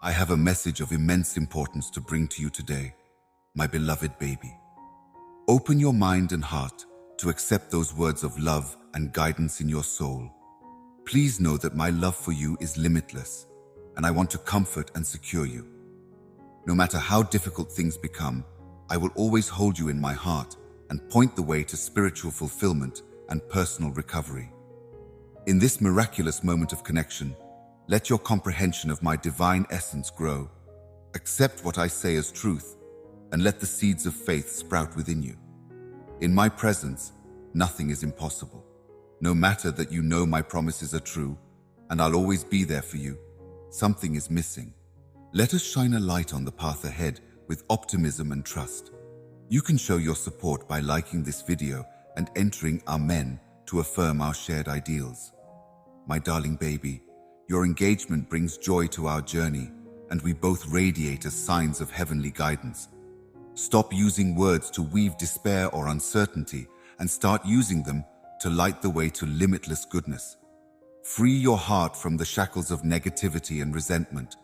I have a message of immense importance to bring to you today, my beloved baby. Open your mind and heart to accept those words of love and guidance in your soul. Please know that my love for you is limitless, and I want to comfort and secure you. No matter how difficult things become, I will always hold you in my heart and point the way to spiritual fulfillment and personal recovery. In this miraculous moment of connection, let your comprehension of my divine essence grow. Accept what I say as truth, and let the seeds of faith sprout within you. In my presence, nothing is impossible. No matter that you know my promises are true, and I'll always be there for you, something is missing. Let us shine a light on the path ahead with optimism and trust. You can show your support by liking this video and entering Amen to affirm our shared ideals. My darling baby, your engagement brings joy to our journey, and we both radiate as signs of heavenly guidance. Stop using words to weave despair or uncertainty and start using them to light the way to limitless goodness. Free your heart from the shackles of negativity and resentment.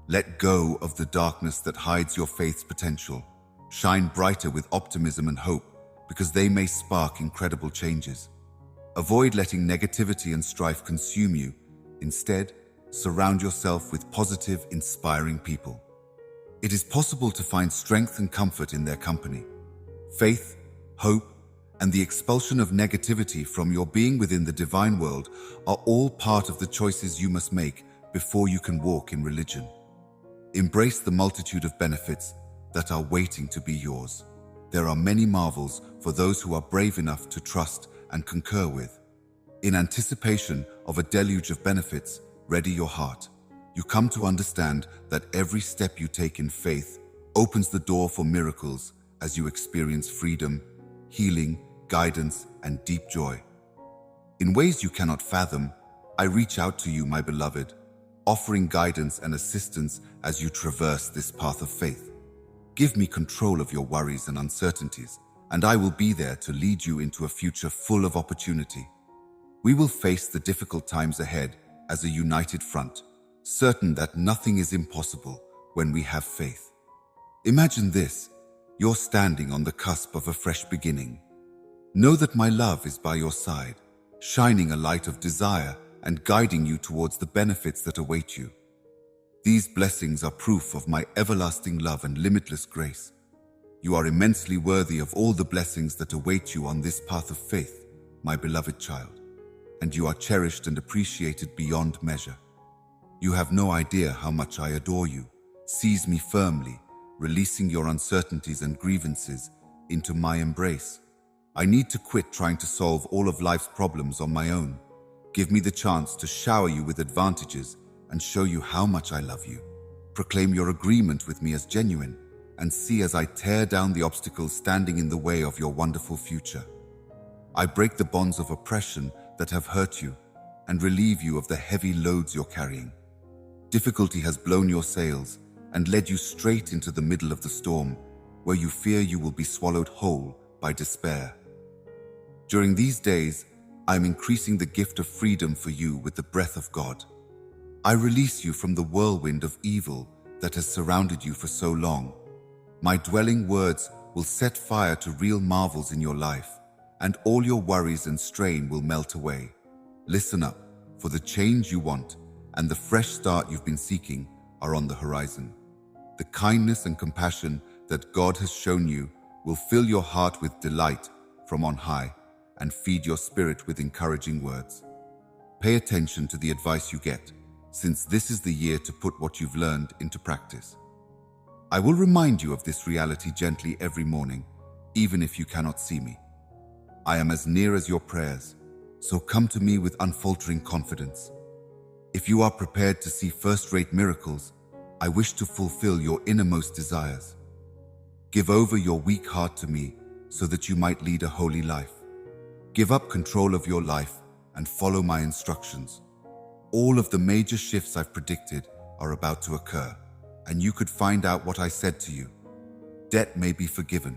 Let go of the darkness that hides your faith's potential. Shine brighter with optimism and hope, because they may spark incredible changes. Avoid letting negativity and strife consume you. Instead, surround yourself with positive, inspiring people. It is possible to find strength and comfort in their company. Faith, hope, and the expulsion of negativity from your being within the divine world are all part of the choices you must make before you can walk in religion. Embrace the multitude of benefits that are waiting to be yours. There are many marvels for those who are brave enough to trust and concur with. In anticipation of a deluge of benefits, ready your heart. You come to understand that every step you take in faith opens the door for miracles as you experience freedom, healing, guidance, and deep joy. In ways you cannot fathom, I reach out to you, my beloved, offering guidance and assistance as you traverse this path of faith. Give me control of your worries and uncertainties, and I will be there to lead you into a future full of opportunity. We will face the difficult times ahead as a united front, certain that nothing is impossible when we have faith. Imagine this: you're standing on the cusp of a fresh beginning. Know that my love is by your side, shining a light of desire and guiding you towards the benefits that await you. These blessings are proof of my everlasting love and limitless grace. You are immensely worthy of all the blessings that await you on this path of faith, my beloved child, and you are cherished and appreciated beyond measure. You have no idea how much I adore you. Seize me firmly, releasing your uncertainties and grievances into my embrace. I need to quit trying to solve all of life's problems on my own. Give me the chance to shower you with advantages and show you how much I love you. Proclaim your agreement with me as genuine, and see as I tear down the obstacles standing in the way of your wonderful future. I break the bonds of oppression that have hurt you and relieve you of the heavy loads you're carrying. Difficulty has blown your sails and led you straight into the middle of the storm, where you fear you will be swallowed whole by despair. During these days, I am increasing the gift of freedom for you with the breath of God. I release you from the whirlwind of evil that has surrounded you for so long. My dwelling words will set fire to real marvels in your life, and all your worries and strain will melt away. Listen up, for the change you want and the fresh start you've been seeking are on the horizon. The kindness and compassion that God has shown you will fill your heart with delight from on high and feed your spirit with encouraging words. Pay attention to the advice you get, since this is the year to put what you've learned into practice. I will remind you of this reality gently every morning, even if you cannot see me. I am as near as your prayers, so come to me with unfaltering confidence. If you are prepared to see first-rate miracles, I wish to fulfill your innermost desires. Give over your weak heart to me so that you might lead a holy life. Give up control of your life and follow my instructions. All of the major shifts I've predicted are about to occur, and you could find out what I said to you. Debt may be forgiven.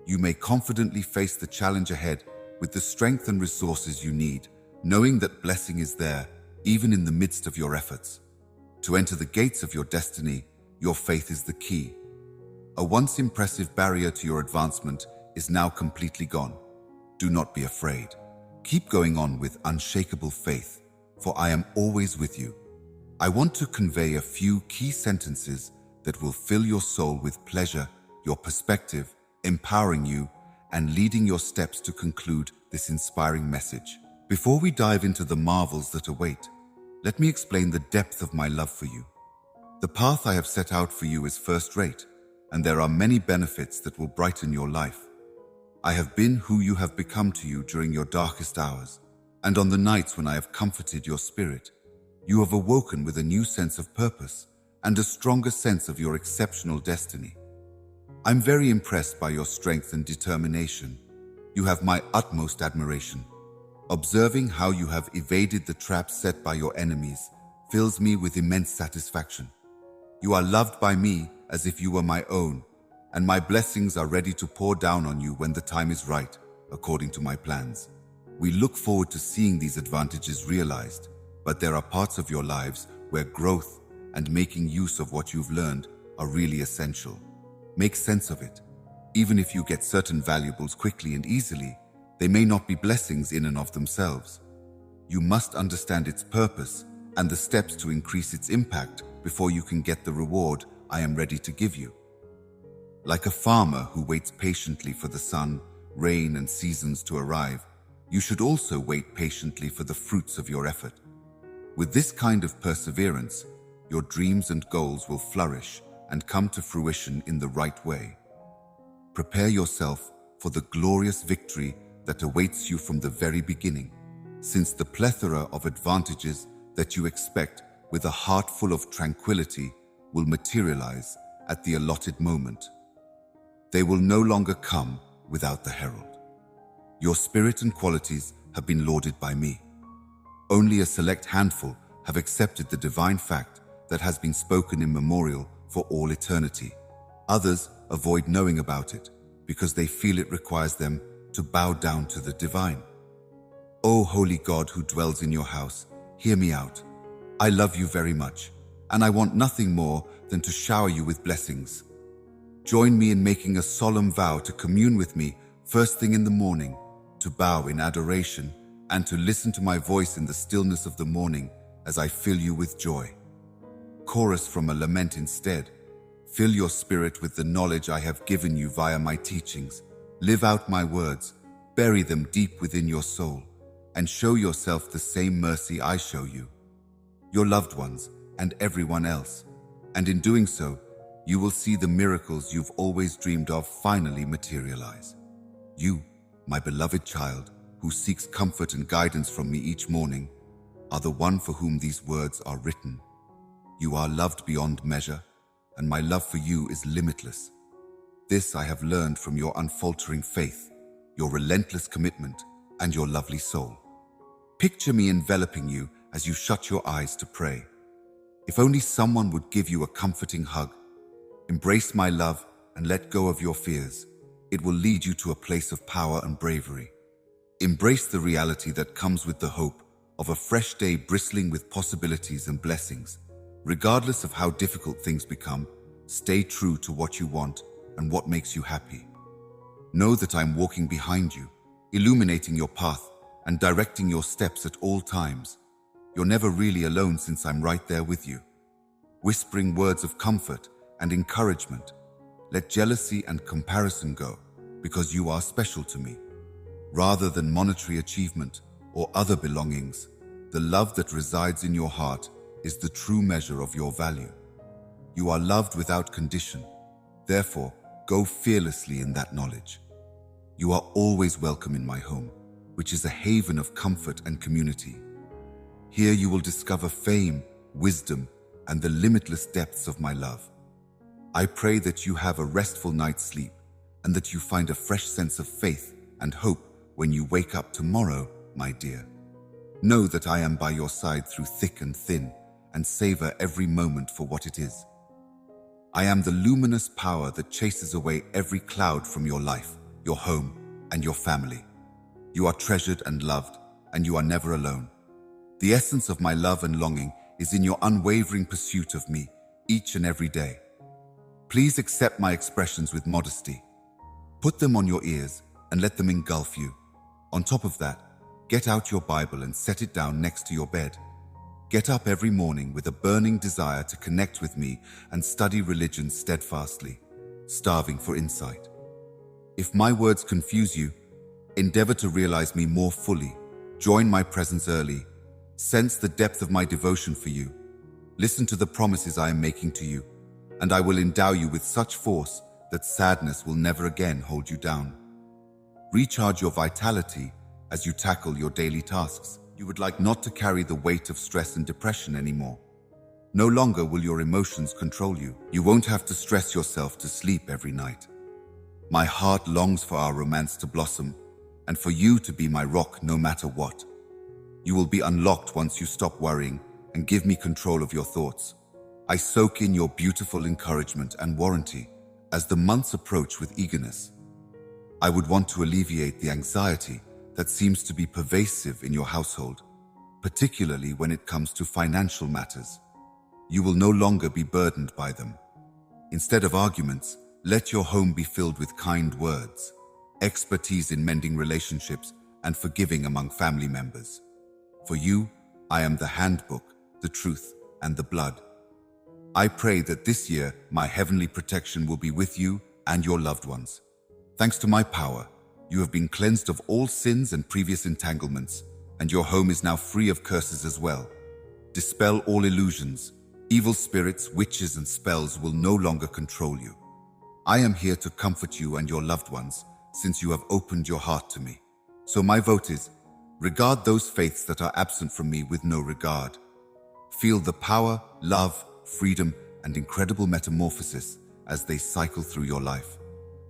You may confidently face the challenge ahead with the strength and resources you need, knowing that blessing is there, even in the midst of your efforts. To enter the gates of your destiny, your faith is the key. A once impressive barrier to your advancement is now completely gone. Do not be afraid. Keep going on with unshakable faith, for I am always with you. I want to convey a few key sentences that will fill your soul with pleasure, your perspective, empowering you, and leading your steps to conclude this inspiring message. Before we dive into the marvels that await, let me explain the depth of my love for you. The path I have set out for you is first-rate, and there are many benefits that will brighten your life. I have been who you have become to you during your darkest hours, and on the nights when I have comforted your spirit, you have awoken with a new sense of purpose and a stronger sense of your exceptional destiny. I'm very impressed by your strength and determination. You have my utmost admiration. Observing how you have evaded the traps set by your enemies fills me with immense satisfaction. You are loved by me as if you were my own, and my blessings are ready to pour down on you when the time is right, according to my plans. We look forward to seeing these advantages realized, but there are parts of your lives where growth and making use of what you've learned are really essential. Make sense of it. Even if you get certain valuables quickly and easily, they may not be blessings in and of themselves. You must understand its purpose and the steps to increase its impact before you can get the reward I am ready to give you. Like a farmer who waits patiently for the sun, rain, and seasons to arrive, you should also wait patiently for the fruits of your effort. With this kind of perseverance, your dreams and goals will flourish and come to fruition in the right way. Prepare yourself for the glorious victory that awaits you from the very beginning, since the plethora of advantages that you expect with a heart full of tranquility will materialize at the allotted moment. They will no longer come without the herald. Your spirit and qualities have been lauded by me. Only a select handful have accepted the divine fact that has been spoken in memorial for all eternity. Others avoid knowing about it because they feel it requires them to bow down to the divine. O holy God who dwells in your house, hear me out. I love you very much, and I want nothing more than to shower you with blessings. Join me in making a solemn vow to commune with me first thing in the morning, to bow in adoration, and to listen to my voice in the stillness of the morning as I fill you with joy. Chorus from a lament instead. Fill your spirit with the knowledge I have given you via my teachings. Live out my words, bury them deep within your soul, and show yourself the same mercy I show you, your loved ones, and everyone else. And in doing so, you will see the miracles you've always dreamed of finally materialize. You, my beloved child, who seeks comfort and guidance from me each morning, are the one for whom these words are written. You are loved beyond measure, and my love for you is limitless. This I have learned from your unfaltering faith, your relentless commitment, and your lovely soul. Picture me enveloping you as you shut your eyes to pray. If only someone would give you a comforting hug. Embrace my love and let go of your fears. It will lead you to a place of power and bravery. Embrace the reality that comes with the hope of a fresh day bristling with possibilities and blessings. Regardless of how difficult things become, stay true to what you want and what makes you happy. Know that I'm walking behind you, illuminating your path and directing your steps at all times. You're never really alone since I'm right there with you, whispering words of comfort and encouragement. Let jealousy and comparison go, because you are special to me. Rather than monetary achievement or other belongings, the love that resides in your heart is the true measure of your value. You are loved without condition. Therefore, go fearlessly in that knowledge. You are always welcome in my home, which is a haven of comfort and community. Here you will discover fame, wisdom, and the limitless depths of my love. I pray that you have a restful night's sleep and that you find a fresh sense of faith and hope when you wake up tomorrow, my dear. Know that I am by your side through thick and thin and savor every moment for what it is. I am the luminous power that chases away every cloud from your life, your home, and your family. You are treasured and loved, and you are never alone. The essence of my love and longing is in your unwavering pursuit of me each and every day. Please accept my expressions with modesty. Put them on your ears and let them engulf you. On top of that, get out your Bible and set it down next to your bed. Get up every morning with a burning desire to connect with me and study religion steadfastly, starving for insight. If my words confuse you, endeavor to realize me more fully. Join my presence early. Sense the depth of my devotion for you. Listen to the promises I am making to you, and I will endow you with such force that sadness will never again hold you down. Recharge your vitality as you tackle your daily tasks. You would like not to carry the weight of stress and depression anymore. No longer will your emotions control you. You won't have to stress yourself to sleep every night. My heart longs for our romance to blossom, and for you to be my rock no matter what. You will be unlocked once you stop worrying and give me control of your thoughts. I soak in your beautiful encouragement and warranty as the months approach with eagerness. I would want to alleviate the anxiety that seems to be pervasive in your household, particularly when it comes to financial matters. You will no longer be burdened by them. Instead of arguments, let your home be filled with kind words, expertise in mending relationships, and forgiving among family members. For you, I am the handbook, the truth, and the blood. I pray that this year my heavenly protection will be with you and your loved ones. Thanks to my power, you have been cleansed of all sins and previous entanglements, and your home is now free of curses as well. Dispel all illusions. Evil spirits, witches, and spells will no longer control you. I am here to comfort you and your loved ones, since you have opened your heart to me. So my vote is, regard those faiths that are absent from me with no regard. Feel the power, love, freedom, and incredible metamorphosis as they cycle through your life.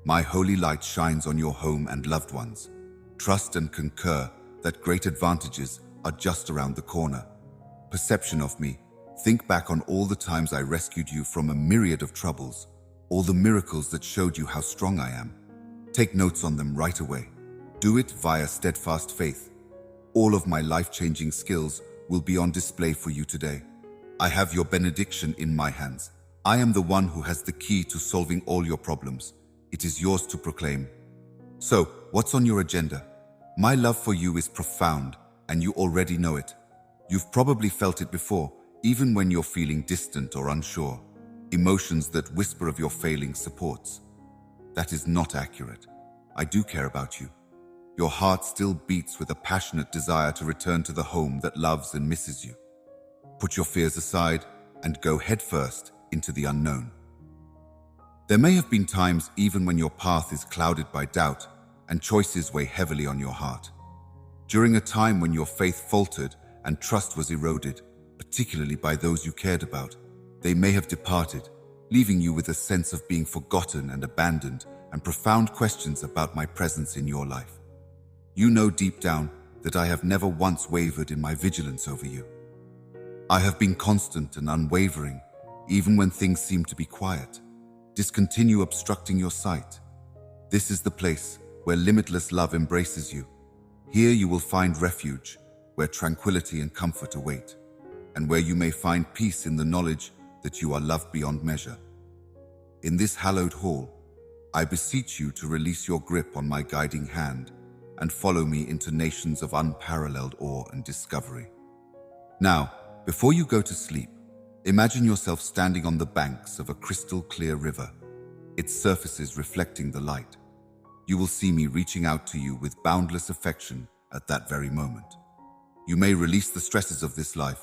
My holy light shines on your home and loved ones. Trust and concur that great advantages are just around the corner. Perception of me. Think back on all the times I rescued you from a myriad of troubles, all the miracles that showed you how strong I am. Take notes on them right away. Do it via steadfast faith. All of my life-changing skills will be on display for you today. I have your benediction in my hands. I am the one who has the key to solving all your problems. It is yours to proclaim. So, what's on your agenda? My love for you is profound, and you already know it. You've probably felt it before, even when you're feeling distant or unsure. Emotions that whisper of your failing supports. That is not accurate. I do care about you. Your heart still beats with a passionate desire to return to the home that loves and misses you. Put your fears aside and go headfirst into the unknown. There may have been times even when your path is clouded by doubt and choices weigh heavily on your heart. During a time when your faith faltered and trust was eroded, particularly by those you cared about, they may have departed, leaving you with a sense of being forgotten and abandoned and profound questions about my presence in your life. You know deep down that I have never once wavered in my vigilance over you. I have been constant and unwavering, even when things seem to be quiet. Discontinue obstructing your sight. This is the place where limitless love embraces you. Here you will find refuge, where tranquility and comfort await, and where you may find peace in the knowledge that you are loved beyond measure. In this hallowed hall, I beseech you to release your grip on my guiding hand and follow me into nations of unparalleled awe and discovery. Now, before you go to sleep, imagine yourself standing on the banks of a crystal clear river, its surfaces reflecting the light. You will see me reaching out to you with boundless affection at that very moment. You may release the stresses of this life,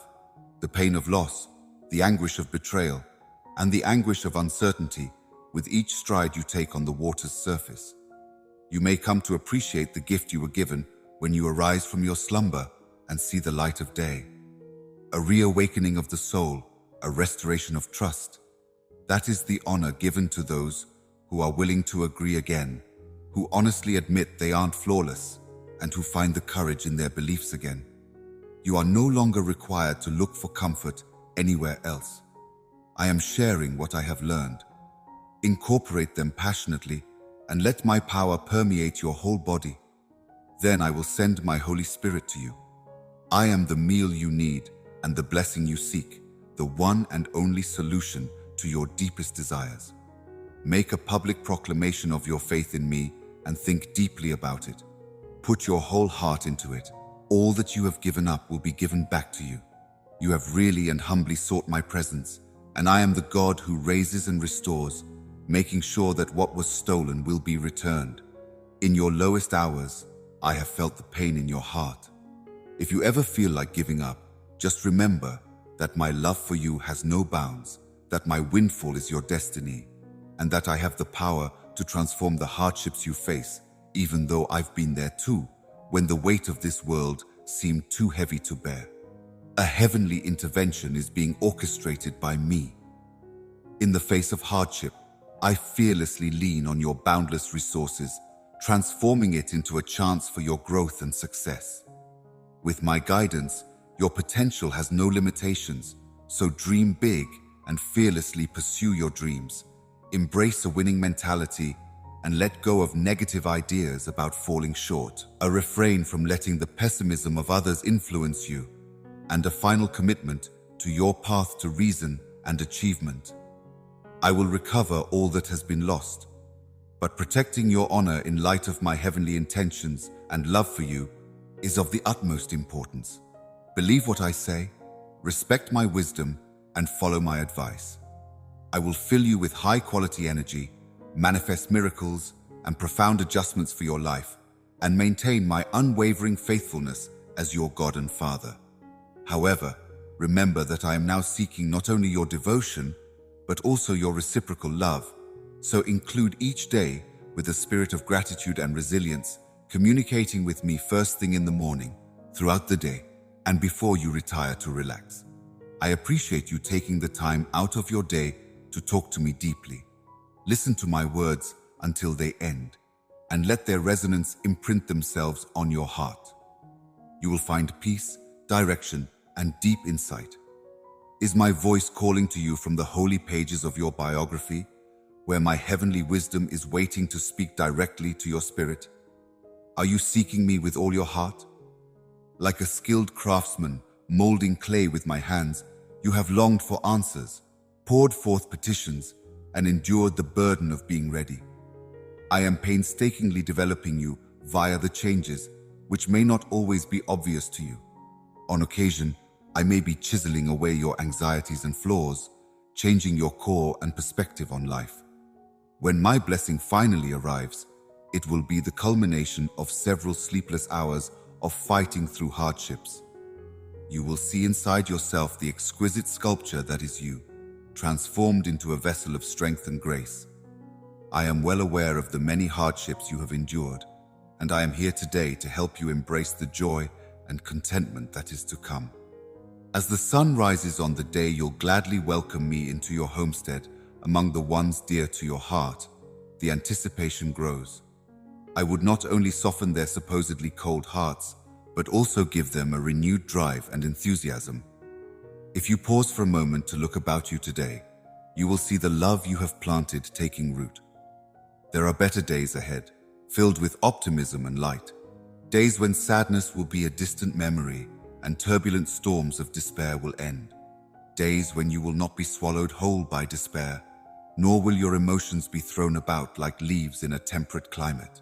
the pain of loss, the anguish of betrayal, and the anguish of uncertainty with each stride you take on the water's surface. You may come to appreciate the gift you were given when you arise from your slumber and see the light of day. A reawakening of the soul, a restoration of trust. That is the honor given to those who are willing to agree again, who honestly admit they aren't flawless, and who find the courage in their beliefs again. You are no longer required to look for comfort anywhere else. I am sharing what I have learned. Incorporate them passionately and let my power permeate your whole body. Then I will send my Holy Spirit to you. I am the meal you need, and the blessing you seek, the one and only solution to your deepest desires. Make a public proclamation of your faith in me and think deeply about it. Put your whole heart into it. All that you have given up will be given back to you. You have really and humbly sought my presence, and I am the God who raises and restores, making sure that what was stolen will be returned. In your lowest hours, I have felt the pain in your heart. If you ever feel like giving up, just remember that my love for you has no bounds, that my windfall is your destiny, and that I have the power to transform the hardships you face, even though I've been there too, when the weight of this world seemed too heavy to bear. A heavenly intervention is being orchestrated by me. In the face of hardship, I fearlessly lean on your boundless resources, transforming it into a chance for your growth and success. With my guidance, your potential has no limitations, so dream big and fearlessly pursue your dreams. Embrace a winning mentality and let go of negative ideas about falling short, a refrain from letting the pessimism of others influence you, and a final commitment to your path to reason and achievement. I will recover all that has been lost, but protecting your honor in light of my heavenly intentions and love for you is of the utmost importance. Believe what I say, respect my wisdom, and follow my advice. I will fill you with high-quality energy, manifest miracles and profound adjustments for your life, and maintain my unwavering faithfulness as your God and Father. However, remember that I am now seeking not only your devotion, but also your reciprocal love, so include each day with a spirit of gratitude and resilience, communicating with me first thing in the morning, throughout the day, and before you retire to relax. I appreciate you taking the time out of your day to talk to me deeply. Listen to my words until they end, and let their resonance imprint themselves on your heart. You will find peace, direction, and deep insight. Is my voice calling to you from the holy pages of your biography, where my heavenly wisdom is waiting to speak directly to your spirit? Are you seeking me with all your heart? Like a skilled craftsman molding clay with my hands, you have longed for answers, poured forth petitions, and endured the burden of being ready. I am painstakingly developing you via the changes, which may not always be obvious to you. On occasion, I may be chiseling away your anxieties and flaws, changing your core and perspective on life. When my blessing finally arrives, it will be the culmination of several sleepless hours of fighting through hardships. You will see inside yourself the exquisite sculpture that is you, transformed into a vessel of strength and grace. I am well aware of the many hardships you have endured, and I am here today to help you embrace the joy and contentment that is to come. As the sun rises on the day you'll gladly welcome me into your homestead among the ones dear to your heart, the anticipation grows. I would not only soften their supposedly cold hearts, but also give them a renewed drive and enthusiasm. If you pause for a moment to look about you today, you will see the love you have planted taking root. There are better days ahead, filled with optimism and light. Days when sadness will be a distant memory and turbulent storms of despair will end. Days when you will not be swallowed whole by despair, nor will your emotions be thrown about like leaves in a temperate climate.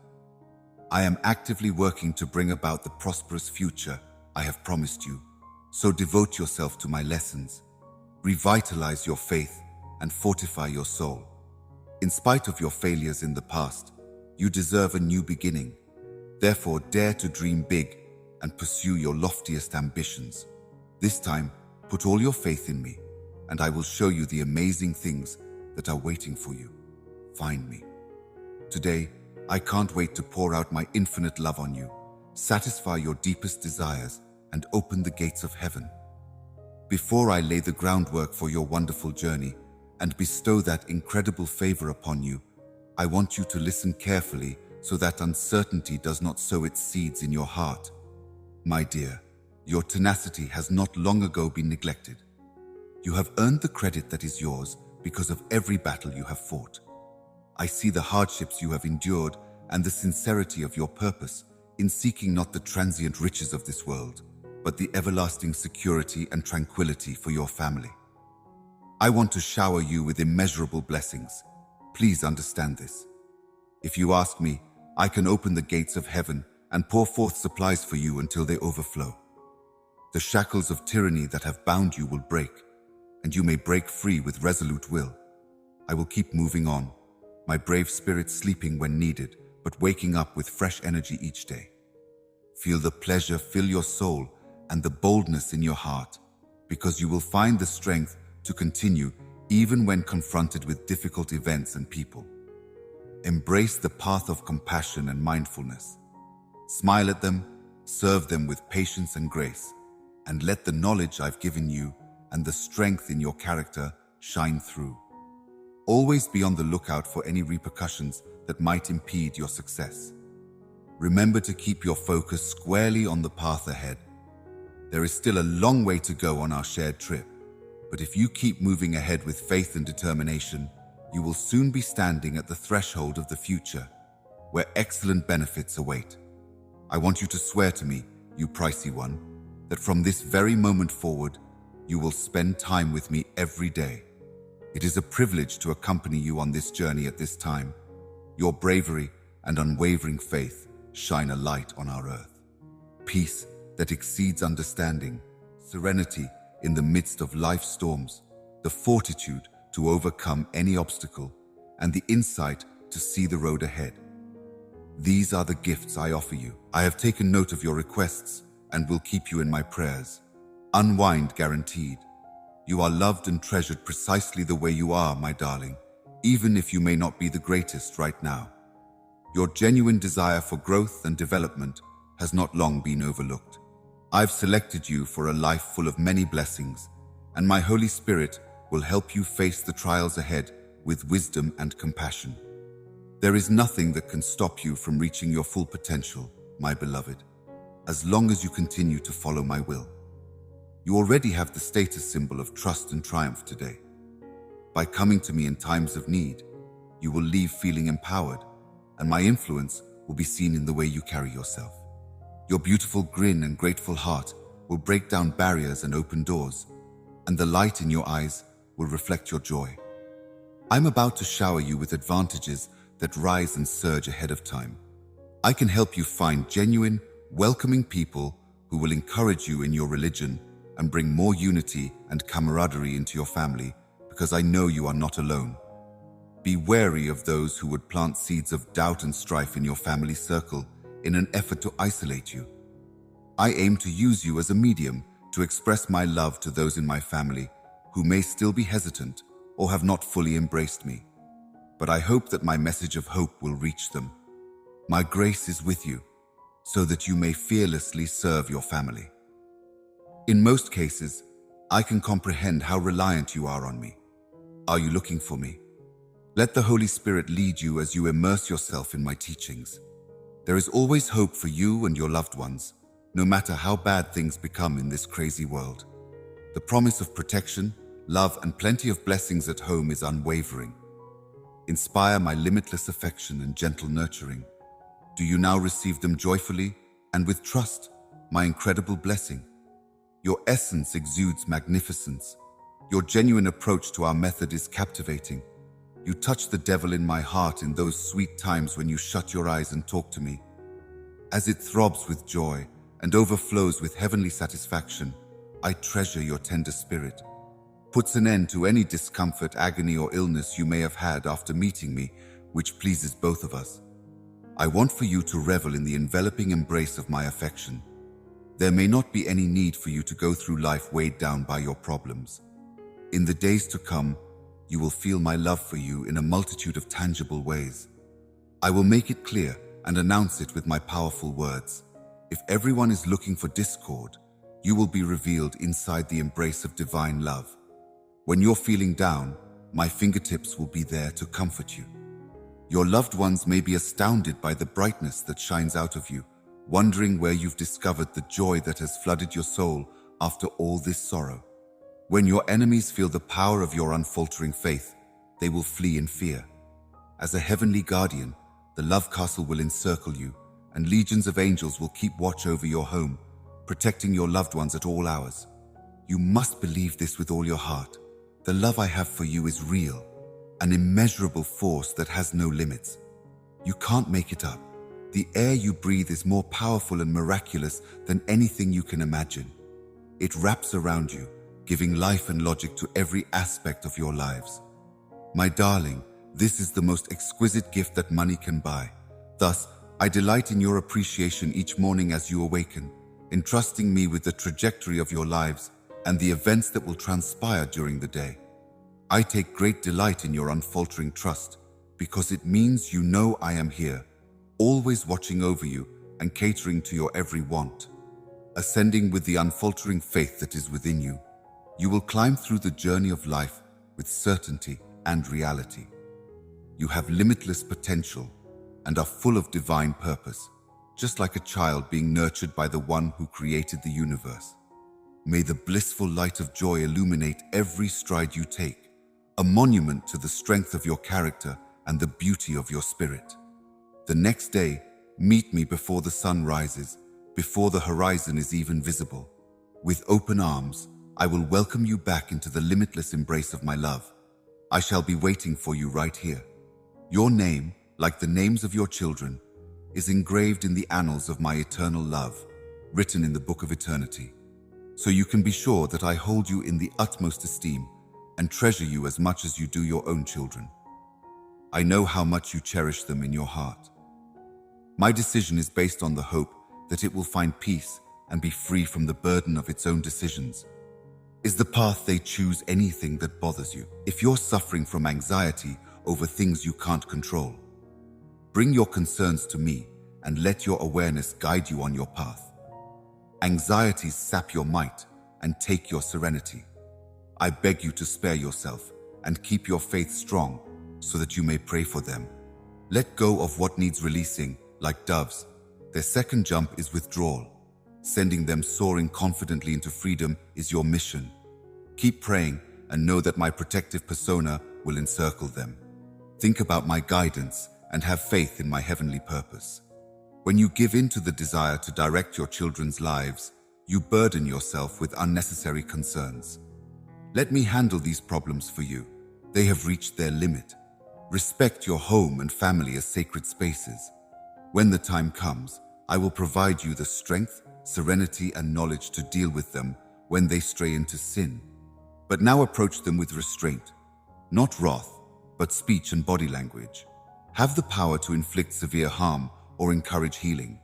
I am actively working to bring about the prosperous future I have promised you. So devote yourself to my lessons, revitalize your faith, and fortify your soul. In spite of your failures in the past, you deserve a new beginning. Therefore, dare to dream big and pursue your loftiest ambitions. This time, put all your faith in me, and I will show you the amazing things that are waiting for you. Find me. Today, I can't wait to pour out my infinite love on you, satisfy your deepest desires, and open the gates of heaven. Before I lay the groundwork for your wonderful journey and bestow that incredible favor upon you, I want you to listen carefully so that uncertainty does not sow its seeds in your heart. My dear, your tenacity has not long ago been neglected. You have earned the credit that is yours because of every battle you have fought. I see the hardships you have endured and the sincerity of your purpose in seeking not the transient riches of this world, but the everlasting security and tranquility for your family. I want to shower you with immeasurable blessings. Please understand this. If you ask me, I can open the gates of heaven and pour forth supplies for you until they overflow. The shackles of tyranny that have bound you will break, and you may break free with resolute will. I will keep moving on, my brave spirit sleeping when needed, but waking up with fresh energy each day. Feel the pleasure fill your soul and the boldness in your heart, because you will find the strength to continue even when confronted with difficult events and people. Embrace the path of compassion and mindfulness. Smile at them, serve them with patience and grace, and let the knowledge I've given you and the strength in your character shine through. Always be on the lookout for any repercussions that might impede your success. Remember to keep your focus squarely on the path ahead. There is still a long way to go on our shared trip, but if you keep moving ahead with faith and determination, you will soon be standing at the threshold of the future, where excellent benefits await. I want you to swear to me, you pricey one, that from this very moment forward, you will spend time with me every day. It is a privilege to accompany you on this journey at this time. Your bravery and unwavering faith shine a light on our earth. Peace that exceeds understanding, serenity in the midst of life's storms, the fortitude to overcome any obstacle, and the insight to see the road ahead. These are the gifts I offer you. I have taken note of your requests and will keep you in my prayers. Unwind guaranteed. You are loved and treasured precisely the way you are, my darling, even if you may not be the greatest right now. Your genuine desire for growth and development has not long been overlooked. I've selected you for a life full of many blessings, and my Holy Spirit will help you face the trials ahead with wisdom and compassion. There is nothing that can stop you from reaching your full potential, my beloved, as long as you continue to follow my will. You already have the status symbol of trust and triumph today. By coming to me in times of need, you will leave feeling empowered, and my influence will be seen in the way you carry yourself. Your beautiful grin and grateful heart will break down barriers and open doors, and the light in your eyes will reflect your joy. I'm about to shower you with advantages that rise and surge ahead of time. I can help you find genuine, welcoming people who will encourage you in your religion and bring more unity and camaraderie into your family, because I know you are not alone. Be wary of those who would plant seeds of doubt and strife in your family circle in an effort to isolate you. I aim to use you as a medium to express my love to those in my family who may still be hesitant or have not fully embraced me. But I hope that my message of hope will reach them. My grace is with you, so that you may fearlessly serve your family. In most cases, I can comprehend how reliant you are on me. Are you looking for me? Let the Holy Spirit lead you as you immerse yourself in my teachings. There is always hope for you and your loved ones, no matter how bad things become in this crazy world. The promise of protection, love, and plenty of blessings at home is unwavering. Inspire my limitless affection and gentle nurturing. Do you now receive them joyfully and with trust, my incredible blessing? Your essence exudes magnificence. Your genuine approach to our method is captivating. You touch the devil in my heart in those sweet times when you shut your eyes and talk to me. As it throbs with joy and overflows with heavenly satisfaction, I treasure your tender spirit. Puts an end to any discomfort, agony, or illness you may have had after meeting me, which pleases both of us. I want for you to revel in the enveloping embrace of my affection. There may not be any need for you to go through life weighed down by your problems. In the days to come, you will feel my love for you in a multitude of tangible ways. I will make it clear and announce it with my powerful words. If everyone is looking for discord, you will be revealed inside the embrace of divine love. When you're feeling down, my fingertips will be there to comfort you. Your loved ones may be astounded by the brightness that shines out of you, wondering where you've discovered the joy that has flooded your soul after all this sorrow. When your enemies feel the power of your unfaltering faith, they will flee in fear. As a heavenly guardian, the love castle will encircle you, and legions of angels will keep watch over your home, protecting your loved ones at all hours. You must believe this with all your heart. The love I have for you is real, an immeasurable force that has no limits. You can't make it up. The air you breathe is more powerful and miraculous than anything you can imagine. It wraps around you, giving life and logic to every aspect of your lives. My darling, this is the most exquisite gift that money can buy. Thus, I delight in your appreciation each morning as you awaken, entrusting me with the trajectory of your lives and the events that will transpire during the day. I take great delight in your unfaltering trust, because it means you know I am here, always watching over you and catering to your every want. Ascending with the unfaltering faith that is within you, you will climb through the journey of life with certainty and reality. You have limitless potential and are full of divine purpose, just like a child being nurtured by the one who created the universe. May the blissful light of joy illuminate every stride you take, a monument to the strength of your character and the beauty of your spirit. The next day, meet me before the sun rises, before the horizon is even visible. With open arms, I will welcome you back into the limitless embrace of my love. I shall be waiting for you right here. Your name, like the names of your children, is engraved in the annals of my eternal love, written in the book of eternity. So you can be sure that I hold you in the utmost esteem and treasure you as much as you do your own children. I know how much you cherish them in your heart. My decision is based on the hope that it will find peace and be free from the burden of its own decisions. Is the path they choose anything that bothers you? If you're suffering from anxiety over things you can't control, bring your concerns to me and let your awareness guide you on your path. Anxieties sap your might and take your serenity. I beg you to spare yourself and keep your faith strong so that you may pray for them. Let go of what needs releasing, like doves. Their second jump is withdrawal. Sending them soaring confidently into freedom is your mission. Keep praying and know that my protective persona will encircle them. Think about my guidance and have faith in my heavenly purpose. When you give in to the desire to direct your children's lives, you burden yourself with unnecessary concerns. Let me handle these problems for you. They have reached their limit. Respect your home and family as sacred spaces. When the time comes, I will provide you the strength, serenity, and knowledge to deal with them when they stray into sin. But now approach them with restraint, not wrath, but speech and body language. Have the power to inflict severe harm or encourage healing.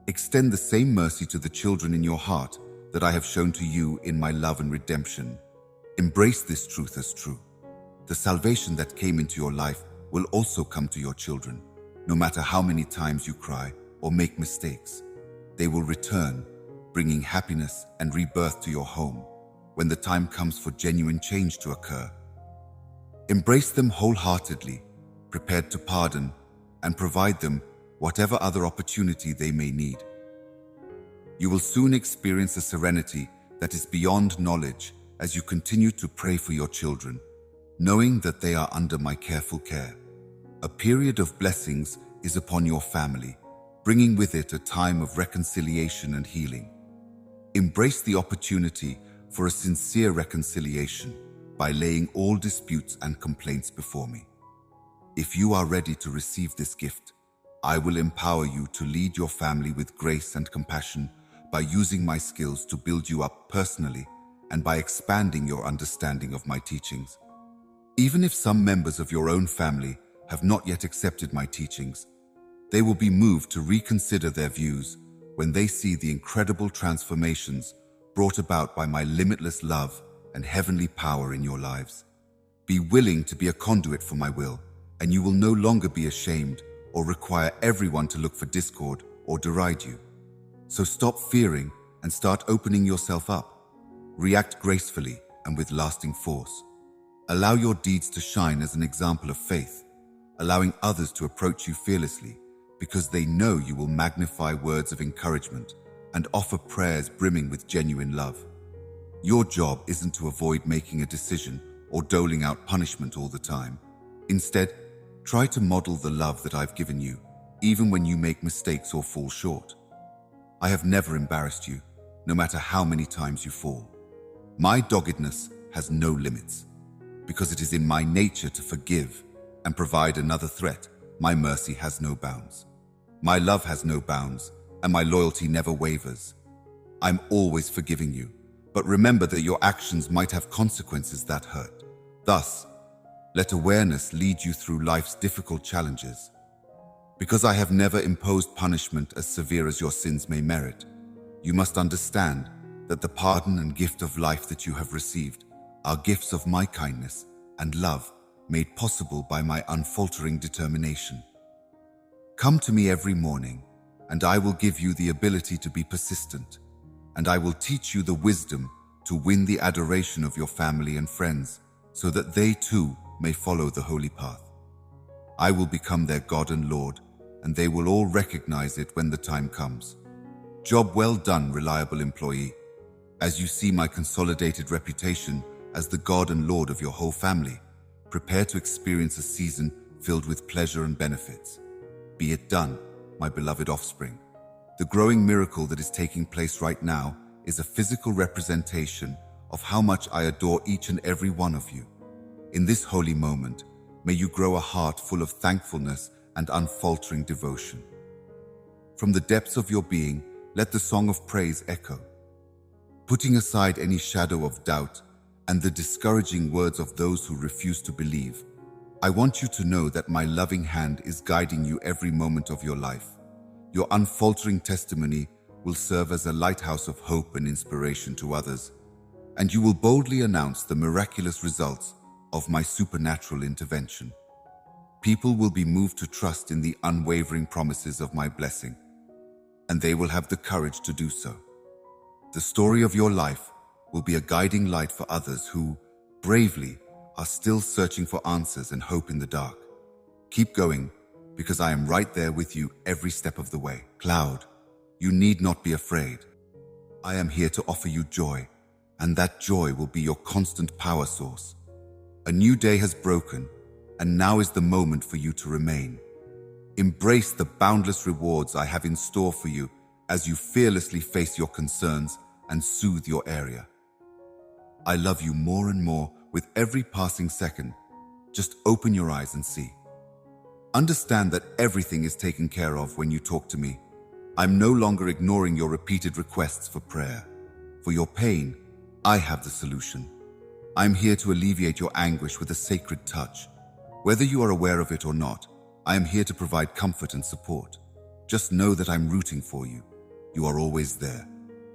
Extend the same mercy to the children in your heart that I have shown to you in my love and redemption. Embrace this truth as true. The salvation that came into your life will also come to your children, no matter how many times you cry or make mistakes. They will return, bringing happiness and rebirth to your home when the time comes for genuine change to occur. Embrace them wholeheartedly, prepared to pardon and provide them whatever other opportunity they may need. You will soon experience a serenity that is beyond knowledge as you continue to pray for your children, knowing that they are under my careful care. A period of blessings is upon your family, bringing with it a time of reconciliation and healing. Embrace the opportunity for a sincere reconciliation by laying all disputes and complaints before me. If you are ready to receive this gift, I will empower you to lead your family with grace and compassion by using my skills to build you up personally and by expanding your understanding of my teachings. Even if some members of your own family have not yet accepted my teachings, they will be moved to reconsider their views when they see the incredible transformations brought about by my limitless love and heavenly power in your lives. Be willing to be a conduit for my will, and you will no longer be ashamed or require everyone to look for discord or deride you. So stop fearing and start opening yourself up. React gracefully and with lasting force. Allow your deeds to shine as an example of faith, allowing others to approach you fearlessly because they know you will magnify words of encouragement and offer prayers brimming with genuine love. Your job isn't to avoid making a decision or doling out punishment all the time. Instead, try to model the love that I've given you, even when you make mistakes or fall short. I have never embarrassed you, no matter how many times you fall. My doggedness has no limits. Because it is in my nature to forgive and provide another threat, my mercy has no bounds. My love has no bounds, and my loyalty never wavers. I'm always forgiving you, but remember that your actions might have consequences that hurt. Thus, let awareness lead you through life's difficult challenges. Because I have never imposed punishment as severe as your sins may merit, you must understand that the pardon and gift of life that you have received are gifts of my kindness and love made possible by my unfaltering determination. Come to me every morning, and I will give you the ability to be persistent, and I will teach you the wisdom to win the adoration of your family and friends, so that they too may follow the holy path. I will become their God and Lord, and they will all recognize it when the time comes. Job well done, reliable employee. As you see my consolidated reputation as the God and Lord of your whole family, prepare to experience a season filled with pleasure and benefits. Be it done, my beloved offspring. The growing miracle that is taking place right now is a physical representation of how much I adore each and every one of you. In this holy moment, may you grow a heart full of thankfulness and unfaltering devotion. From the depths of your being, let the song of praise echo. Putting aside any shadow of doubt and the discouraging words of those who refuse to believe, I want you to know that my loving hand is guiding you every moment of your life. Your unfaltering testimony will serve as a lighthouse of hope and inspiration to others, and you will boldly announce the miraculous results of my supernatural intervention. People will be moved to trust in the unwavering promises of my blessing, and they will have the courage to do so. The story of your life will be a guiding light for others who, bravely, are still searching for answers and hope in the dark. Keep going, because I am right there with you every step of the way. Cloud, you need not be afraid. I am here to offer you joy, and that joy will be your constant power source. A new day has broken, and now is the moment for you to remain. Embrace the boundless rewards I have in store for you as you fearlessly face your concerns and soothe your area. I love you more and more with every passing second. Just open your eyes and see. Understand that everything is taken care of when you talk to me. I'm no longer ignoring your repeated requests for prayer. For your pain, I have the solution. I'm here to alleviate your anguish with a sacred touch. Whether you are aware of it or not, I am here to provide comfort and support. Just know that I'm rooting for you. You are always there.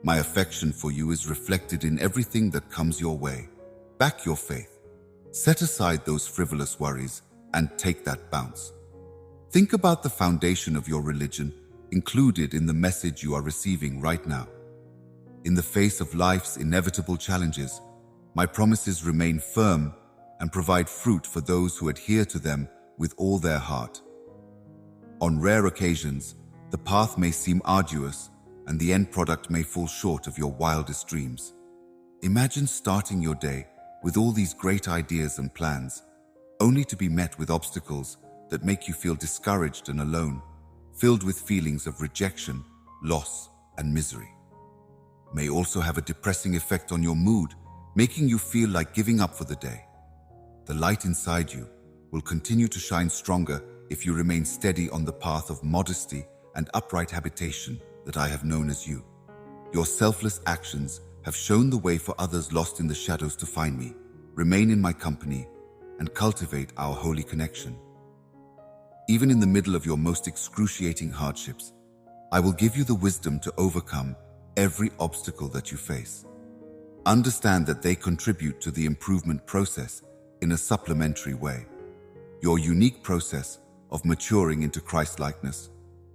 My affection for you is reflected in everything that comes your way. Back your faith. Set aside those frivolous worries and take that bounce. Think about the foundation of your religion included in the message you are receiving right now. In the face of life's inevitable challenges, my promises remain firm and provide fruit for those who adhere to them with all their heart. On rare occasions, the path may seem arduous and the end product may fall short of your wildest dreams. Imagine starting your day with all these great ideas and plans, only to be met with obstacles that make you feel discouraged and alone, filled with feelings of rejection, loss, and misery. May also have a depressing effect on your mood, making you feel like giving up for the day. The light inside you will continue to shine stronger if you remain steady on the path of modesty and upright habitation that I have known as you. Your selfless actions have shown the way for others lost in the shadows to find me, remain in my company, and cultivate our holy connection. Even in the middle of your most excruciating hardships, I will give you the wisdom to overcome every obstacle that you face. Understand that they contribute to the improvement process in a supplementary way. Your unique process of maturing into Christ-likeness.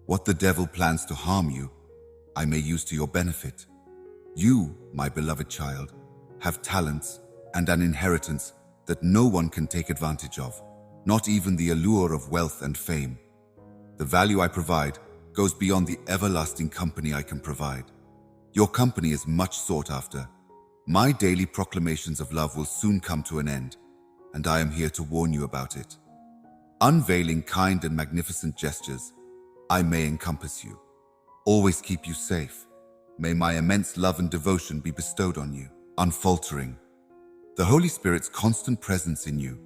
What the devil plans to harm you, I may use to your benefit. You, my beloved child, have talents and an inheritance that no one can take advantage of, not even the allure of wealth and fame. The value I provide goes beyond the everlasting company I can provide. Your company is much sought after. My daily proclamations of love will soon come to an end, and I am here to warn you about it. Unveiling kind and magnificent gestures, I may encompass you, always keep you safe, May my immense love and devotion be bestowed on you, unfaltering. The Holy Spirit's constant presence in you,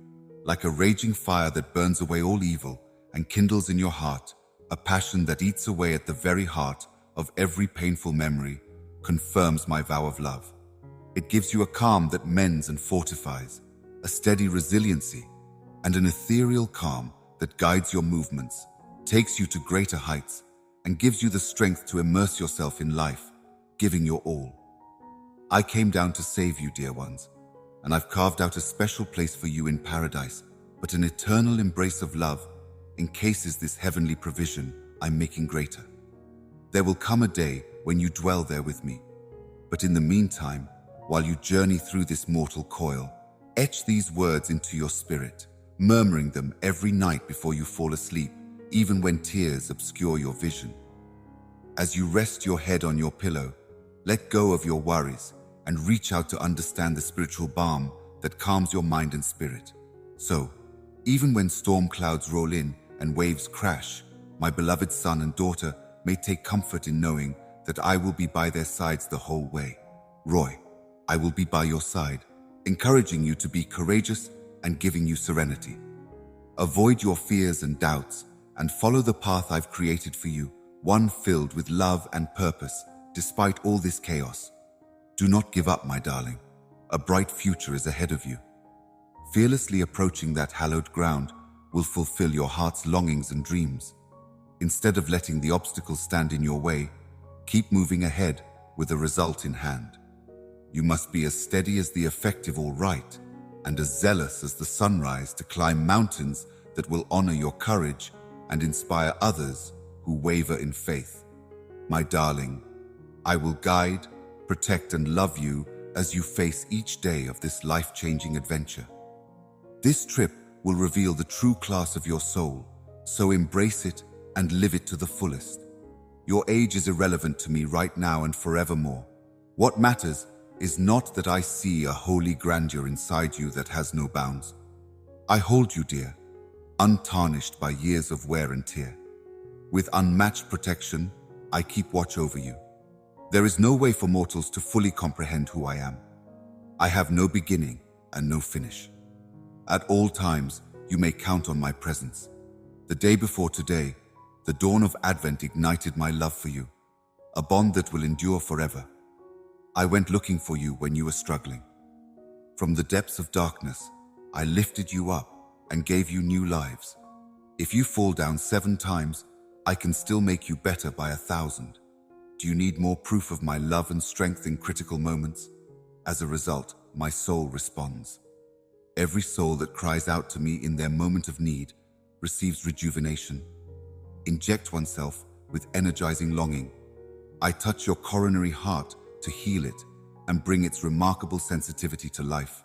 like a raging fire that burns away all evil and kindles in your heart a passion that eats away at the very heart of every painful memory, confirms my vow of love. It gives you a calm that mends and fortifies, a steady resiliency, and an ethereal calm that guides your movements, takes you to greater heights, and gives you the strength to immerse yourself in life, giving your all. I came down to save you, dear ones, and I've carved out a special place for you in paradise, but an eternal embrace of love encases this heavenly provision I'm making greater. There will come a day when you dwell there with me, but in the meantime, while you journey through this mortal coil, etch these words into your spirit, murmuring them every night before you fall asleep, even when tears obscure your vision. As you rest your head on your pillow, let go of your worries and reach out to understand the spiritual balm that calms your mind and spirit. So, even when storm clouds roll in and waves crash, my beloved son and daughter may take comfort in knowing that I will be by their sides the whole way. Roy, I will be by your side, encouraging you to be courageous and giving you serenity. Avoid your fears and doubts and follow the path I've created for you, one filled with love and purpose, despite all this chaos. Do not give up, my darling. A bright future is ahead of you. Fearlessly approaching that hallowed ground will fulfill your heart's longings and dreams. Instead of letting the obstacles stand in your way, keep moving ahead with a result in hand. You must be as steady as the effective all right, and as zealous as the sunrise to climb mountains that will honor your courage and inspire others who waver in faith. My darling, I will guide, protect, and love you as you face each day of this life-changing adventure. This trip will reveal the true class of your soul, so embrace it and live it to the fullest. Your age is irrelevant to me right now and forevermore. What matters is not that I see a holy grandeur inside you that has no bounds. I hold you dear, untarnished by years of wear and tear. With unmatched protection, I keep watch over you. There is no way for mortals to fully comprehend who I am. I have no beginning and no finish. At all times, you may count on my presence. The day before today, the dawn of Advent ignited my love for you, a bond that will endure forever. I went looking for you when you were struggling. From the depths of darkness, I lifted you up and gave you new lives. If you fall down 7 times, I can still make you better by 1,000. Do you need more proof of my love and strength in critical moments? As a result, my soul responds. Every soul that cries out to me in their moment of need receives rejuvenation. Inject oneself with energizing longing. I touch your coronary heart to heal it and bring its remarkable sensitivity to life.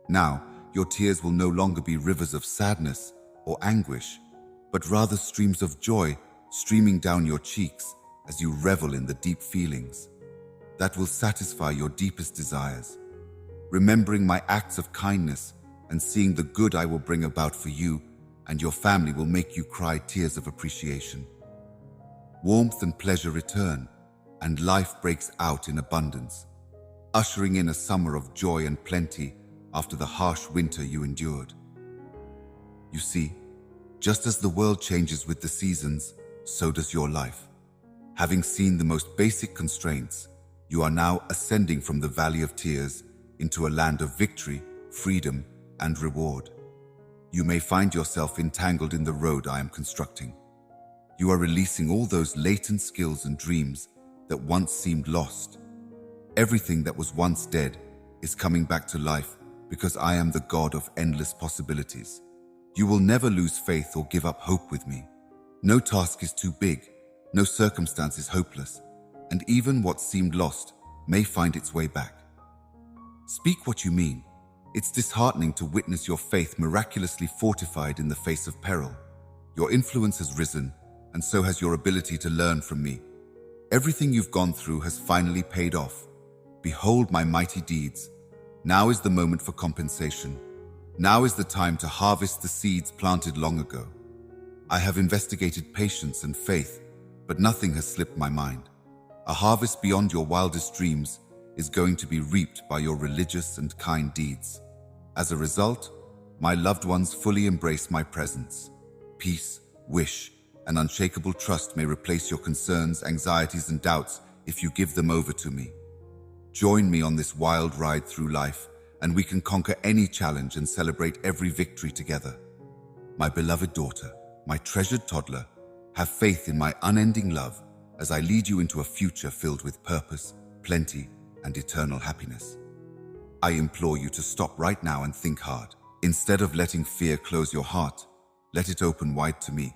Now, your tears will no longer be rivers of sadness or anguish, but rather streams of joy streaming down your cheeks as you revel in the deep feelings that will satisfy your deepest desires. Remembering my acts of kindness and seeing the good I will bring about for you and your family will make you cry tears of appreciation. Warmth and pleasure return, and life breaks out in abundance, ushering in a summer of joy and plenty after the harsh winter you endured. You see, just as the world changes with the seasons, so does your life. Having seen the most basic constraints, you are now ascending from the valley of tears into a land of victory, freedom, and reward. You may find yourself entangled in the road I am constructing. You are releasing all those latent skills and dreams that once seemed lost. Everything that was once dead is coming back to life because I am the God of endless possibilities. You will never lose faith or give up hope with me. No task is too big, no circumstance is hopeless, and even what seemed lost may find its way back. Speak what you mean. It's disheartening to witness your faith miraculously fortified in the face of peril. Your influence has risen, and so has your ability to learn from me. Everything you've gone through has finally paid off. Behold my mighty deeds. Now is the moment for compensation. Now is the time to harvest the seeds planted long ago. I have investigated patience and faith, but nothing has slipped my mind. A harvest beyond your wildest dreams is going to be reaped by your religious and kind deeds. As a result, my loved ones fully embrace my presence. Peace, wish, and unshakable trust may replace your concerns, anxieties, and doubts if you give them over to me. Join me on this wild ride through life, and we can conquer any challenge and celebrate every victory together. My beloved daughter, my treasured toddler, have faith in my unending love as I lead you into a future filled with purpose, plenty, and eternal happiness. I implore you to stop right now and think hard. Instead of letting fear close your heart, let it open wide to me.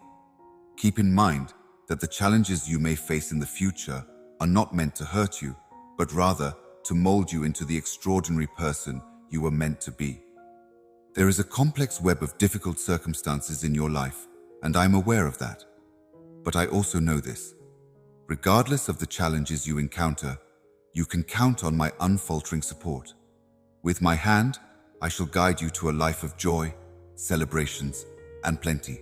Keep in mind that the challenges you may face in the future are not meant to hurt you, but rather to mold you into the extraordinary person you were meant to be. There is a complex web of difficult circumstances in your life, and I'm aware of that. But I also know this. Regardless of the challenges you encounter, you can count on my unfaltering support. With my hand, I shall guide you to a life of joy, celebrations, and plenty.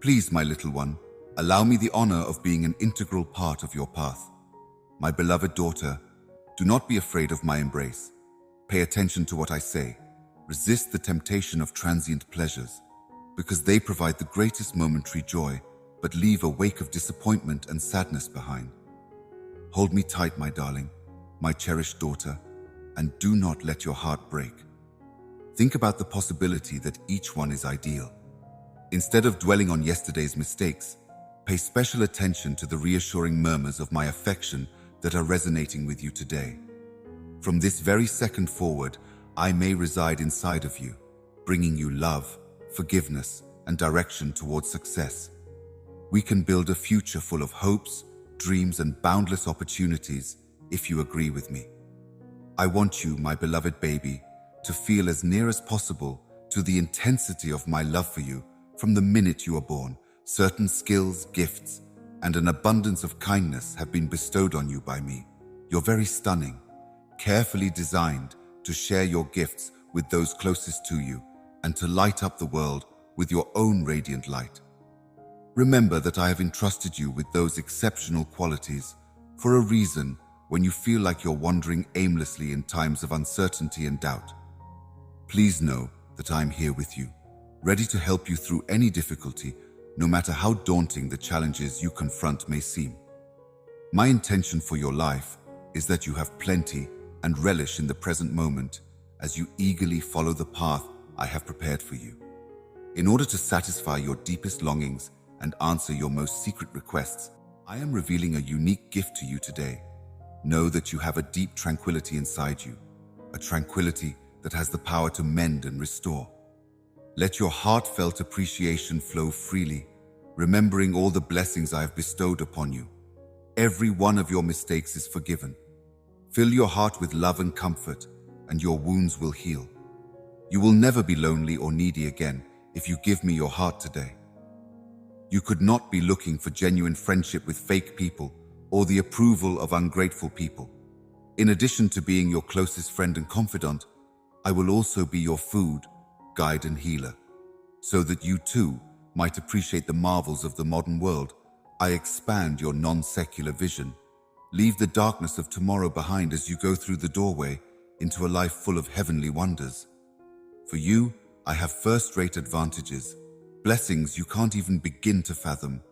Please, my little one, allow me the honor of being an integral part of your path. My beloved daughter, do not be afraid of my embrace. Pay attention to what I say. Resist the temptation of transient pleasures, because they provide the greatest momentary joy, but leave a wake of disappointment and sadness behind. Hold me tight, my darling, my cherished daughter, and do not let your heart break. Think about the possibility that each one is ideal. Instead of dwelling on yesterday's mistakes, pay special attention to the reassuring murmurs of my affection that are resonating with you today. From this very second forward, I may reside inside of you, bringing you love, forgiveness, and direction towards success. We can build a future full of hopes, dreams, and boundless opportunities if you agree with me. I want you, my beloved baby, to feel as near as possible to the intensity of my love for you from the minute you are born. Certain skills, gifts, and an abundance of kindness have been bestowed on you by me. You're very stunning, carefully designed to share your gifts with those closest to you and to light up the world with your own radiant light. Remember that I have entrusted you with those exceptional qualities for a reason when you feel like you're wandering aimlessly in times of uncertainty and doubt. Please know that I'm here with you, ready to help you through any difficulty, no matter how daunting the challenges you confront may seem. My intention for your life is that you have plenty and relish in the present moment as you eagerly follow the path I have prepared for you. In order to satisfy your deepest longings and answer your most secret requests, I am revealing a unique gift to you today. Know that you have a deep tranquility inside you, a tranquility that has the power to mend and restore. Let your heartfelt appreciation flow freely, remembering all the blessings I have bestowed upon you. Every one of your mistakes is forgiven. Fill your heart with love and comfort, and your wounds will heal. You will never be lonely or needy again if you give me your heart today. You could not be looking for genuine friendship with fake people or the approval of ungrateful people. In addition to being your closest friend and confidant, I will also be your food, guide, and healer. So that you too might appreciate the marvels of the modern world, I expand your non-secular vision. Leave the darkness of tomorrow behind as you go through the doorway into a life full of heavenly wonders. For you, I have first-rate advantages, blessings you can't even begin to fathom.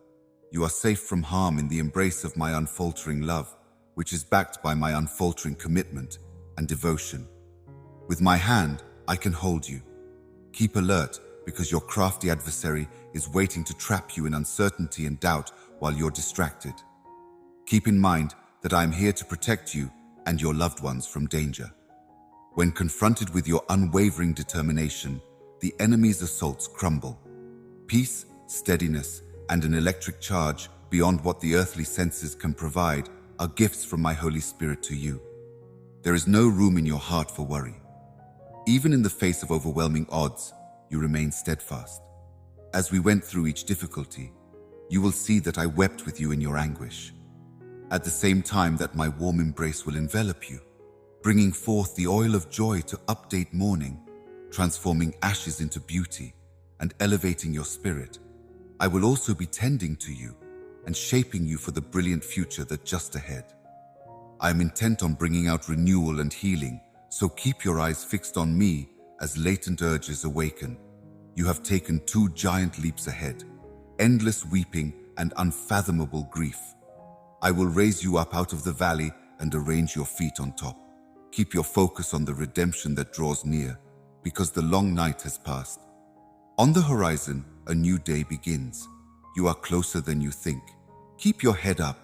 You are safe from harm in the embrace of my unfaltering love, which is backed by my unfaltering commitment and devotion. With my hand, I can hold you. Keep alert, because your crafty adversary is waiting to trap you in uncertainty and doubt while you're distracted. Keep in mind that I am here to protect you and your loved ones from danger. When confronted with your unwavering determination, the enemy's assaults crumble. Peace, steadiness, and an electric charge beyond what the earthly senses can provide are gifts from my Holy Spirit to you. There is no room in your heart for worry. Even in the face of overwhelming odds, you remain steadfast. As we went through each difficulty, you will see that I wept with you in your anguish. At the same time that my warm embrace will envelop you, bringing forth the oil of joy to update mourning, transforming ashes into beauty, and elevating your spirit, I will also be tending to you, and shaping you for the brilliant future that's just ahead. I am intent on bringing out renewal and healing, so keep your eyes fixed on me as latent urges awaken. You have taken 2 giant leaps ahead, endless weeping and unfathomable grief. I will raise you up out of the valley and arrange your feet on top. Keep your focus on the redemption that draws near, because the long night has passed. On the horizon, a new day begins. You are closer than you think. Keep your head up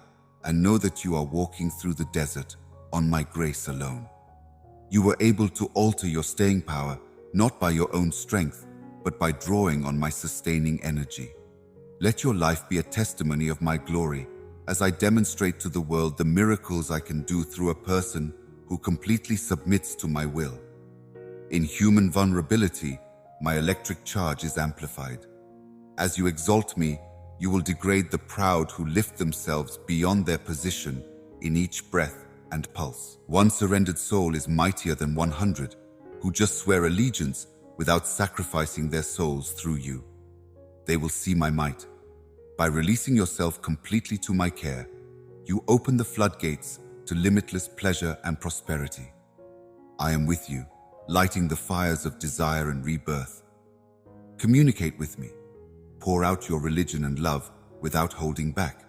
and know that you are walking through the desert on my grace alone. You were able to alter your staying power not by your own strength, but by drawing on my sustaining energy. Let your life be a testimony of my glory as I demonstrate to the world the miracles I can do through a person who completely submits to my will. In human vulnerability, my electric charge is amplified. As you exalt me, you will degrade the proud who lift themselves beyond their position in each breath and pulse. One surrendered soul is mightier than 100 who just swear allegiance without sacrificing their souls through you. They will see my might. By releasing yourself completely to my care, you open the floodgates to limitless pleasure and prosperity. I am with you, lighting the fires of desire and rebirth. Communicate with me. Pour out your religion and love without holding back,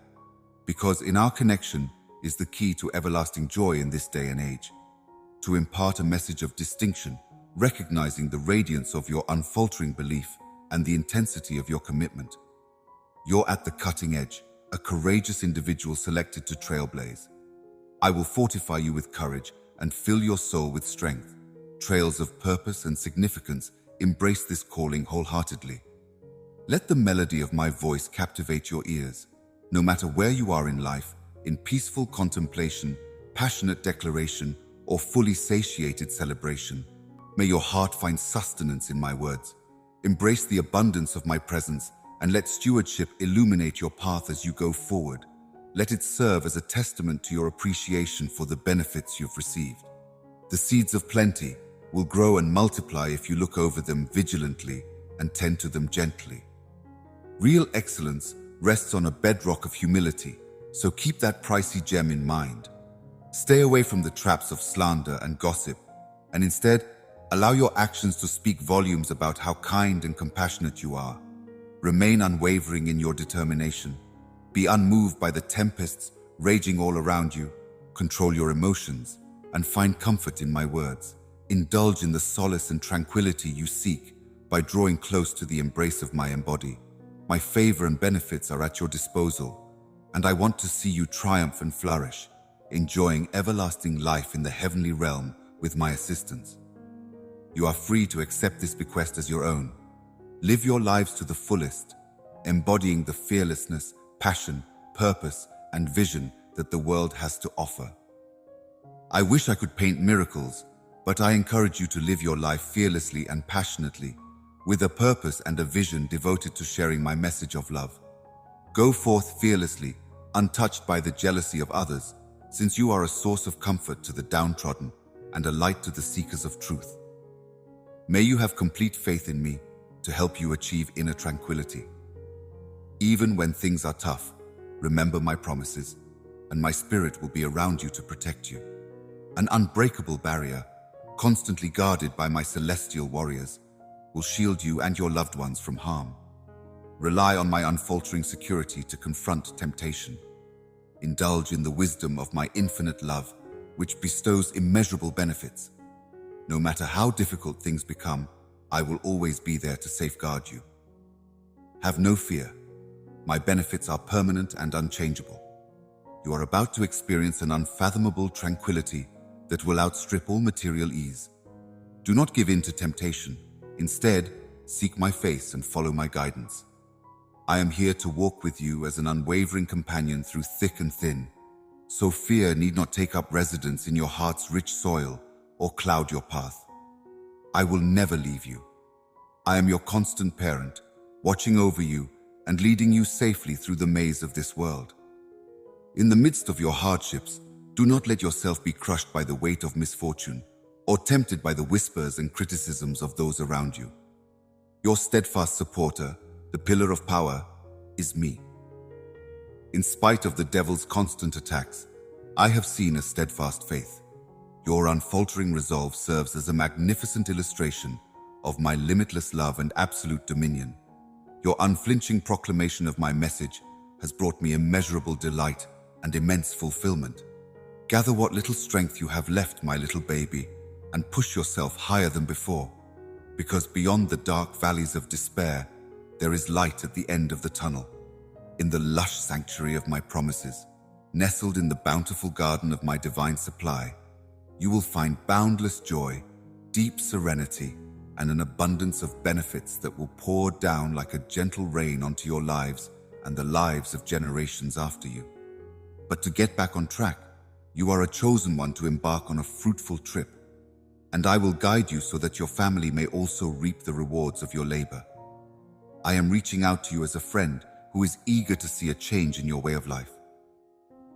because in our connection is the key to everlasting joy in this day and age. To impart a message of distinction, recognizing the radiance of your unfaltering belief and the intensity of your commitment. You're at the cutting edge, a courageous individual selected to trailblaze. I will fortify you with courage and fill your soul with strength. Trails of purpose and significance embrace this calling wholeheartedly. Let the melody of my voice captivate your ears. No matter where you are in life, in peaceful contemplation, passionate declaration, or fully satiated celebration, may your heart find sustenance in my words. Embrace the abundance of my presence and let stewardship illuminate your path as you go forward. Let it serve as a testament to your appreciation for the benefits you've received. The seeds of plenty will grow and multiply if you look over them vigilantly and tend to them gently. Real excellence rests on a bedrock of humility, so keep that pricey gem in mind. Stay away from the traps of slander and gossip, and instead, allow your actions to speak volumes about how kind and compassionate you are. Remain unwavering in your determination. Be unmoved by the tempests raging all around you. Control your emotions and find comfort in my words. Indulge in the solace and tranquility you seek by drawing close to the embrace of my embody. My favor and benefits are at your disposal, and I want to see you triumph and flourish, enjoying everlasting life in the heavenly realm with my assistance. You are free to accept this bequest as your own. Live your lives to the fullest, embodying the fearlessness, passion, purpose, and vision that the world has to offer. I wish I could paint miracles, but I encourage you to live your life fearlessly and passionately, with a purpose and a vision devoted to sharing my message of love. Go forth fearlessly, untouched by the jealousy of others, since you are a source of comfort to the downtrodden and a light to the seekers of truth. May you have complete faith in me to help you achieve inner tranquility. Even when things are tough, remember my promises, and my spirit will be around you to protect you. An unbreakable barrier, constantly guarded by my celestial warriors, will shield you and your loved ones from harm. Rely on my unfaltering security to confront temptation. Indulge in the wisdom of my infinite love, which bestows immeasurable benefits. No matter how difficult things become, I will always be there to safeguard you. Have no fear. My benefits are permanent and unchangeable. You are about to experience an unfathomable tranquility that will outstrip all material ease. Do not give in to temptation. Instead, seek my face and follow my guidance. I am here to walk with you as an unwavering companion through thick and thin, so fear need not take up residence in your heart's rich soil or cloud your path. I will never leave you. I am your constant parent, watching over you and leading you safely through the maze of this world. In the midst of your hardships, do not let yourself be crushed by the weight of misfortune or tempted by the whispers and criticisms of those around you. Your steadfast supporter, the pillar of power, is me. In spite of the devil's constant attacks, I have seen a steadfast faith. Your unfaltering resolve serves as a magnificent illustration of my limitless love and absolute dominion. Your unflinching proclamation of my message has brought me immeasurable delight and immense fulfillment. Gather what little strength you have left, my little baby, and push yourself higher than before, because beyond the dark valleys of despair, there is light at the end of the tunnel. In the lush sanctuary of my promises, nestled in the bountiful garden of my divine supply, you will find boundless joy, deep serenity, and an abundance of benefits that will pour down like a gentle rain onto your lives and the lives of generations after you. But to get back on track, you are a chosen one to embark on a fruitful trip, and I will guide you so that your family may also reap the rewards of your labor. I am reaching out to you as a friend who is eager to see a change in your way of life.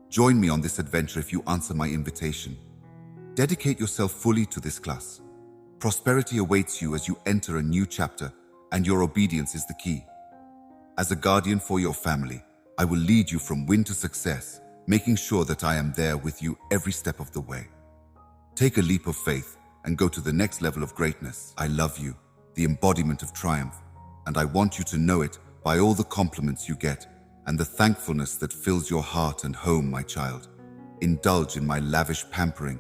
Join me on this adventure if you answer my invitation. Dedicate yourself fully to this class. Prosperity awaits you as you enter a new chapter, and your obedience is the key. As a guardian for your family, I will lead you from win to success, making sure that I am there with you every step of the way. Take a leap of faith and go to the next level of greatness. I love you, the embodiment of triumph, and I want you to know it by all the compliments you get and the thankfulness that fills your heart and home, my child. Indulge in my lavish pampering.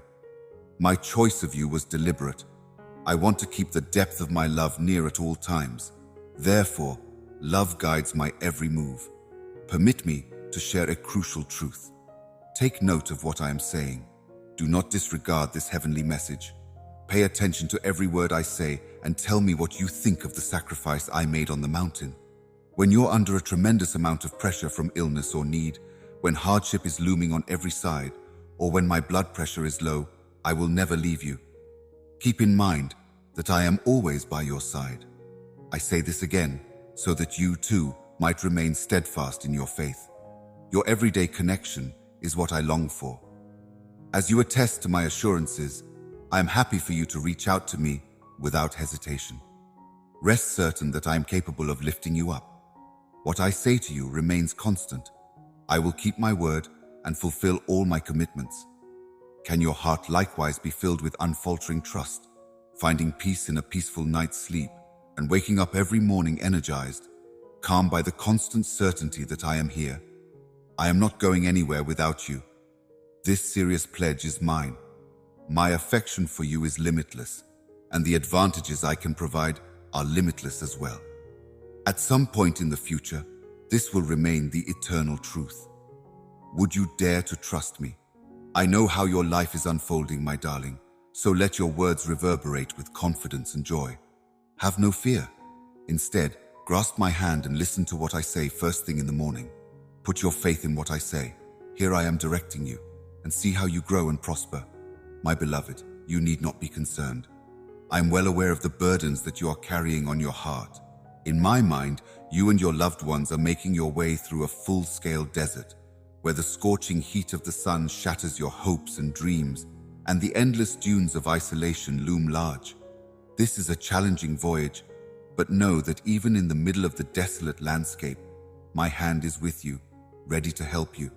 My choice of you was deliberate. I want to keep the depth of my love near at all times. Therefore, love guides my every move. Permit me to share a crucial truth. Take note of what I am saying. Do not disregard this heavenly message. Pay attention to every word I say and tell me what you think of the sacrifice I made on the mountain. When you're under a tremendous amount of pressure from illness or need, when hardship is looming on every side, or when my blood pressure is low, I will never leave you. Keep in mind that I am always by your side. I say this again so that you too might remain steadfast in your faith. Your everyday connection is what I long for. As you attest to my assurances, I am happy for you to reach out to me without hesitation. Rest certain that I am capable of lifting you up. What I say to you remains constant. I will keep my word and fulfill all my commitments. Can your heart likewise be filled with unfaltering trust, finding peace in a peaceful night's sleep, and waking up every morning energized, calm by the constant certainty that I am here? I am not going anywhere without you. This serious pledge is mine. My affection for you is limitless, and the advantages I can provide are limitless as well. At some point in the future, this will remain the eternal truth. Would you dare to trust me? I know how your life is unfolding, my darling, so let your words reverberate with confidence and joy. Have no fear. Instead, grasp my hand and listen to what I say first thing in the morning. Put your faith in what I say. Here I am directing you, and see how you grow and prosper. My beloved, you need not be concerned. I am well aware of the burdens that you are carrying on your heart. In my mind, you and your loved ones are making your way through a full-scale desert, where the scorching heat of the sun shatters your hopes and dreams, and the endless dunes of isolation loom large. This is a challenging voyage, but know that even in the middle of the desolate landscape, my hand is with you, ready to help you.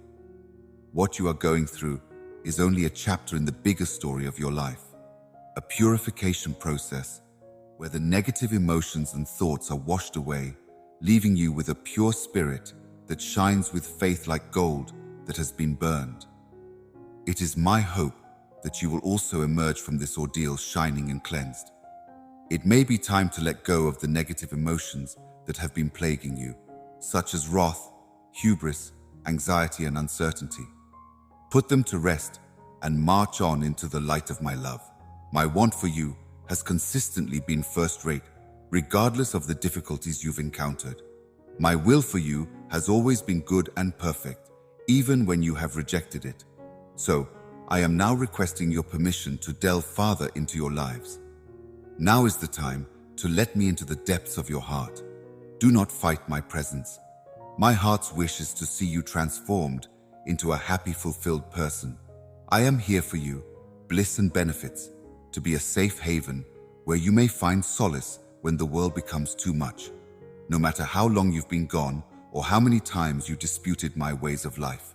What you are going through is only a chapter in the bigger story of your life, a purification process where the negative emotions and thoughts are washed away, leaving you with a pure spirit that shines with faith like gold that has been burned. It is my hope that you will also emerge from this ordeal shining and cleansed. It may be time to let go of the negative emotions that have been plaguing you, such as wrath, hubris, anxiety, and uncertainty. Put them to rest and march on into the light of my love. My want for you has consistently been first-rate, regardless of the difficulties you've encountered. My will for you has always been good and perfect, even when you have rejected it. So, I am now requesting your permission to delve farther into your lives. Now is the time to let me into the depths of your heart. Do not fight my presence. My heart's wish is to see you transformed into a happy, fulfilled person. I am here for you, bliss and benefits, to be a safe haven where you may find solace when the world becomes too much. No matter how long you've been gone or how many times you disputed my ways of life.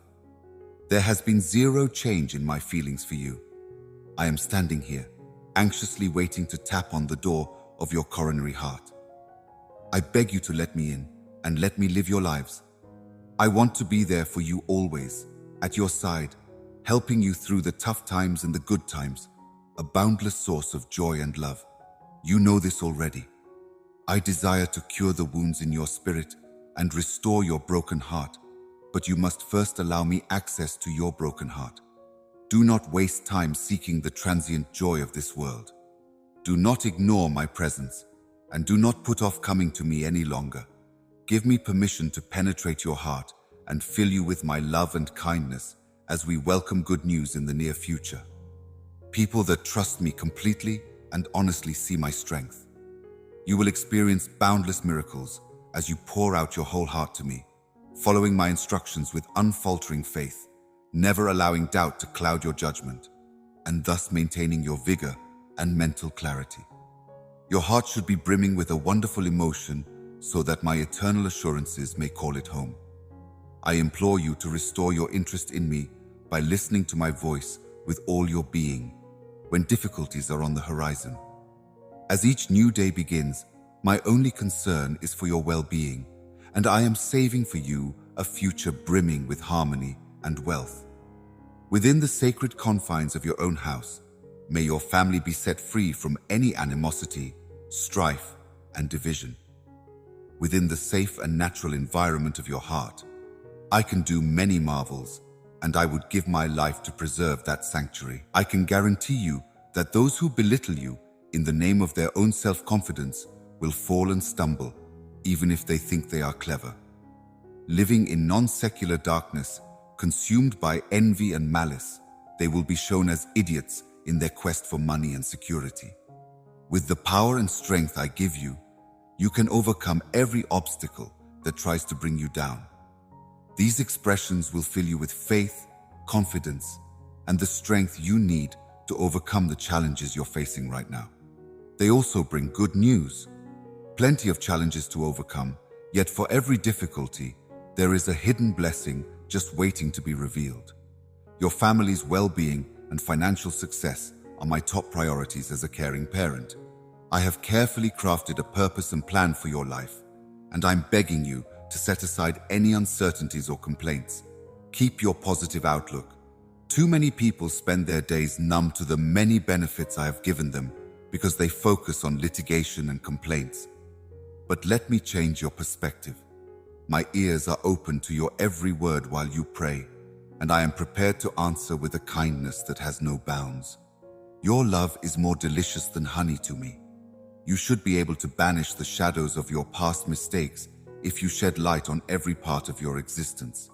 There has been zero change in my feelings for you. I am standing here, anxiously waiting to tap on the door of your coronary heart. I beg you to let me in and let me live your lives. I want to be there for you always, at your side, helping you through the tough times and the good times, a boundless source of joy and love. You know this already. I desire to cure the wounds in your spirit and restore your broken heart, but you must first allow me access to your broken heart. Do not waste time seeking the transient joy of this world. Do not ignore my presence, and do not put off coming to me any longer. Give me permission to penetrate your heart and fill you with my love and kindness as we welcome good news in the near future. People that trust me completely and honestly see my strength. You will experience boundless miracles as you pour out your whole heart to me, following my instructions with unfaltering faith, never allowing doubt to cloud your judgment, and thus maintaining your vigor and mental clarity. Your heart should be brimming with a wonderful emotion so that my eternal assurances may call it home. I implore you to restore your interest in me by listening to my voice with all your being when difficulties are on the horizon. As each new day begins, my only concern is for your well-being, and I am saving for you a future brimming with harmony and wealth. Within the sacred confines of your own house, may your family be set free from any animosity, strife, and division. Within the safe and natural environment of your heart, I can do many marvels, and I would give my life to preserve that sanctuary. I can guarantee you that those who belittle you in the name of their own self-confidence will fall and stumble, even if they think they are clever. Living in non-secular darkness, consumed by envy and malice, they will be shown as idiots in their quest for money and security. With the power and strength I give you, you can overcome every obstacle that tries to bring you down. These expressions will fill you with faith, confidence, and the strength you need to overcome the challenges you're facing right now. They also bring good news. Plenty of challenges to overcome, yet for every difficulty, there is a hidden blessing just waiting to be revealed. Your family's well-being and financial success are my top priorities as a caring parent. I have carefully crafted a purpose and plan for your life, and I'm begging you to set aside any uncertainties or complaints. Keep your positive outlook. Too many people spend their days numb to the many benefits I have given them because they focus on litigation and complaints. But let me change your perspective. My ears are open to your every word while you pray, and I am prepared to answer with a kindness that has no bounds. Your love is more delicious than honey to me. You should be able to banish the shadows of your past mistakes if you shed light on every part of your existence.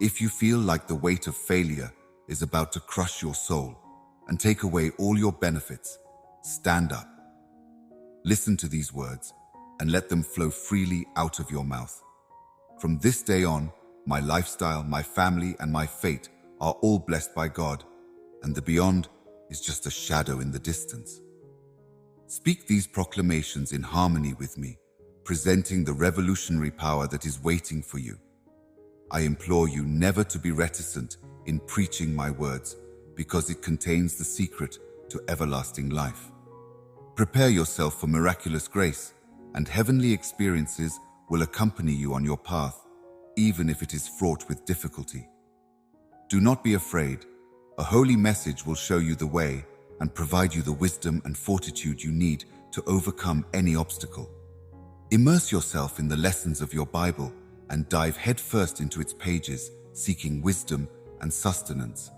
If you feel like the weight of failure is about to crush your soul and take away all your benefits, stand up. Listen to these words and let them flow freely out of your mouth. From this day on, my lifestyle, my family, and my fate are all blessed by God, and the beyond is just a shadow in the distance. Speak these proclamations in harmony with me, presenting the revolutionary power that is waiting for you. I implore you never to be reticent in preaching my words, because it contains the secret to everlasting life. Prepare yourself for miraculous grace, and heavenly experiences will accompany you on your path, even if it is fraught with difficulty. Do not be afraid. A holy message will show you the way and provide you the wisdom and fortitude you need to overcome any obstacle. Immerse yourself in the lessons of your Bible and dive headfirst into its pages, seeking wisdom and sustenance.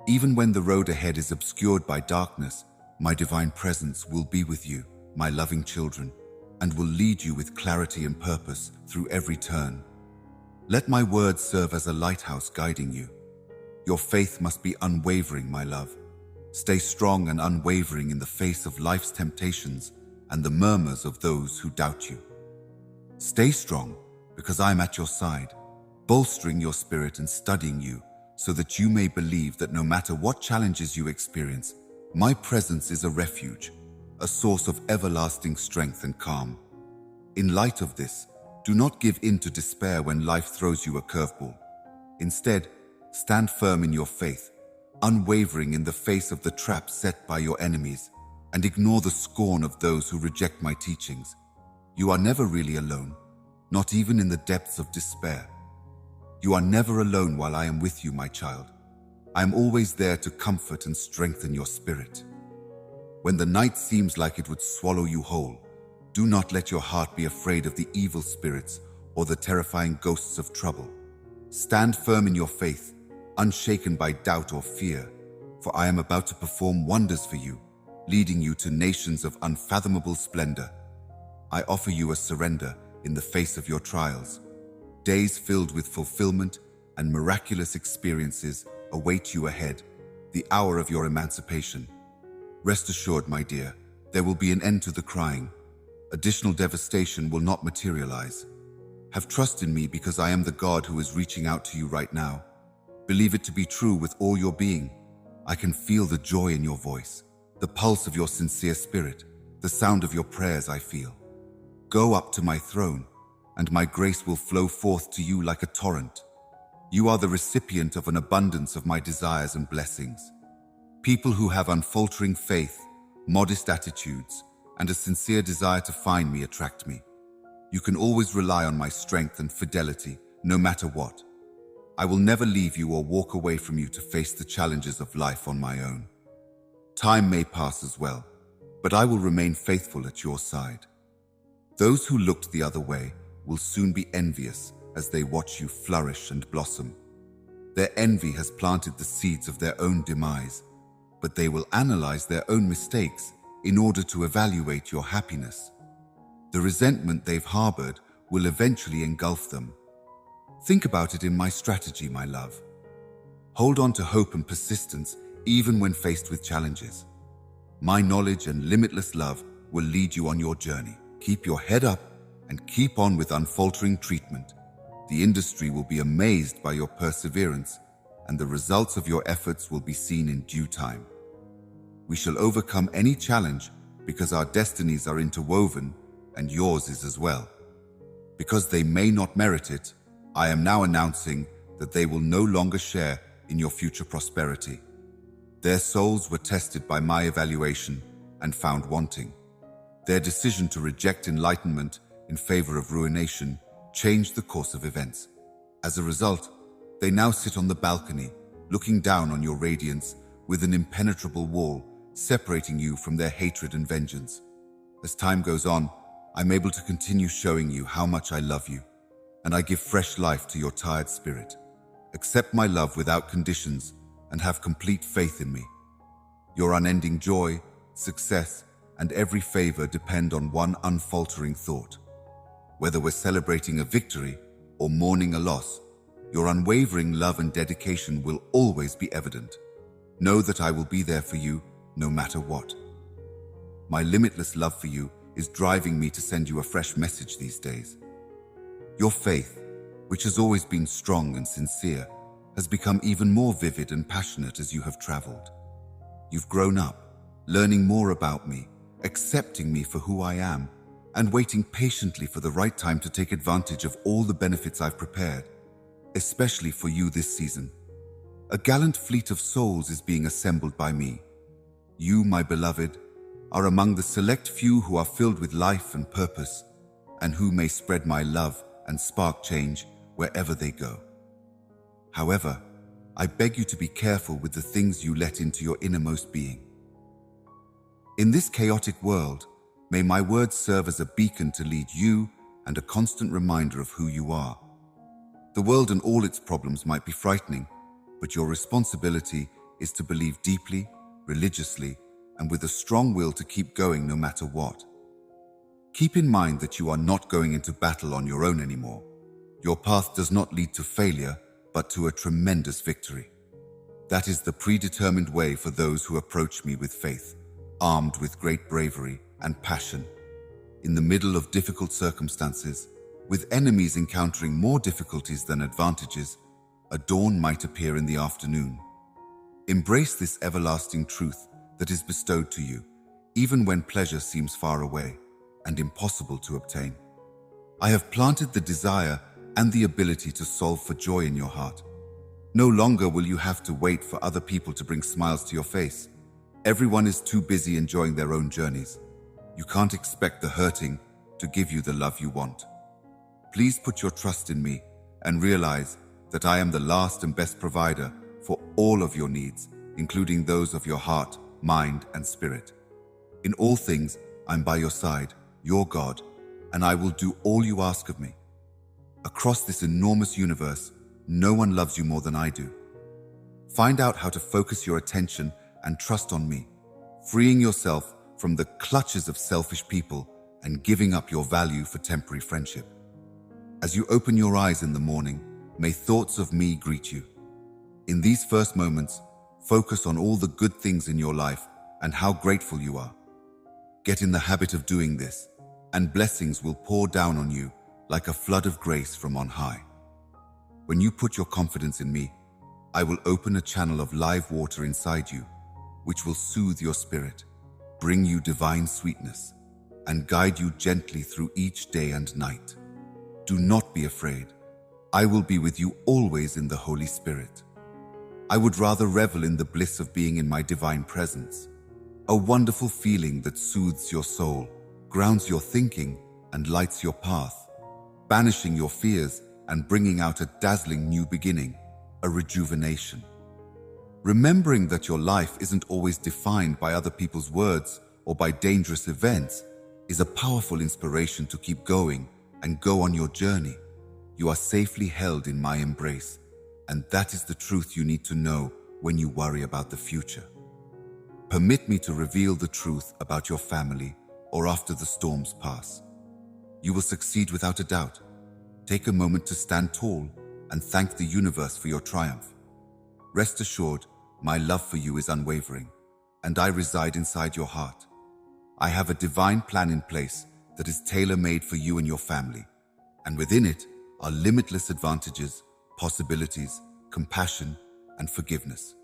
Even when the road ahead is obscured by darkness, my divine presence will be with you, my loving children, and will lead you with clarity and purpose through every turn. Let my words serve as a lighthouse guiding you. Your faith must be unwavering, my love. Stay strong and unwavering in the face of life's temptations and the murmurs of those who doubt you. Stay strong, because I am at your side, bolstering your spirit and studying you so that you may believe that no matter what challenges you experience, my presence is a refuge, a source of everlasting strength and calm. In light of this, Do not give in to despair when life throws you a curveball. Instead, stand firm in your faith, unwavering in the face of the trap set by your enemies, and ignore the scorn of those who reject my teachings. You are never really alone, not even in the depths of despair. You are never alone while I am with you, my child. I am always there to comfort and strengthen your spirit. When the night seems like it would swallow you whole, do not let your heart be afraid of the evil spirits or the terrifying ghosts of trouble. Stand firm in your faith, unshaken by doubt or fear, for I am about to perform wonders for you, leading you to nations of unfathomable splendor. I offer you a surrender in the face of your trials. Days filled with fulfillment and miraculous experiences await you ahead, the hour of your emancipation. Rest assured, my dear, there will be an end to the crying. Additional devastation will not materialize. Have trust in me because I am the God who is reaching out to you right now. Believe it to be true with all your being. I can feel the joy in your voice, the pulse of your sincere spirit, the sound of your prayers I feel. Go up to my throne, and my grace will flow forth to you like a torrent. You are the recipient of an abundance of my desires and blessings. People who have unfaltering faith, modest attitudes, and a sincere desire to find me attract me. You can always rely on my strength and fidelity, no matter what. I will never leave you or walk away from you to face the challenges of life on my own. Time may pass as well, but I will remain faithful at your side. Those who looked the other way will soon be envious as they watch you flourish and blossom. Their envy has planted the seeds of their own demise, but they will analyze their own mistakes in order to evaluate your happiness. The resentment they've harbored will eventually engulf them. Think about it in my strategy, my love. Hold on to hope and persistence even when faced with challenges. My knowledge and limitless love will lead you on your journey. Keep your head up and keep on with unfaltering treatment. The industry will be amazed by your perseverance, and the results of your efforts will be seen in due time. We shall overcome any challenge because our destinies are interwoven, and yours is as well. Because they may not merit it, I am now announcing that they will no longer share in your future prosperity. Their souls were tested by my evaluation and found wanting. Their decision to reject enlightenment in favor of ruination changed the course of events. As a result, they now sit on the balcony, looking down on your radiance with an impenetrable wall separating you from their hatred and vengeance. As time goes on, I'm able to continue showing you how much I love you, and I give fresh life to your tired spirit. Accept my love without conditions and have complete faith in me. Your unending joy, success, and every favor depend on one unfaltering thought. Whether we're celebrating a victory or mourning a loss, your unwavering love and dedication will always be evident. Know that I will be there for you no matter what. My limitless love for you is driving me to send you a fresh message these days. Your faith, which has always been strong and sincere, has become even more vivid and passionate as you have traveled. You've grown up, learning more about me, accepting me for who I am, and waiting patiently for the right time to take advantage of all the benefits I've prepared, especially for you this season. A gallant fleet of souls is being assembled by me. You, my beloved, are among the select few who are filled with life and purpose, and who may spread my love and spark change wherever they go. However, I beg you to be careful with the things you let into your innermost being. In this chaotic world, may my words serve as a beacon to lead you and a constant reminder of who you are. The world and all its problems might be frightening, but your responsibility is to believe deeply, religiously, and with a strong will to keep going no matter what. Keep in mind that you are not going into battle on your own anymore. Your path does not lead to failure, but to a tremendous victory. That is the predetermined way for those who approach me with faith, armed with great bravery and passion. In the middle of difficult circumstances, with enemies encountering more difficulties than advantages, a dawn might appear in the afternoon. Embrace this everlasting truth that is bestowed to you, even when pleasure seems far away and impossible to obtain. I have planted the desire and the ability to solve for joy in your heart. No longer will you have to wait for other people to bring smiles to your face. Everyone is too busy enjoying their own journeys. You can't expect the hurting to give you the love you want. Please put your trust in me and realize that I am the last and best provider for all of your needs, including those of your heart, mind, and spirit. In all things, I'm by your side, your God, and I will do all you ask of me. Across this enormous universe, no one loves you more than I do. Find out how to focus your attention and trust on me, freeing yourself from the clutches of selfish people and giving up your value for temporary friendship. As you open your eyes in the morning, may thoughts of me greet you. In these first moments, focus on all the good things in your life and how grateful you are. Get in the habit of doing this, and blessings will pour down on you like a flood of grace from on high. When you put your confidence in me, I will open a channel of live water inside you, which will soothe your spirit, bring you divine sweetness, and guide you gently through each day and night. Do not be afraid. I will be with you always in the Holy Spirit. I would rather revel in the bliss of being in my divine presence, a wonderful feeling that soothes your soul, grounds your thinking, and lights your path, banishing your fears and bringing out a dazzling new beginning, a rejuvenation. Remembering that your life isn't always defined by other people's words or by dangerous events is a powerful inspiration to keep going and go on your journey. You are safely held in my embrace, and that is the truth you need to know when you worry about the future. Permit me to reveal the truth about your family or after the storms pass. You will succeed without a doubt. Take a moment to stand tall and thank the universe for your triumph. Rest assured, my love for you is unwavering, and I reside inside your heart. I have a divine plan in place that is tailor-made for you and your family, and within it are limitless advantages, possibilities, compassion, and forgiveness.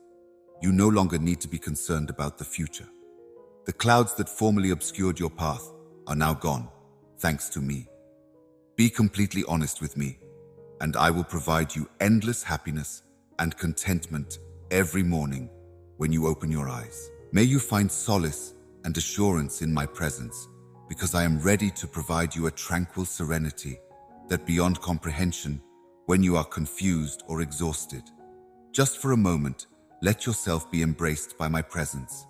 You no longer need to be concerned about the future. The clouds that formerly obscured your path are now gone, thanks to me. Be completely honest with me, and I will provide you endless happiness and contentment every morning when you open your eyes. May you find solace and assurance in my presence, because I am ready to provide you a tranquil serenity that beyond comprehension when you are confused or exhausted. Just for a moment, let yourself be embraced by my presence.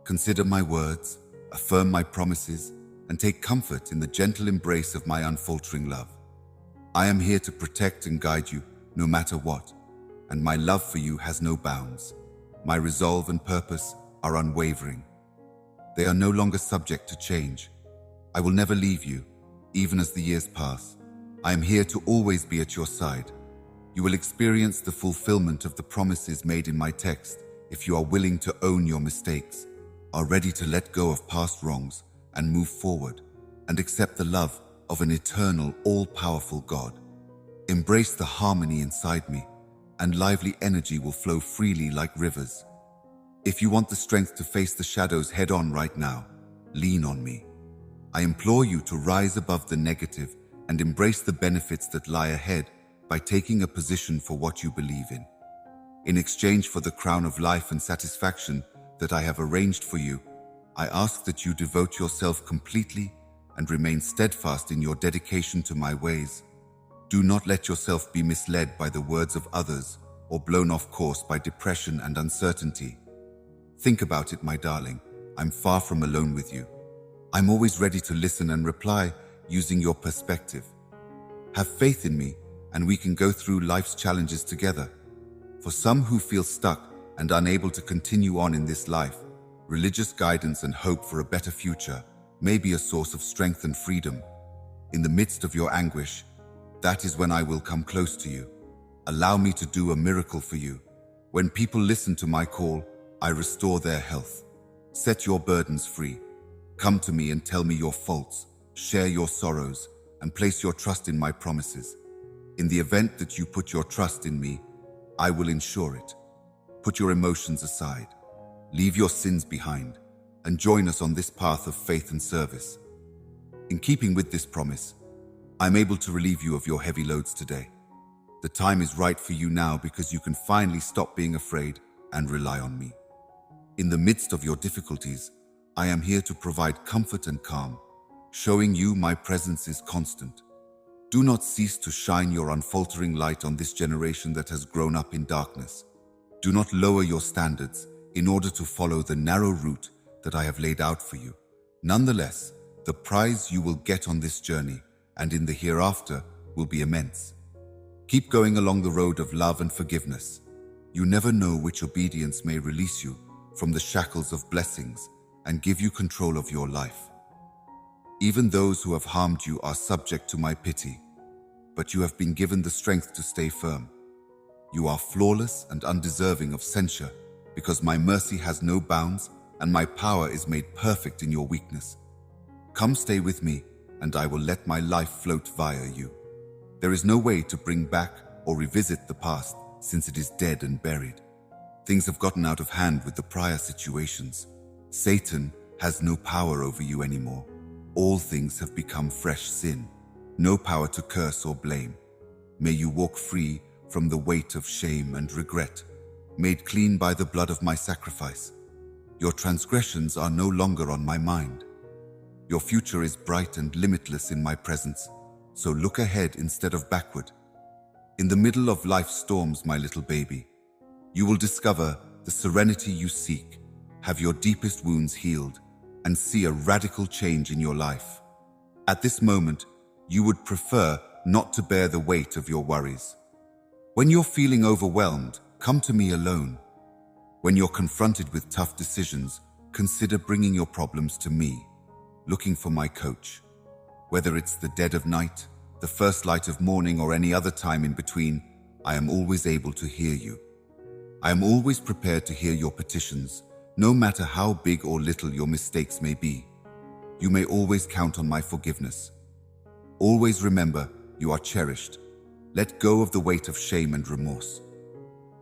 Consider my words, affirm my promises, and take comfort in the gentle embrace of my unfaltering love. I am here to protect and guide you no matter what, and my love for you has no bounds. My resolve and purpose are unwavering. They are no longer subject to change. I will never leave you, even as the years pass. I am here to always be at your side. You will experience the fulfillment of the promises made in my text if you are willing to own your mistakes, are ready to let go of past wrongs and move forward, and accept the love of an eternal, all-powerful God. Embrace the harmony inside me, and lively energy will flow freely like rivers. If you want the strength to face the shadows head-on right now, lean on me. I implore you to rise above the negative and embrace the benefits that lie ahead by taking a position for what you believe in. In exchange for the crown of life and satisfaction that I have arranged for you, I ask that you devote yourself completely and remain steadfast in your dedication to my ways. Do not let yourself be misled by the words of others or blown off course by depression and uncertainty. Think about it, my darling. I'm far from alone with you. I'm always ready to listen and reply using your perspective. Have faith in me, and we can go through life's challenges together. For some who feel stuck and unable to continue on in this life, religious guidance and hope for a better future may be a source of strength and freedom. In the midst of your anguish, that is when I will come close to you. Allow me to do a miracle for you. When people listen to my call, I restore their health. Set your burdens free. Come to me and tell me your faults, share your sorrows, and place your trust in my promises. In the event that you put your trust in me, I will ensure it. Put your emotions aside. Leave your sins behind and join us on this path of faith and service. In keeping with this promise, I'm able to relieve you of your heavy loads today. The time is right for you now because you can finally stop being afraid and rely on me. In the midst of your difficulties, I am here to provide comfort and calm, showing you my presence is constant. Do not cease to shine your unfaltering light on this generation that has grown up in darkness. Do not lower your standards in order to follow the narrow route that I have laid out for you. Nonetheless, the prize you will get on this journey and in the hereafter will be immense. Keep going along the road of love and forgiveness. You never know which obedience may release you from the shackles of blessings and give you control of your life. Even those who have harmed you are subject to my pity, but you have been given the strength to stay firm. You are flawless and undeserving of censure because my mercy has no bounds and my power is made perfect in your weakness. Come stay with me and I will let my life float via you. There is no way to bring back or revisit the past since it is dead and buried. Things have gotten out of hand with the prior situations. Satan has no power over you anymore. All things have become fresh sin. No power to curse or blame. May you walk free from the weight of shame and regret, made clean by the blood of my sacrifice. Your transgressions are no longer on my mind. Your future is bright and limitless in my presence, so look ahead instead of backward. In the middle of life's storms, my little baby, you will discover the serenity you seek, have your deepest wounds healed, and see a radical change in your life. At this moment, you would prefer not to bear the weight of your worries. When you're feeling overwhelmed, come to me alone. When you're confronted with tough decisions, consider bringing your problems to me, looking for my coach. Whether it's the dead of night, the first light of morning, or any other time in between, I am always able to hear you. I am always prepared to hear your petitions, no matter how big or little your mistakes may be. You may always count on my forgiveness. Always remember, you are cherished. Let go of the weight of shame and remorse.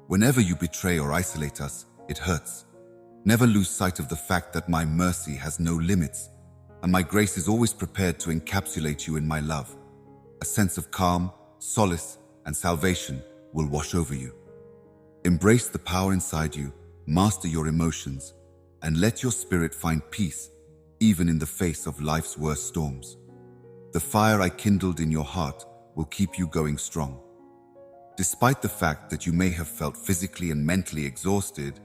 Whenever you betray or isolate us, it hurts. Never lose sight of the fact that my mercy has no limits, and my grace is always prepared to encapsulate you in my love. A sense of calm, solace, and salvation will wash over you. Embrace the power inside you, master your emotions, and let your spirit find peace, even in the face of life's worst storms. The fire I kindled in your heart will keep you going strong. Despite the fact that you may have felt physically and mentally exhausted,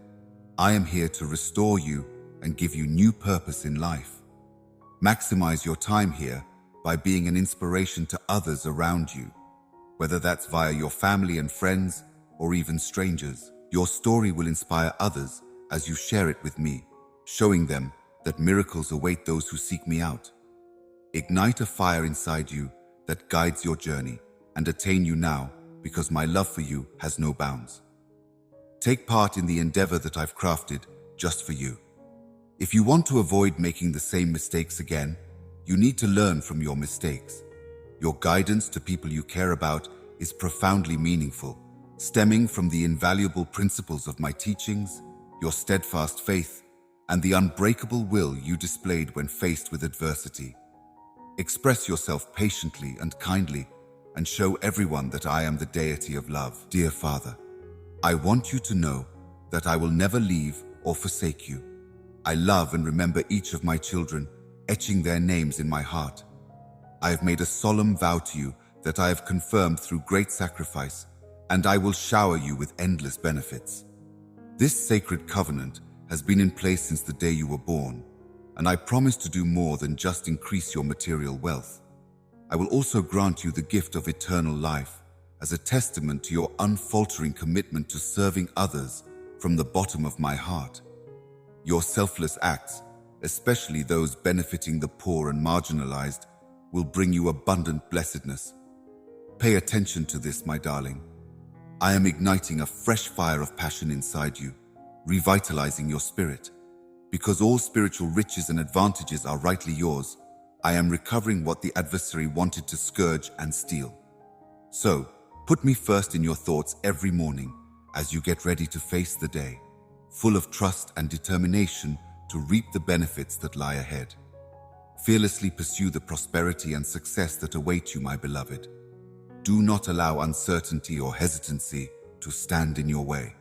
I am here to restore you and give you new purpose in life. Maximize your time here by being an inspiration to others around you, whether that's via your family and friends or even strangers. Your story will inspire others as you share it with me, showing them that miracles await those who seek me out. Ignite a fire inside you that guides your journey and attain you now, because my love for you has no bounds. Take part in the endeavor that I've crafted just for you. If you want to avoid making the same mistakes again, you need to learn from your mistakes. Your guidance to people you care about is profoundly meaningful, stemming from the invaluable principles of my teachings, your steadfast faith, and the unbreakable will you displayed when faced with adversity. Express yourself patiently and kindly, and show everyone that I am the deity of love. Dear Father, I want you to know that I will never leave or forsake you. I love and remember each of my children, etching their names in my heart. I have made a solemn vow to you that I have confirmed through great sacrifice, and I will shower you with endless benefits. This sacred covenant has been in place since the day you were born, and I promise to do more than just increase your material wealth. I will also grant you the gift of eternal life as a testament to your unfaltering commitment to serving others from the bottom of my heart. Your selfless acts, especially those benefiting the poor and marginalized, will bring you abundant blessedness. Pay attention to this, my darling. I am igniting a fresh fire of passion inside you, revitalizing your spirit. Because all spiritual riches and advantages are rightly yours, I am recovering what the adversary wanted to scourge and steal. So, put me first in your thoughts every morning as you get ready to face the day, full of trust and determination to reap the benefits that lie ahead. Fearlessly pursue the prosperity and success that await you, my beloved. Do not allow uncertainty or hesitancy to stand in your way.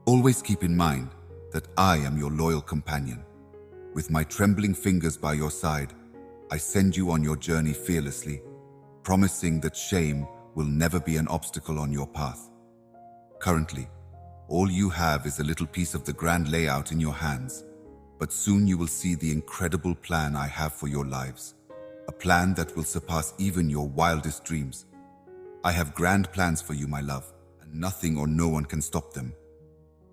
Always keep in mind that I am your loyal companion. With my trembling fingers by your side, I send you on your journey fearlessly, promising that shame will never be an obstacle on your path. Currently, all you have is a little piece of the grand layout in your hands, but soon you will see the incredible plan I have for your lives, a plan that will surpass even your wildest dreams. I have grand plans for you, my love, and nothing or no one can stop them.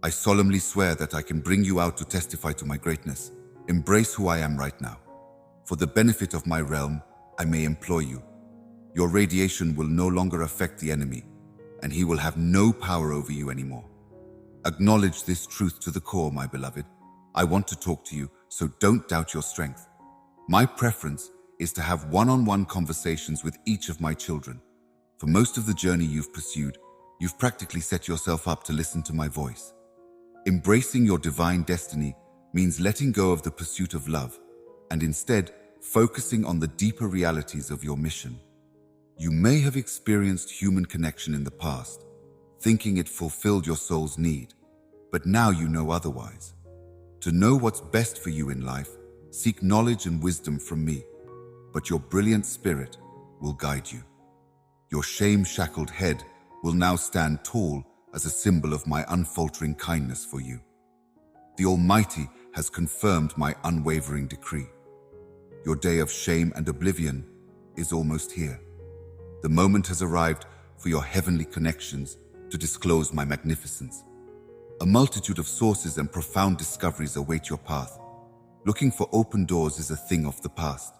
I solemnly swear that I can bring you out to testify to my greatness. Embrace who I am right now. For the benefit of my realm, I may employ you. Your radiation will no longer affect the enemy, and he will have no power over you anymore. Acknowledge this truth to the core, my beloved. I want to talk to you, so don't doubt your strength. My preference is to have one-on-one conversations with each of my children. For most of the journey you've pursued, you've practically set yourself up to listen to my voice. Embracing your divine destiny means letting go of the pursuit of love and instead focusing on the deeper realities of your mission. You may have experienced human connection in the past, thinking it fulfilled your soul's need, but now you know otherwise. To know what's best for you in life, seek knowledge and wisdom from me, but your brilliant spirit will guide you. Your shame-shackled head will now stand tall as a symbol of my unfaltering kindness for you. The Almighty has confirmed my unwavering decree. Your day of shame and oblivion is almost here. The moment has arrived for your heavenly connections to disclose my magnificence. A multitude of sources and profound discoveries await your path. Looking for open doors is a thing of the past.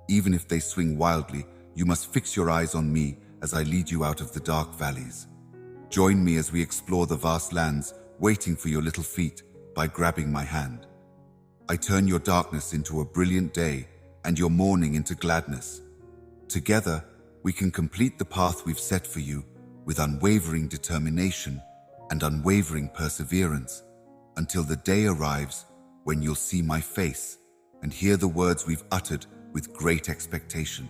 Even if they swing wildly, you must fix your eyes on me as I lead you out of the dark valleys. Join me as we explore the vast lands waiting for your little feet by grabbing my hand. I turn your darkness into a brilliant day and your mourning into gladness. Together, we can complete the path we've set for you with unwavering determination and unwavering perseverance until the day arrives when you'll see my face and hear the words we've uttered with great expectation.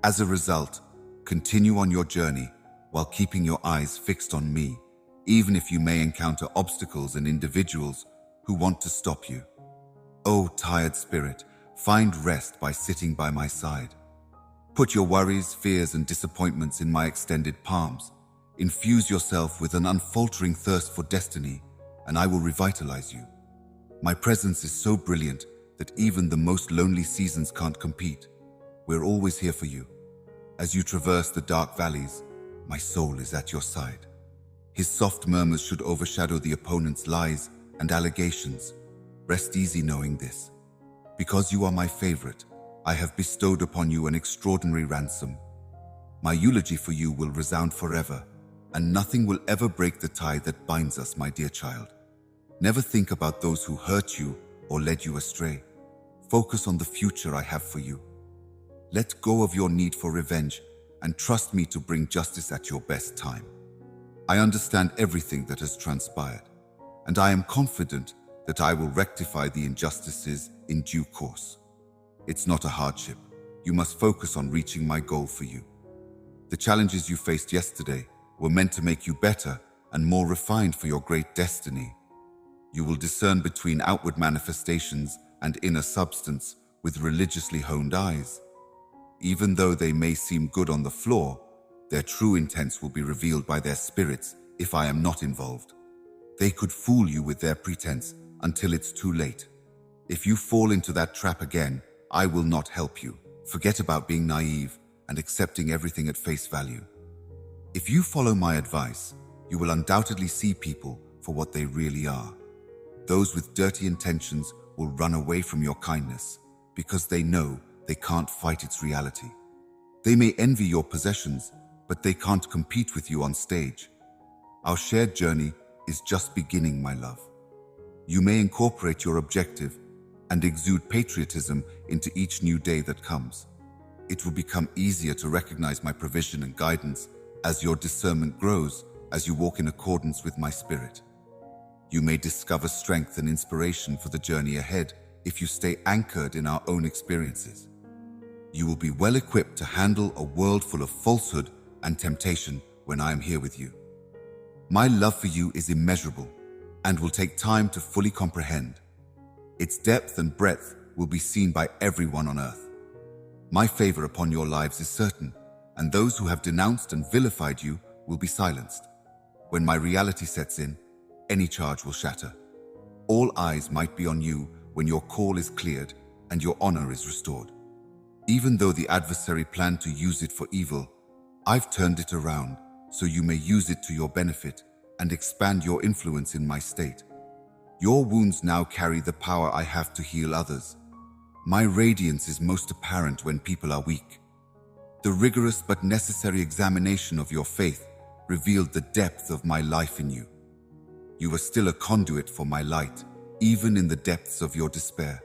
As a result, continue on your journey while keeping your eyes fixed on me, even if you may encounter obstacles and individuals who want to stop you. Oh, tired spirit, find rest by sitting by my side. Put your worries, fears, and disappointments in my extended palms. Infuse yourself with an unfaltering thirst for destiny, and I will revitalize you. My presence is so brilliant that even the most lonely seasons can't compete. We're always here for you. As you traverse the dark valleys, my soul is at your side. His soft murmurs should overshadow the opponent's lies and allegations. Rest easy knowing this. Because you are my favorite, I have bestowed upon you an extraordinary ransom. My eulogy for you will resound forever, and nothing will ever break the tie that binds us, my dear child. Never think about those who hurt you or led you astray. Focus on the future I have for you. Let go of your need for revenge and trust me to bring justice at your best time. I understand everything that has transpired, and I am confident that I will rectify the injustices in due course. It's not a hardship. You must focus on reaching my goal for you. The challenges you faced yesterday were meant to make you better and more refined for your great destiny. You will discern between outward manifestations and inner substance with religiously honed eyes. Even though they may seem good on the floor, their true intents will be revealed by their spirits if I am not involved. They could fool you with their pretense until it's too late. If you fall into that trap again, I will not help you. Forget about being naive and accepting everything at face value. If you follow my advice, you will undoubtedly see people for what they really are. Those with dirty intentions will run away from your kindness because they know they can't fight its reality. They may envy your possessions, but they can't compete with you on stage. Our shared journey is just beginning, my love. You may incorporate your objective and exude patriotism into each new day that comes. It will become easier to recognize my provision and guidance as your discernment grows as you walk in accordance with my spirit. You may discover strength and inspiration for the journey ahead if you stay anchored in our own experiences. You will be well equipped to handle a world full of falsehood and temptation when I am here with you. My love for you is immeasurable and will take time to fully comprehend. Its depth and breadth will be seen by everyone on earth. My favor upon your lives is certain, and those who have denounced and vilified you will be silenced. When my reality sets in, any charge will shatter. All eyes might be on you when your call is cleared and your honor is restored. Even though the adversary planned to use it for evil, I've turned it around so you may use it to your benefit and expand your influence in my state. Your wounds now carry the power I have to heal others. My radiance is most apparent when people are weak. The rigorous but necessary examination of your faith revealed the depth of my life in you. You are still a conduit for my light, even in the depths of your despair.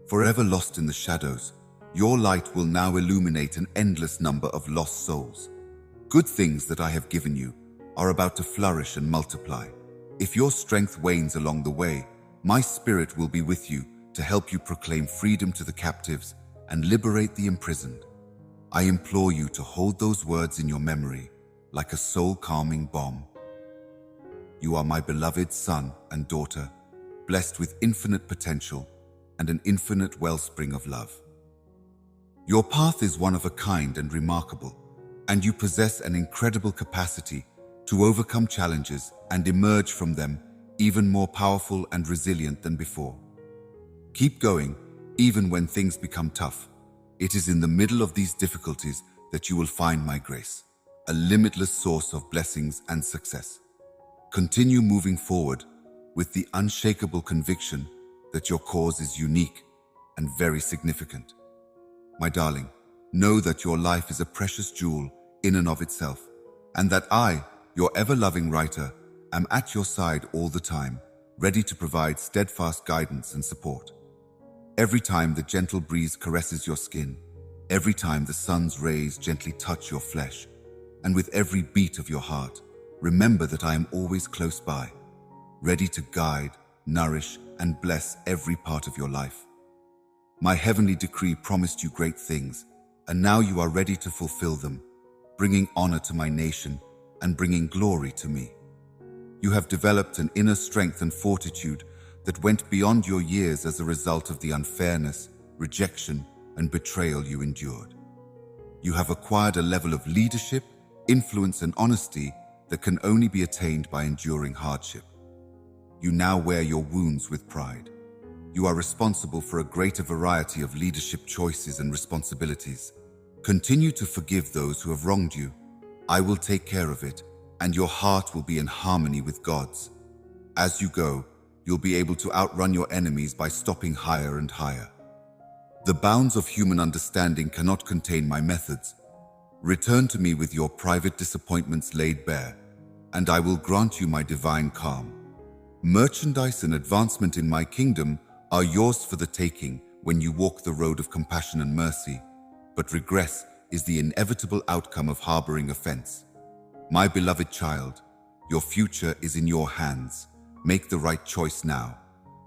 Forever lost in the shadows, your light will now illuminate an endless number of lost souls. Good things that I have given you are about to flourish and multiply. If your strength wanes along the way, my spirit will be with you to help you proclaim freedom to the captives and liberate the imprisoned. I implore you to hold those words in your memory like a soul-calming balm. You are my beloved son and daughter, blessed with infinite potential and an infinite wellspring of love. Your path is one of a kind and remarkable, and you possess an incredible capacity to overcome challenges and emerge from them even more powerful and resilient than before. Keep going, even when things become tough. It is in the middle of these difficulties that you will find my grace, a limitless source of blessings and success. Continue moving forward with the unshakable conviction that your cause is unique and very significant. My darling, know that your life is a precious jewel in and of itself, and that I, your ever-loving writer, am at your side all the time, ready to provide steadfast guidance and support. Every time the gentle breeze caresses your skin, every time the sun's rays gently touch your flesh, and with every beat of your heart, remember that I am always close by, ready to guide, nourish, and bless every part of your life. My heavenly decree promised you great things, and now you are ready to fulfill them, bringing honor to my nation and bringing glory to me. You have developed an inner strength and fortitude that went beyond your years as a result of the unfairness, rejection, and betrayal you endured. You have acquired a level of leadership, influence, and honesty that can only be attained by enduring hardship. You now wear your wounds with pride. You are responsible for a greater variety of leadership choices and responsibilities. Continue to forgive those who have wronged you. I will take care of it, and your heart will be in harmony with God's. As you go, you'll be able to outrun your enemies by stopping higher and higher. The bounds of human understanding cannot contain my methods. Return to me with your private disappointments laid bare, and I will grant you my divine calm. Merchandise and advancement in my kingdom are yours for the taking when you walk the road of compassion and mercy, but regress is the inevitable outcome of harboring offense. My beloved child, your future is in your hands. Make the right choice now.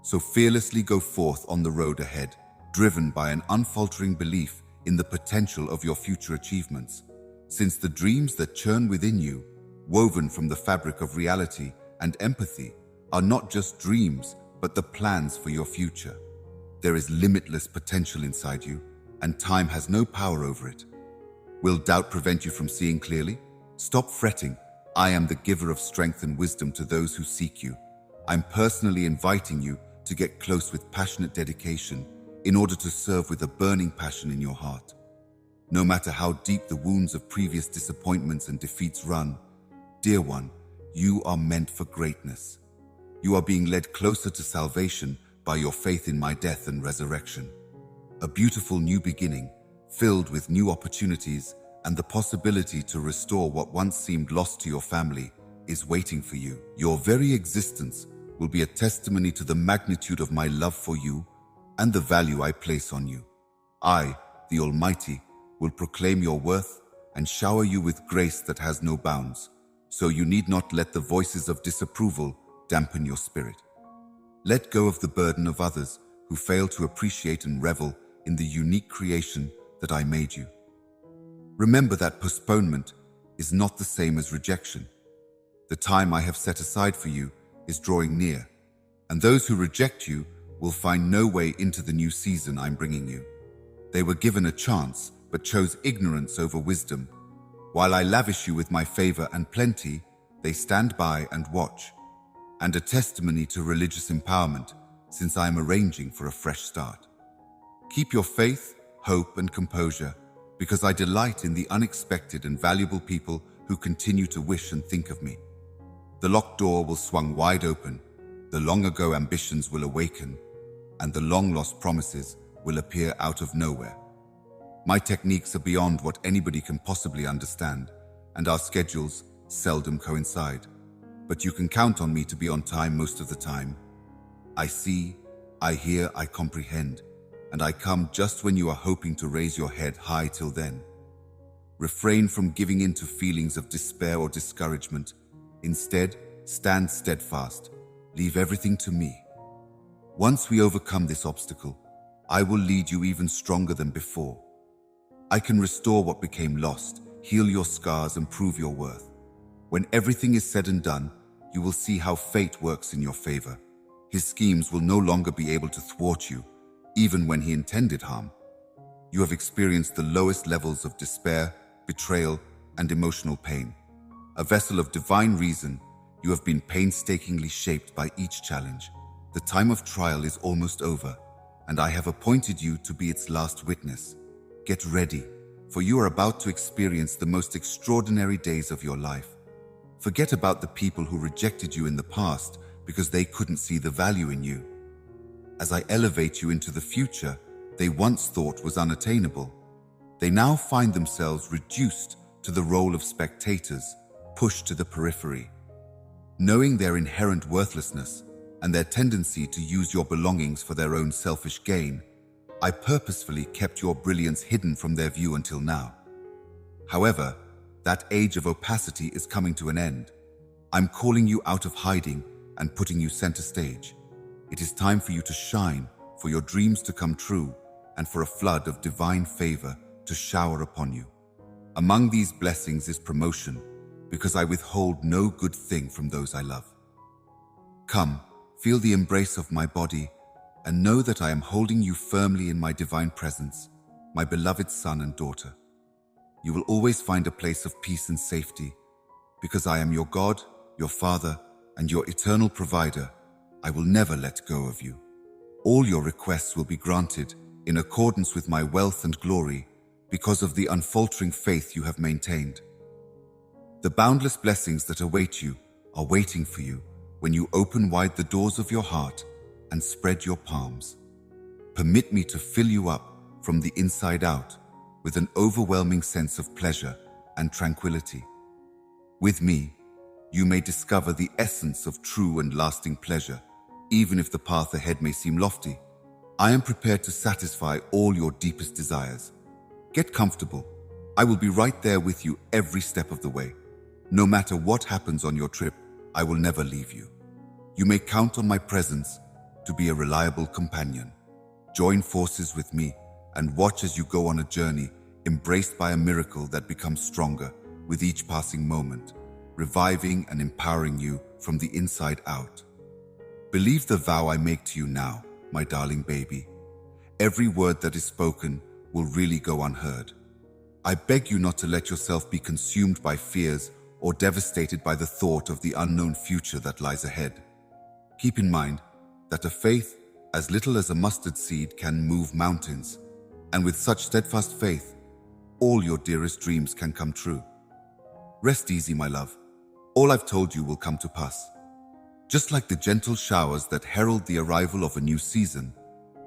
So fearlessly go forth on the road ahead, driven by an unfaltering belief in the potential of your future achievements. Since the dreams that churn within you, woven from the fabric of reality and empathy, are not just dreams, but the plans for your future. There is limitless potential inside you, and time has no power over it. Will doubt prevent you from seeing clearly? Stop fretting. I am the giver of strength and wisdom to those who seek you. I'm personally inviting you to get close with passionate dedication in order to serve with a burning passion in your heart. No matter how deep the wounds of previous disappointments and defeats run, dear one, you are meant for greatness. You are being led closer to salvation by your faith in my death and resurrection. A beautiful new beginning, filled with new opportunities and the possibility to restore what once seemed lost to your family, is waiting for you. Your very existence will be a testimony to the magnitude of my love for you and the value I place on you. I, the Almighty, will proclaim your worth and shower you with grace that has no bounds, so you need not let the voices of disapproval dampen your spirit. Let go of the burden of others who fail to appreciate and revel in the unique creation that I made you. Remember that postponement is not the same as rejection. The time I have set aside for you is drawing near, and those who reject you will find no way into the new season I'm bringing you. They were given a chance, but chose ignorance over wisdom. While I lavish you with my favor and plenty, they stand by and watch, and a testimony to religious empowerment, since I am arranging for a fresh start. Keep your faith, hope, and composure, because I delight in the unexpected and valuable people who continue to wish and think of me. The locked door will swing wide open, the long-ago ambitions will awaken, and the long-lost promises will appear out of nowhere. My techniques are beyond what anybody can possibly understand, and our schedules seldom coincide. But you can count on me to be on time most of the time. I see, I hear, I comprehend, and I come just when you are hoping to raise your head high till then. Refrain from giving in to feelings of despair or discouragement. Instead, stand steadfast. Leave everything to me. Once we overcome this obstacle, I will lead you even stronger than before. I can restore what became lost, heal your scars, and prove your worth. When everything is said and done, you will see how fate works in your favor. His schemes will no longer be able to thwart you, even when he intended harm. You have experienced the lowest levels of despair, betrayal, and emotional pain. A vessel of divine reason, you have been painstakingly shaped by each challenge. The time of trial is almost over, and I have appointed you to be its last witness. Get ready, for you are about to experience the most extraordinary days of your life. Forget about the people who rejected you in the past because they couldn't see the value in you. As I elevate you into the future they once thought was unattainable, they now find themselves reduced to the role of spectators, pushed to the periphery. Knowing their inherent worthlessness and their tendency to use your belongings for their own selfish gain, I purposefully kept your brilliance hidden from their view until now. However, that age of opacity is coming to an end. I'm calling you out of hiding and putting you center stage. It is time for you to shine, for your dreams to come true, and for a flood of divine favor to shower upon you. Among these blessings is promotion, because I withhold no good thing from those I love. Come, feel the embrace of my body, and know that I am holding you firmly in my divine presence, my beloved son and daughter. You will always find a place of peace and safety, because I am your God, your Father, and your eternal provider. I will never let go of you. All your requests will be granted in accordance with my wealth and glory, because of the unfaltering faith you have maintained. The boundless blessings that await you are waiting for you when you open wide the doors of your heart and spread your palms. Permit me to fill you up from the inside out with an overwhelming sense of pleasure and tranquility. With me, you may discover the essence of true and lasting pleasure, even if the path ahead may seem lofty. I am prepared to satisfy all your deepest desires. Get comfortable. I will be right there with you every step of the way. No matter what happens on your trip, I will never leave you. You may count on my presence to be a reliable companion. Join forces with me and watch as you go on a journey embraced by a miracle that becomes stronger with each passing moment, reviving and empowering you from the inside out. Believe the vow I make to you now, my darling baby. Every word that is spoken will really go unheard. I beg you not to let yourself be consumed by fears or devastated by the thought of the unknown future that lies ahead. Keep in mind that a faith as little as a mustard seed can move mountains, and with such steadfast faith, all your dearest dreams can come true. Rest easy, my love. All I've told you will come to pass. Just like the gentle showers that herald the arrival of a new season,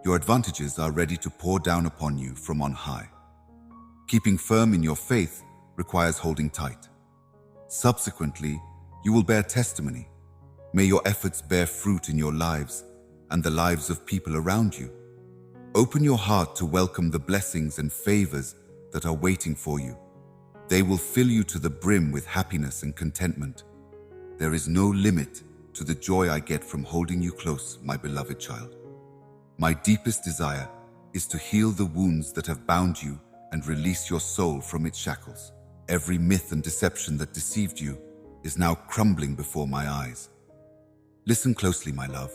your advantages are ready to pour down upon you from on high. Keeping firm in your faith requires holding tight. Subsequently, you will bear testimony. May your efforts bear fruit in your lives and the lives of people around you. Open your heart to welcome the blessings and favors that are waiting for you. They will fill you to the brim with happiness and contentment. There is no limit to the joy I get from holding you close, my beloved child. My deepest desire is to heal the wounds that have bound you and release your soul from its shackles. Every myth and deception that deceived you is now crumbling before my eyes. Listen closely, my love.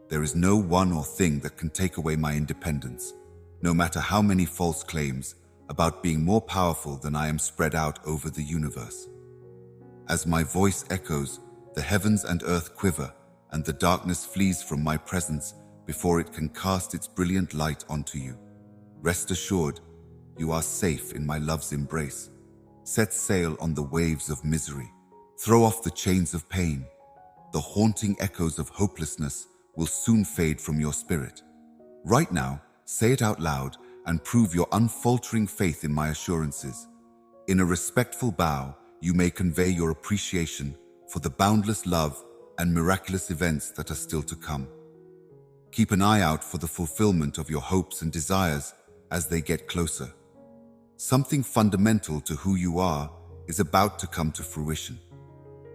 There is no one or thing that can take away my independence, no matter how many false claims about being more powerful than I am spread out over the universe. As my voice echoes, the heavens and earth quiver, and the darkness flees from my presence before it can cast its brilliant light onto you. Rest assured, you are safe in my love's embrace. Set sail on the waves of misery. Throw off the chains of pain. The haunting echoes of hopelessness will soon fade from your spirit. Right now, say it out loud and prove your unfaltering faith in my assurances. In a respectful bow, you may convey your appreciation for the boundless love and miraculous events that are still to come. Keep an eye out for the fulfillment of your hopes and desires as they get closer. Something fundamental to who you are is about to come to fruition.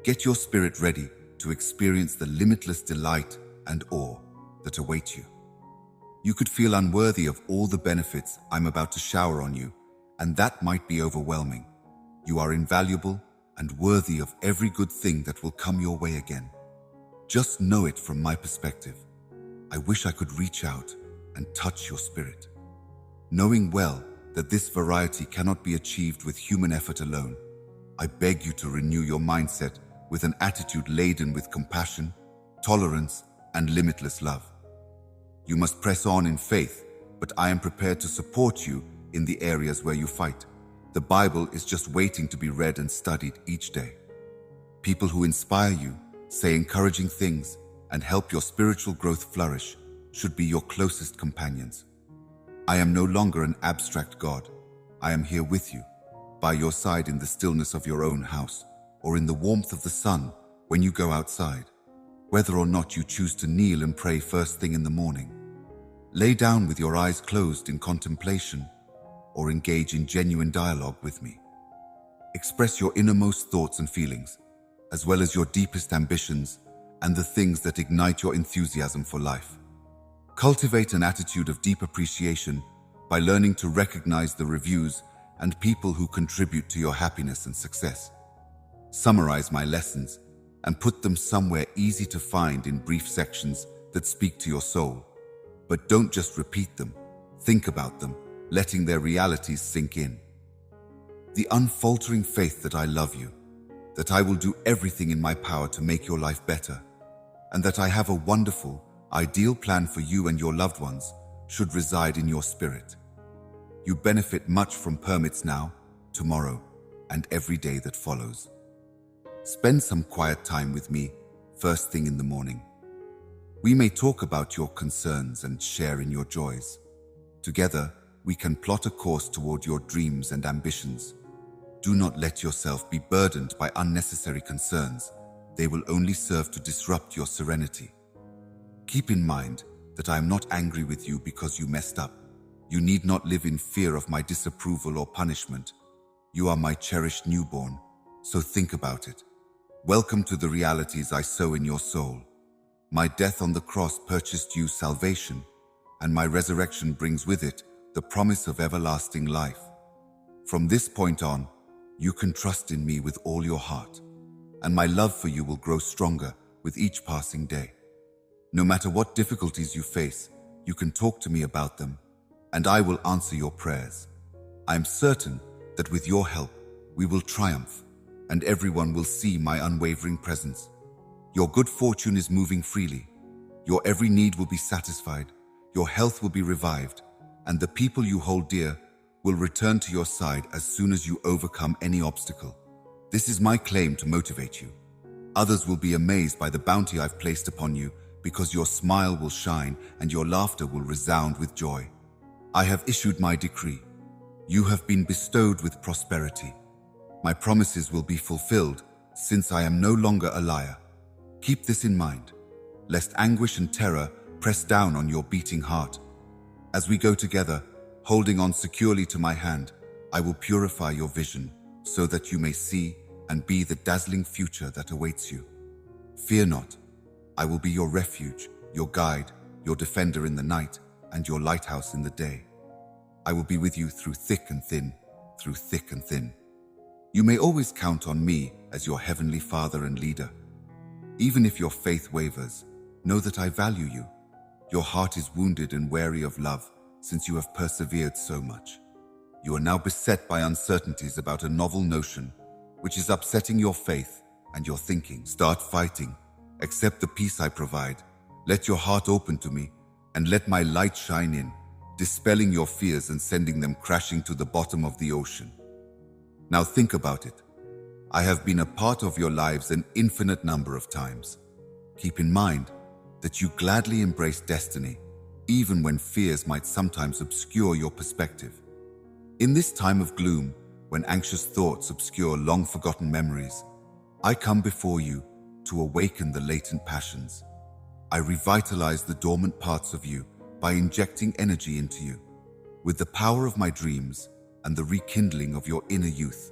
Get your spirit ready to experience the limitless delight and awe that await you. You could feel unworthy of all the benefits I'm about to shower on you, and that might be overwhelming. You are invaluable and worthy of every good thing that will come your way again. Just know it from my perspective. I wish I could reach out and touch your spirit. Knowing well that this variety cannot be achieved with human effort alone, I beg you to renew your mindset with an attitude laden with compassion, tolerance, and limitless love. You must press on in faith, but I am prepared to support you in the areas where you fight. The Bible is just waiting to be read and studied each day. People who inspire you, say encouraging things, and help your spiritual growth flourish should be your closest companions. I am no longer an abstract God. I am here with you, by your side in the stillness of your own house, or in the warmth of the sun when you go outside. Whether or not you choose to kneel and pray first thing in the morning, lay down with your eyes closed in contemplation, or engage in genuine dialogue with me. Express your innermost thoughts and feelings, as well as your deepest ambitions and the things that ignite your enthusiasm for life. Cultivate an attitude of deep appreciation by learning to recognize the reviews and people who contribute to your happiness and success. Summarize my lessons and put them somewhere easy to find in brief sections that speak to your soul. But don't just repeat them. Think about them, letting their realities sink in. The unfaltering faith that I love you, that I will do everything in my power to make your life better, and that I have a wonderful, ideal plan for you and your loved ones should reside in your spirit. You benefit much from permits now, tomorrow, and every day that follows. Spend some quiet time with me first thing in the morning. We may talk about your concerns and share in your joys. Together, we can plot a course toward your dreams and ambitions. Do not let yourself be burdened by unnecessary concerns. They will only serve to disrupt your serenity. Keep in mind that I am not angry with you because you messed up. You need not live in fear of my disapproval or punishment. You are my cherished newborn, so think about it. Welcome to the realities I sow in your soul. My death on the cross purchased you salvation, and my resurrection brings with it the promise of everlasting life. From this point on, you can trust in me with all your heart, and my love for you will grow stronger with each passing day. No matter what difficulties you face, you can talk to me about them, and I will answer your prayers. I am certain that with your help, we will triumph, and everyone will see my unwavering presence. Your good fortune is moving freely. Your every need will be satisfied, your health will be revived, and the people you hold dear will return to your side as soon as you overcome any obstacle. This is my claim to motivate you. Others will be amazed by the bounty I've placed upon you because your smile will shine and your laughter will resound with joy. I have issued my decree. You have been bestowed with prosperity. My promises will be fulfilled since I am no longer a liar. Keep this in mind, lest anguish and terror press down on your beating heart. As we go together, holding on securely to my hand, I will purify your vision so that you may see and be the dazzling future that awaits you. Fear not. I will be your refuge, your guide, your defender in the night, and your lighthouse in the day. I will be with you through thick and thin, through thick and thin. You may always count on me as your heavenly Father and leader. Even if your faith wavers, know that I value you. Your heart is wounded and weary of love since you have persevered so much. You are now beset by uncertainties about a novel notion which is upsetting your faith and your thinking. Start fighting. Accept the peace I provide. Let your heart open to me and let my light shine in, dispelling your fears and sending them crashing to the bottom of the ocean. Now think about it. I have been a part of your lives an infinite number of times. Keep in mind that you gladly embrace destiny, even when fears might sometimes obscure your perspective. In this time of gloom, when anxious thoughts obscure long-forgotten memories, I come before you to awaken the latent passions. I revitalize the dormant parts of you by injecting energy into you. With the power of my dreams and the rekindling of your inner youth,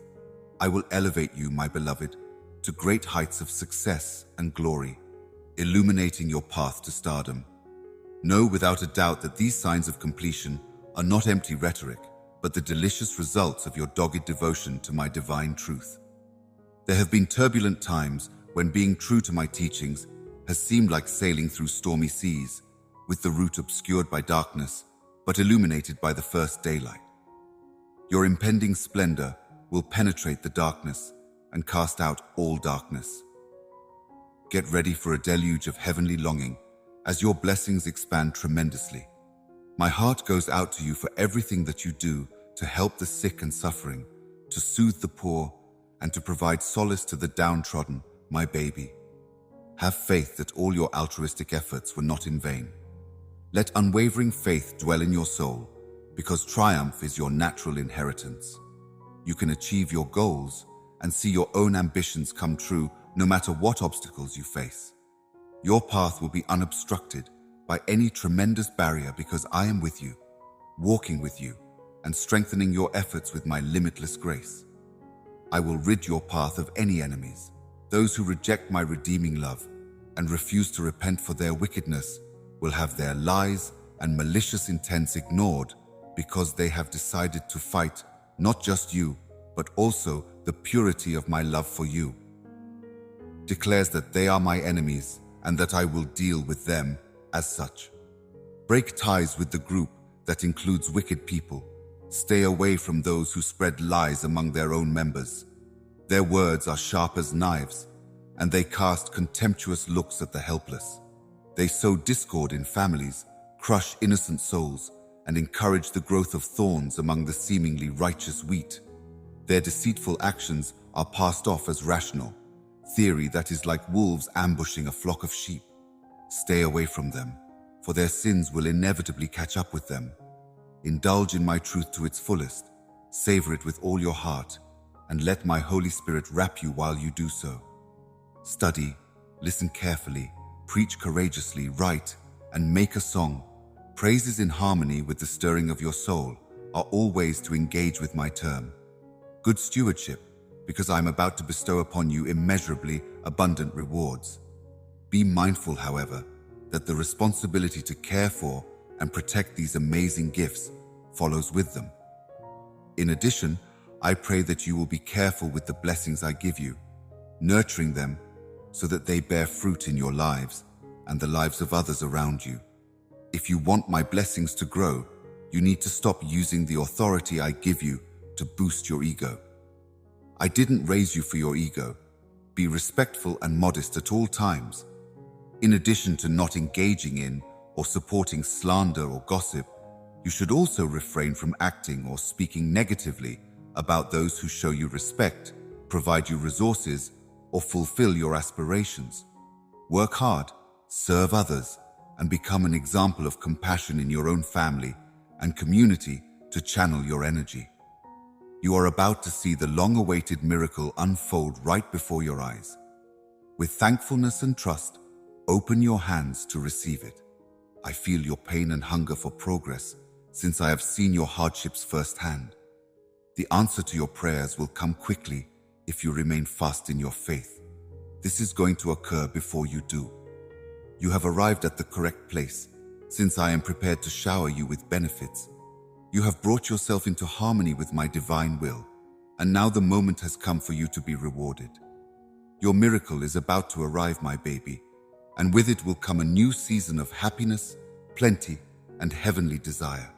I will elevate you, my beloved, to great heights of success and glory, illuminating your path to stardom. Know without a doubt that these signs of completion are not empty rhetoric, but the delicious results of your dogged devotion to my divine truth. There have been turbulent times when being true to my teachings has seemed like sailing through stormy seas, with the route obscured by darkness, but illuminated by the first daylight. Your impending splendor will penetrate the darkness and cast out all darkness. Get ready for a deluge of heavenly longing as your blessings expand tremendously. My heart goes out to you for everything that you do to help the sick and suffering, to soothe the poor, and to provide solace to the downtrodden, my baby. Have faith that all your altruistic efforts were not in vain. Let unwavering faith dwell in your soul, because triumph is your natural inheritance. You can achieve your goals and see your own ambitions come true no matter what obstacles you face. Your path will be unobstructed by any tremendous barrier because I am with you, walking with you, and strengthening your efforts with my limitless grace. I will rid your path of any enemies. Those who reject my redeeming love and refuse to repent for their wickedness will have their lies and malicious intents ignored because they have decided to fight not just you, but also the purity of my love for you. Declares that they are my enemies and that I will deal with them as such. Break ties with the group that includes wicked people. Stay away from those who spread lies among their own members. Their words are sharp as knives, and they cast contemptuous looks at the helpless. They sow discord in families, crush innocent souls, and encourage the growth of thorns among the seemingly righteous wheat. Their deceitful actions are passed off as rational, theory that is like wolves ambushing a flock of sheep. Stay away from them, for their sins will inevitably catch up with them. Indulge in my truth to its fullest, savor it with all your heart, and let my Holy Spirit wrap you while you do so. Study, listen carefully, preach courageously, write, and make a song. Praises in harmony with the stirring of your soul are all ways to engage with my term. Good stewardship, because I am about to bestow upon you immeasurably abundant rewards. Be mindful, however, that the responsibility to care for and protect these amazing gifts follows with them. In addition, I pray that you will be careful with the blessings I give you, nurturing them so that they bear fruit in your lives and the lives of others around you. If you want my blessings to grow, you need to stop using the authority I give you to boost your ego. I didn't raise you for your ego. Be respectful and modest at all times. In addition to not engaging in or supporting slander or gossip, you should also refrain from acting or speaking negatively about those who show you respect, provide you resources, or fulfill your aspirations. Work hard, serve others, and become an example of compassion in your own family and community to channel your energy. You are about to see the long-awaited miracle unfold right before your eyes. With thankfulness and trust, open your hands to receive it. I feel your pain and hunger for progress since I have seen your hardships firsthand. The answer to your prayers will come quickly if you remain fast in your faith. This is going to occur before you do. You have arrived at the correct place, Since I am prepared to shower you with benefits, you have brought yourself into harmony with my divine will, and now the moment has come for you to be rewarded. Your miracle is about to arrive, my baby, and with it will come a new season of happiness, plenty, and heavenly desire.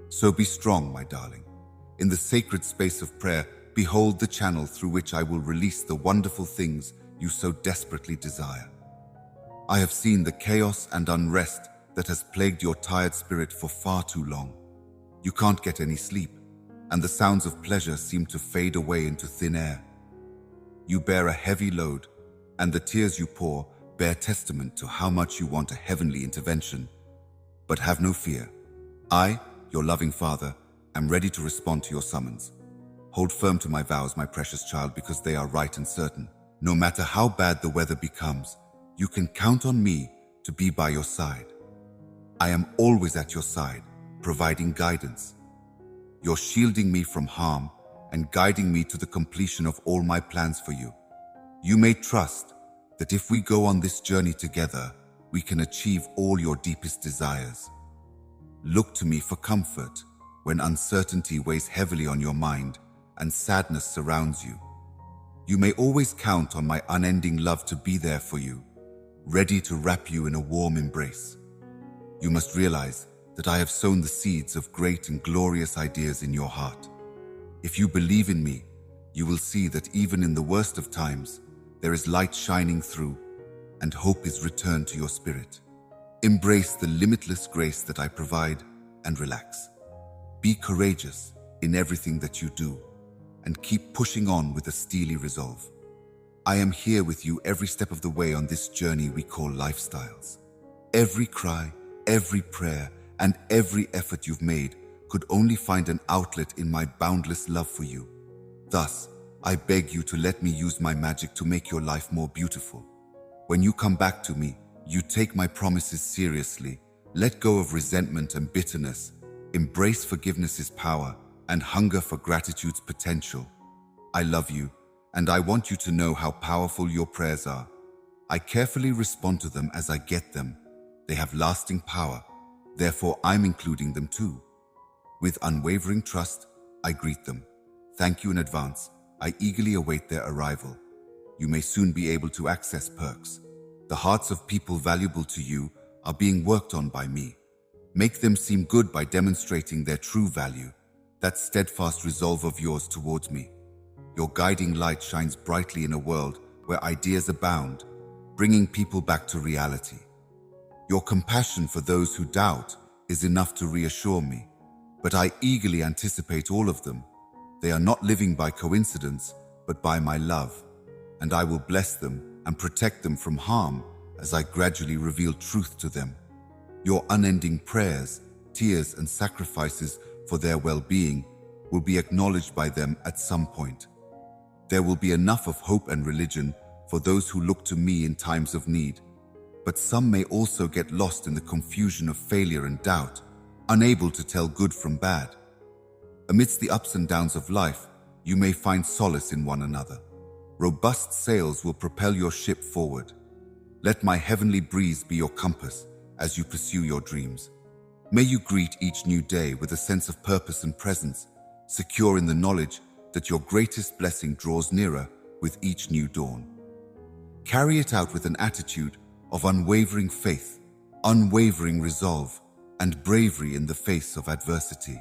So be strong, my darling. In the sacred space of prayer, behold the channel through which I will release the wonderful things you so desperately desire. I have seen the chaos and unrest that has plagued your tired spirit for far too long. You can't get any sleep, and the sounds of pleasure seem to fade away into thin air. You bear a heavy load, and the tears you pour bear testament to how much you want a heavenly intervention. But have no fear. I, your loving Father, am ready to respond to your summons. Hold firm to my vows, my precious child, because they are right and certain. No matter how bad the weather becomes, you can count on me to be by your side. I am always at your side, providing guidance. You're shielding me from harm and guiding me to the completion of all my plans for you. You may trust that if we go on this journey together, we can achieve all your deepest desires. Look to me for comfort when uncertainty weighs heavily on your mind and sadness surrounds you. You may always count on my unending love to be there for you, ready to wrap you in a warm embrace. You must realize that I have sown the seeds of great and glorious ideas in your heart. If you believe in me, you will see that even in the worst of times, there is light shining through and hope is returned to your spirit. Embrace the limitless grace that I provide and relax. Be courageous in everything that you do and keep pushing on with a steely resolve. I am here with you every step of the way on this journey we call lifestyles. Every cry, every prayer, and every effort you've made could only find an outlet in my boundless love for you. Thus, I beg you to let me use my magic to make your life more beautiful. When you come back to me, you take my promises seriously, let go of resentment and bitterness, embrace forgiveness's power, and hunger for gratitude's potential. I love you, and I want you to know how powerful your prayers are. I carefully respond to them as I get them. They have lasting power, therefore I'm including them too. With unwavering trust, I greet them. Thank you in advance. I eagerly await their arrival. You may soon be able to access perks. The hearts of people valuable to you are being worked on by me. Make them seem good by demonstrating their true value, that steadfast resolve of yours towards me. Your guiding light shines brightly in a world where ideas abound, bringing people back to reality. Your compassion for those who doubt is enough to reassure me, but I eagerly anticipate all of them. They are not living by coincidence, but by my love, and I will bless them and protect them from harm as I gradually reveal truth to them. Your unending prayers, tears, and sacrifices for their well-being will be acknowledged by them at some point. There will be enough of hope and religion for those who look to me in times of need, but some may also get lost in the confusion of failure and doubt, unable to tell good from bad. Amidst the ups and downs of life, you may find solace in one another. Robust sails will propel your ship forward. Let my heavenly breeze be your compass as you pursue your dreams. May you greet each new day with a sense of purpose and presence, secure in the knowledge that your greatest blessing draws nearer with each new dawn. Carry it out with an attitude of unwavering faith, unwavering resolve, and bravery in the face of adversity.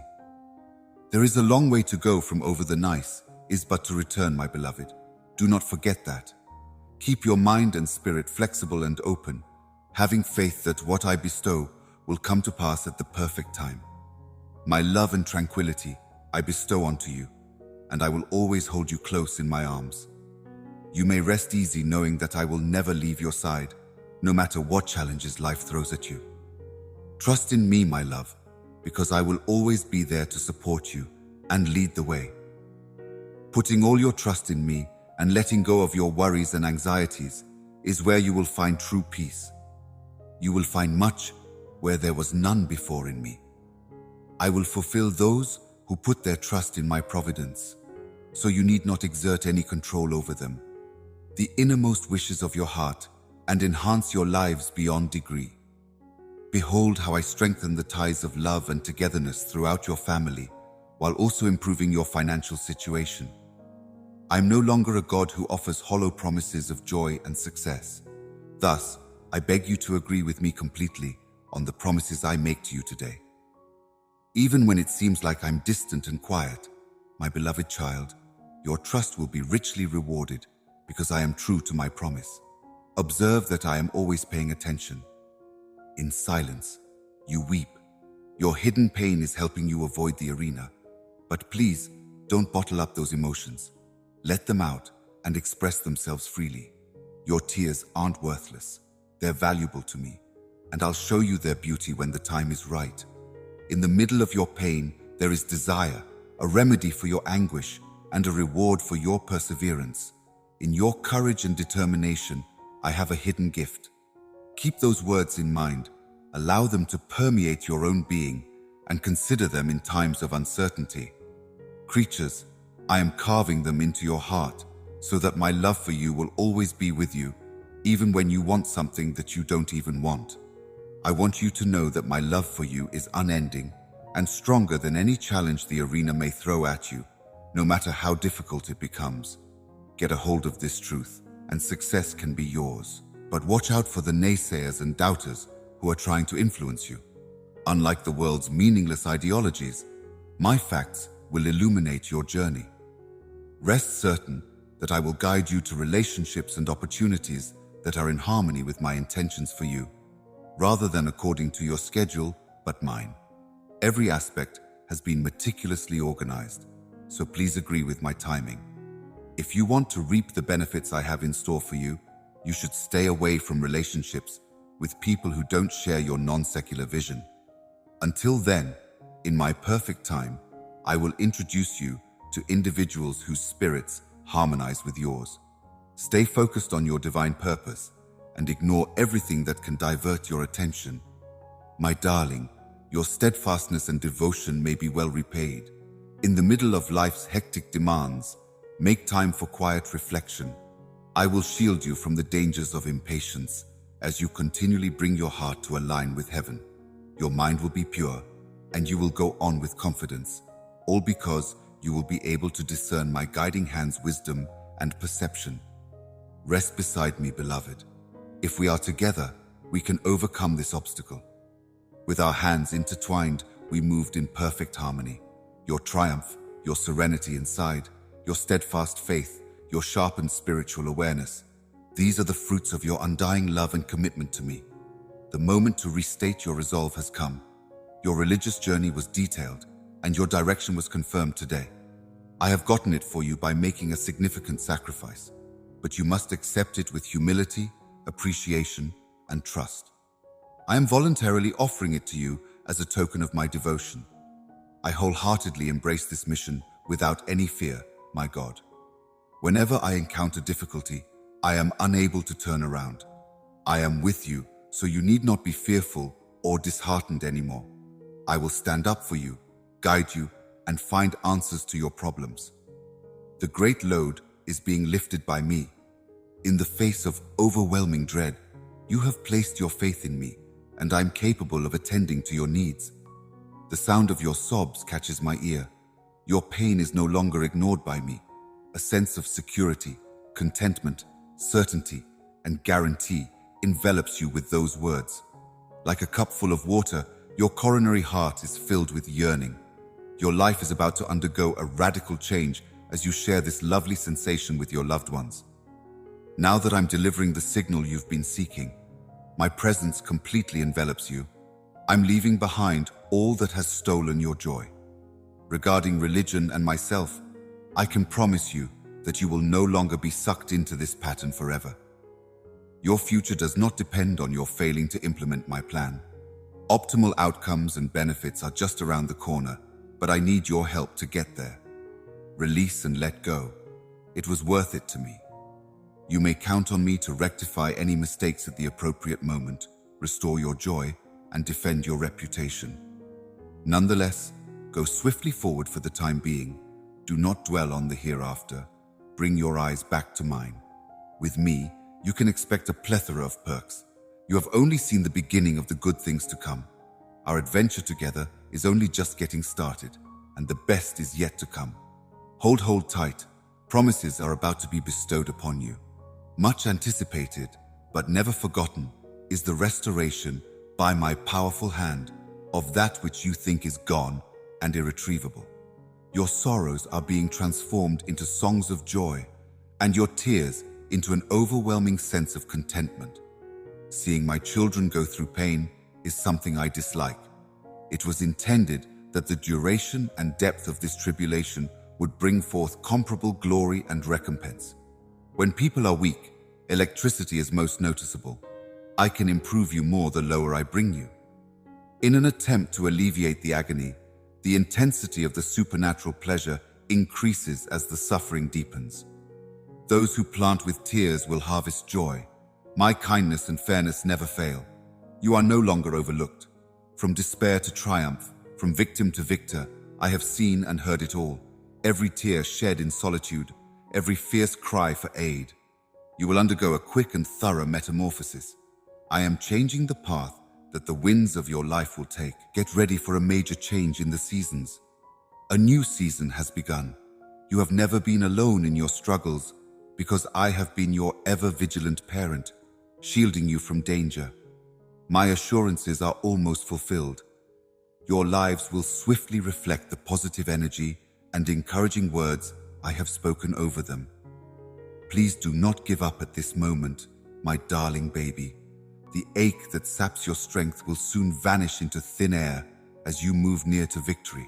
There is a long way to go from over the nice is but to return, my beloved. Do not forget that. Keep your mind and spirit flexible and open, having faith that what I bestow will come to pass at the perfect time. My love and tranquility I bestow onto you, and I will always hold you close in my arms. You may rest easy knowing that I will never leave your side, no matter what challenges life throws at you. Trust in me, my love, because I will always be there to support you and lead the way. Putting all your trust in me and letting go of your worries and anxieties is where you will find true peace. You will find much where there was none before in me. I will fulfill those who put their trust in my providence, so you need not exert any control over them. The innermost wishes of your heart and enhance your lives beyond degree. Behold how I strengthen the ties of love and togetherness throughout your family, while also improving your financial situation. I am no longer a God who offers hollow promises of joy and success. Thus, I beg you to agree with me completely on the promises I make to you today. Even when it seems like I'm distant and quiet, my beloved child, your trust will be richly rewarded because I am true to my promise. Observe that I am always paying attention. In silence, you weep. Your hidden pain is helping you avoid the arena. But please, don't bottle up those emotions. Let them out and express themselves freely. Your tears aren't worthless. They're valuable to me, and I'll show you their beauty when the time is right. In the middle of your pain, there is desire, a remedy for your anguish, and a reward for your perseverance. In your courage and determination, I have a hidden gift. Keep those words in mind, allow them to permeate your own being, and consider them in times of uncertainty. Creatures, I am carving them into your heart, so that my love for you will always be with you, even when you want something that you don't even want. I want you to know that my love for you is unending and stronger than any challenge the arena may throw at you, no matter how difficult it becomes. Get a hold of this truth, and success can be yours. But watch out for the naysayers and doubters who are trying to influence you. Unlike the world's meaningless ideologies, my facts will illuminate your journey. Rest certain that I will guide you to relationships and opportunities that are in harmony with my intentions for you, rather than according to your schedule, but mine. Every aspect has been meticulously organized, so please agree with my timing. If you want to reap the benefits I have in store for you, you should stay away from relationships with people who don't share your non-secular vision. Until then, in my perfect time, I will introduce you to individuals whose spirits harmonize with yours. Stay focused on your divine purpose and ignore everything that can divert your attention. My darling, your steadfastness and devotion may be well repaid. In the middle of life's hectic demands, make time for quiet reflection. I will shield you from the dangers of impatience as you continually bring your heart to align with heaven. Your mind will be pure, and you will go on with confidence, all because you will be able to discern my guiding hand's wisdom and perception. Rest beside me, beloved. If we are together, we can overcome this obstacle. With our hands intertwined, we moved in perfect harmony. Your triumph, your serenity inside, your steadfast faith, your sharpened spiritual awareness. These are the fruits of your undying love and commitment to me. The moment to restate your resolve has come. Your religious journey was detailed, and your direction was confirmed today. I have gotten it for you by making a significant sacrifice, but you must accept it with humility, appreciation, and trust. I am voluntarily offering it to you as a token of my devotion. I wholeheartedly embrace this mission without any fear, my God. Whenever I encounter difficulty, I am unable to turn around. I am with you, so you need not be fearful or disheartened anymore. I will stand up for you, guide you, and find answers to your problems. The great load is being lifted by me. In the face of overwhelming dread, you have placed your faith in me, and I'm capable of attending to your needs. The sound of your sobs catches my ear. Your pain is no longer ignored by me. A sense of security, contentment, certainty, and guarantee envelops you with those words. Like a cup full of water, your coronary heart is filled with yearning. Your life is about to undergo a radical change as you share this lovely sensation with your loved ones. Now that I'm delivering the signal you've been seeking, my presence completely envelops you. I'm leaving behind all that has stolen your joy. Regarding religion and myself, I can promise you that you will no longer be sucked into this pattern forever. Your future does not depend on your failing to implement my plan. Optimal outcomes and benefits are just around the corner, but I need your help to get there. Release and let go. It was worth it to me. You may count on me to rectify any mistakes at the appropriate moment, restore your joy, and defend your reputation. Nonetheless, go swiftly forward for the time being. Do not dwell on the hereafter. Bring your eyes back to mine. With me, you can expect a plethora of perks. You have only seen the beginning of the good things to come. Our adventure together is only just getting started, and the best is yet to come. Hold tight. Promises are about to be bestowed upon you. Much anticipated, but never forgotten, is the restoration by my powerful hand of that which you think is gone and irretrievable. Your sorrows are being transformed into songs of joy, and your tears into an overwhelming sense of contentment. Seeing my children go through pain is something I dislike. It was intended that the duration and depth of this tribulation would bring forth comparable glory and recompense. When people are weak, electricity is most noticeable. I can improve you more the lower I bring you. In an attempt to alleviate the agony, the intensity of the supernatural pleasure increases as the suffering deepens. Those who plant with tears will harvest joy. My kindness and fairness never fail. You are no longer overlooked. From despair to triumph, from victim to victor, I have seen and heard it all. Every tear shed in solitude, every fierce cry for aid. You will undergo a quick and thorough metamorphosis. I am changing the path that the winds of your life will take. Get ready for a major change in the seasons. A new season has begun. You have never been alone in your struggles because I have been your ever-vigilant parent, shielding you from danger. My assurances are almost fulfilled. Your lives will swiftly reflect the positive energy and encouraging words I have spoken over them. Please do not give up at this moment, my darling baby. The ache that saps your strength will soon vanish into thin air as you move near to victory.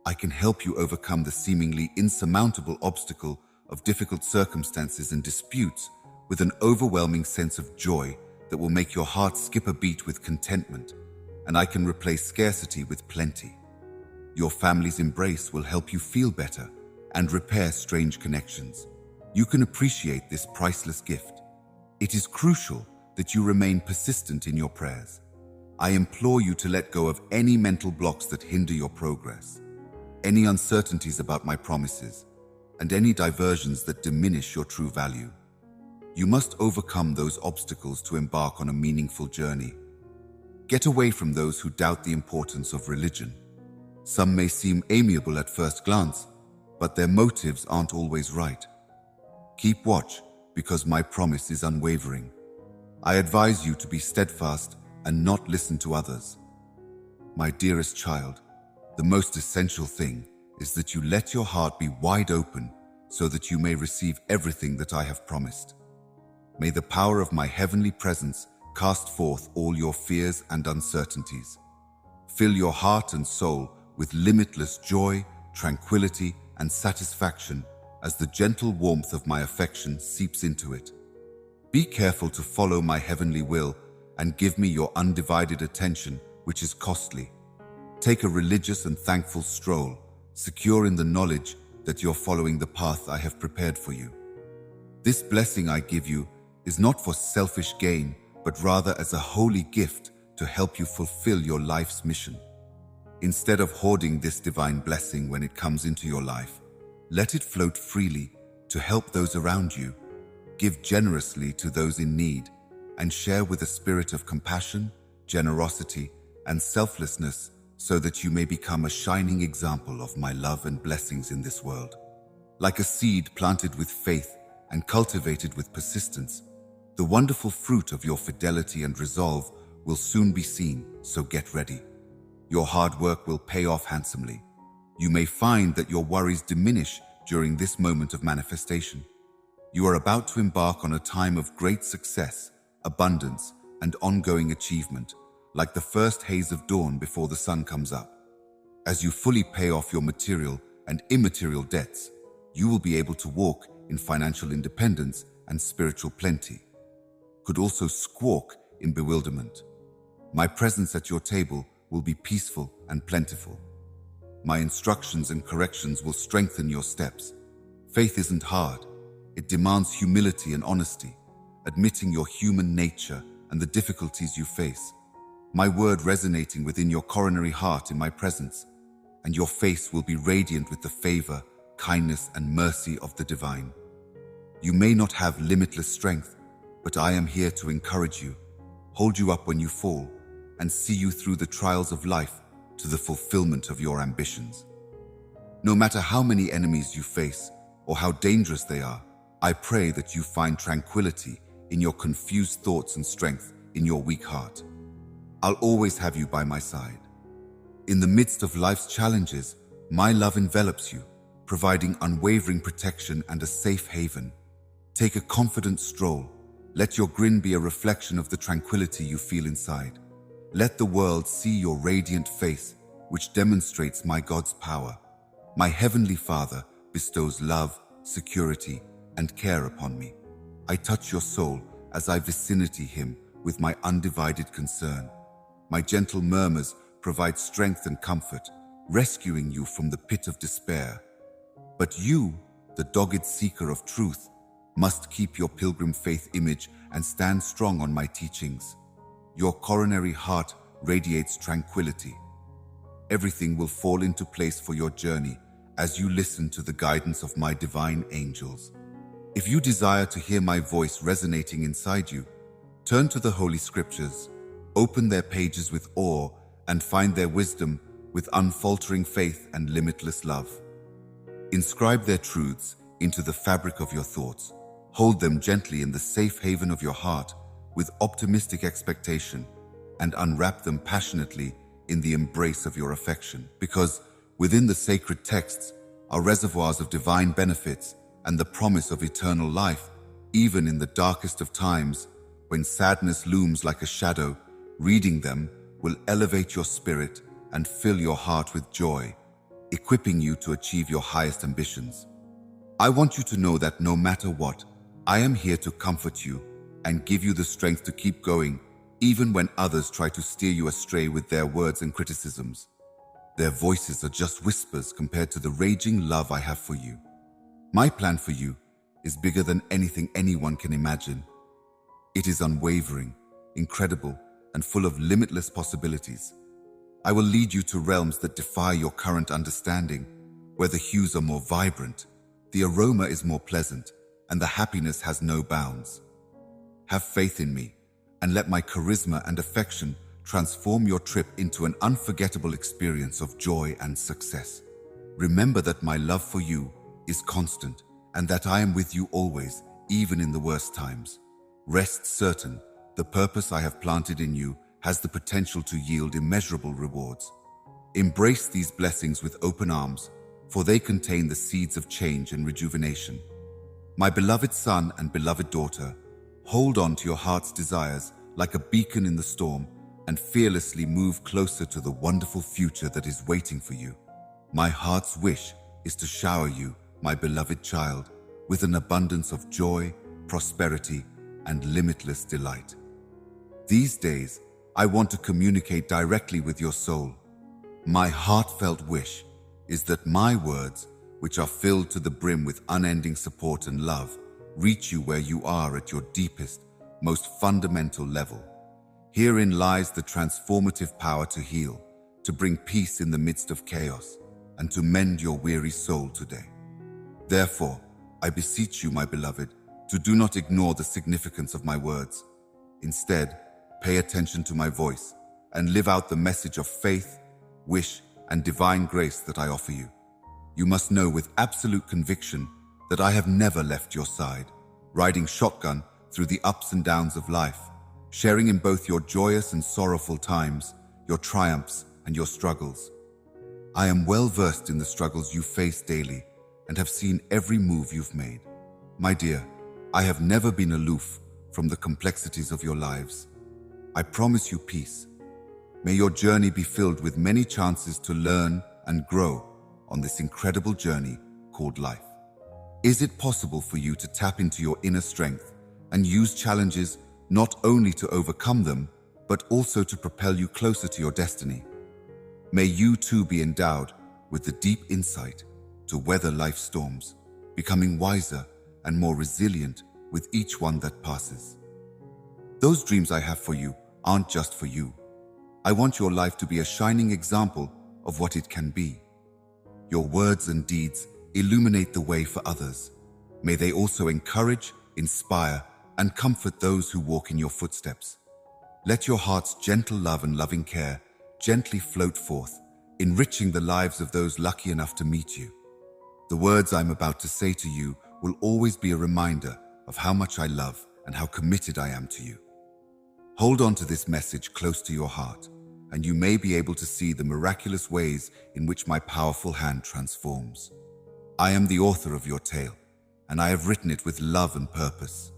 I can help you overcome the seemingly insurmountable obstacle of difficult circumstances and disputes with an overwhelming sense of joy that will make your heart skip a beat with contentment, and I can replace scarcity with plenty. Your family's embrace will help you feel better and repair strange connections. You can appreciate this priceless gift. It is crucial that you remain persistent in your prayers. I implore you to let go of any mental blocks that hinder your progress, any uncertainties about my promises, and any diversions that diminish your true value. You must overcome those obstacles to embark on a meaningful journey. Get away from those who doubt the importance of religion. Some may seem amiable at first glance, but their motives aren't always right. Keep watch, because my promise is unwavering. I advise you to be steadfast and not listen to others. My dearest child, the most essential thing is that you let your heart be wide open so that you may receive everything that I have promised. May the power of my heavenly presence cast forth all your fears and uncertainties. Fill your heart and soul with limitless joy, tranquility, and satisfaction as the gentle warmth of my affection seeps into it. Be careful to follow my heavenly will and give me your undivided attention, which is costly. Take a religious and thankful stroll, secure in the knowledge that you're following the path I have prepared for you. This blessing I give you is not for selfish gain, but rather as a holy gift to help you fulfill your life's mission. Instead of hoarding this divine blessing when it comes into your life, let it float freely to help those around you. Give generously to those in need, and share with a spirit of compassion, generosity, and selflessness so that you may become a shining example of my love and blessings in this world. Like a seed planted with faith and cultivated with persistence, the wonderful fruit of your fidelity and resolve will soon be seen, so get ready. Your hard work will pay off handsomely. You may find that your worries diminish during this moment of manifestation. You are about to embark on a time of great success, abundance, and ongoing achievement, like the first haze of dawn before the sun comes up. As you fully pay off your material and immaterial debts, you will be able to walk in financial independence and spiritual plenty. Could also squawk in bewilderment. My presence at your table will be peaceful and plentiful. My instructions and corrections will strengthen your steps. Faith isn't hard. It demands humility and honesty, admitting your human nature and the difficulties you face. My word resonating within your coronary heart in my presence, and your face will be radiant with the favor, kindness, and mercy of the divine. You may not have limitless strength, but I am here to encourage you. hold you up when you fall, and see you through the trials of life to the fulfillment of your ambitions. No matter how many enemies you face or how dangerous they are, I pray that you find tranquility in your confused thoughts and strength in your weak heart. I'll always have you by my side. In the midst of life's challenges, my love envelops you, providing unwavering protection and a safe haven. Take a confident stroll. Let your grin be a reflection of the tranquility you feel inside. Let the world see your radiant face, which demonstrates my God's power. My Heavenly Father bestows love, security, and care upon me. I touch your soul as I vicinity Him with my undivided concern. My gentle murmurs provide strength and comfort, rescuing you from the pit of despair. But you, the dogged seeker of truth, must keep your pilgrim faith image and stand strong on my teachings. Your coronary heart radiates tranquility. Everything will fall into place for your journey as you listen to the guidance of my divine angels. If you desire to hear my voice resonating inside you, turn to the Holy Scriptures, open their pages with awe, and find their wisdom with unfaltering faith and limitless love. Inscribe their truths into the fabric of your thoughts. Hold them gently in the safe haven of your heart with optimistic expectation, and unwrap them passionately in the embrace of your affection. Because within the sacred texts are reservoirs of divine benefits and the promise of eternal life, even in the darkest of times, when sadness looms like a shadow. Reading them will elevate your spirit and fill your heart with joy, equipping you to achieve your highest ambitions. I want you to know that no matter what, I am here to comfort you and give you the strength to keep going, even when others try to steer you astray with their words and criticisms. Their voices are just whispers compared to the raging love I have for you. My plan for you is bigger than anything anyone can imagine. It is unwavering, incredible, and full of limitless possibilities. I will lead you to realms that defy your current understanding, where the hues are more vibrant, the aroma is more pleasant, and the happiness has no bounds. Have faith in me, and let my charisma and affection transform your trip into an unforgettable experience of joy and success. Remember that my love for you is constant, and that I am with you always, even in the worst times. Rest certain, the purpose I have planted in you has the potential to yield immeasurable rewards. Embrace these blessings with open arms, for they contain the seeds of change and rejuvenation. My beloved son and beloved daughter, hold on to your heart's desires like a beacon in the storm and fearlessly move closer to the wonderful future that is waiting for you. My heart's wish is to shower you, my beloved child, with an abundance of joy, prosperity, and limitless delight. These days, I want to communicate directly with your soul. My heartfelt wish is that my words, which are filled to the brim with unending support and love, reach you where you are at your deepest, most fundamental level. Herein lies the transformative power to heal, to bring peace in the midst of chaos, and to mend your weary soul today. Therefore, I beseech you, my beloved, to do not ignore the significance of my words. Instead, pay attention to my voice and live out the message of faith, wish, and divine grace that I offer you. You must know with absolute conviction that I have never left your side, riding shotgun through the ups and downs of life, sharing in both your joyous and sorrowful times, your triumphs and your struggles. I am well versed in the struggles you face daily and have seen every move you've made. My dear, I have never been aloof from the complexities of your lives. I promise you peace. May your journey be filled with many chances to learn and grow on this incredible journey called life. Is it possible for you to tap into your inner strength and use challenges not only to overcome them, but also to propel you closer to your destiny? May you too be endowed with the deep insight to weather life's storms, becoming wiser and more resilient with each one that passes. Those dreams I have for you aren't just for you. I want your life to be a shining example of what it can be. Your words and deeds illuminate the way for others. May they also encourage, inspire, and comfort those who walk in your footsteps. Let your heart's gentle love and loving care gently float forth, enriching the lives of those lucky enough to meet you. The words I'm about to say to you will always be a reminder of how much I love and how committed I am to you. Hold on to this message close to your heart, and you may be able to see the miraculous ways in which my powerful hand transforms. I am the author of your tale, and I have written it with love and purpose.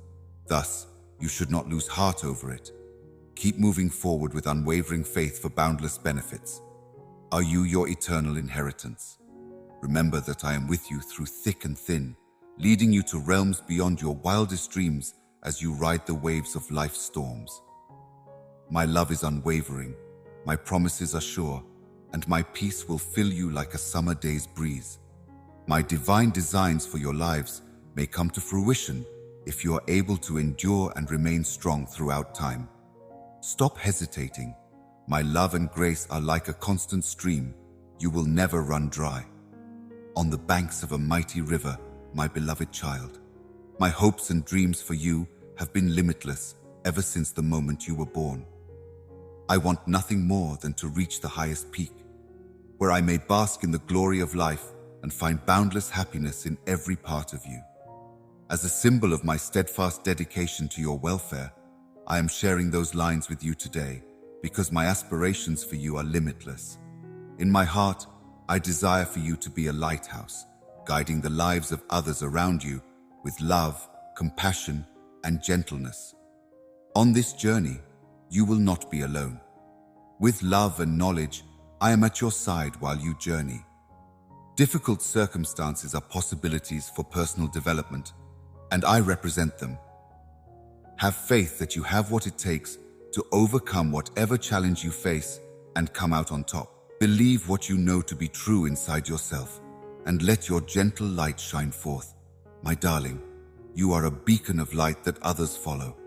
Thus, you should not lose heart over it. Keep moving forward with unwavering faith for boundless benefits. Are you your eternal inheritance? Remember that I am with you through thick and thin, leading you to realms beyond your wildest dreams as you ride the waves of life's storms. My love is unwavering, my promises are sure, and my peace will fill you like a summer day's breeze. My divine designs for your lives may come to fruition if you are able to endure and remain strong throughout time. Stop hesitating. My love and grace are like a constant stream. You will never run dry. On the banks of a mighty river, my beloved child, my hopes and dreams for you have been limitless ever since the moment you were born. I want nothing more than to reach the highest peak, where I may bask in the glory of life and find boundless happiness in every part of you. As a symbol of my steadfast dedication to your welfare, I am sharing those lines with you today because my aspirations for you are limitless. In my heart, I desire for you to be a lighthouse, guiding the lives of others around you with love, compassion, and gentleness. On this journey, you will not be alone. With love and knowledge, I am at your side while you journey. Difficult circumstances are possibilities for personal development, and I represent them. Have faith that you have what it takes to overcome whatever challenge you face and come out on top. Believe what you know to be true inside yourself, and let your gentle light shine forth. My darling, you are a beacon of light that others follow.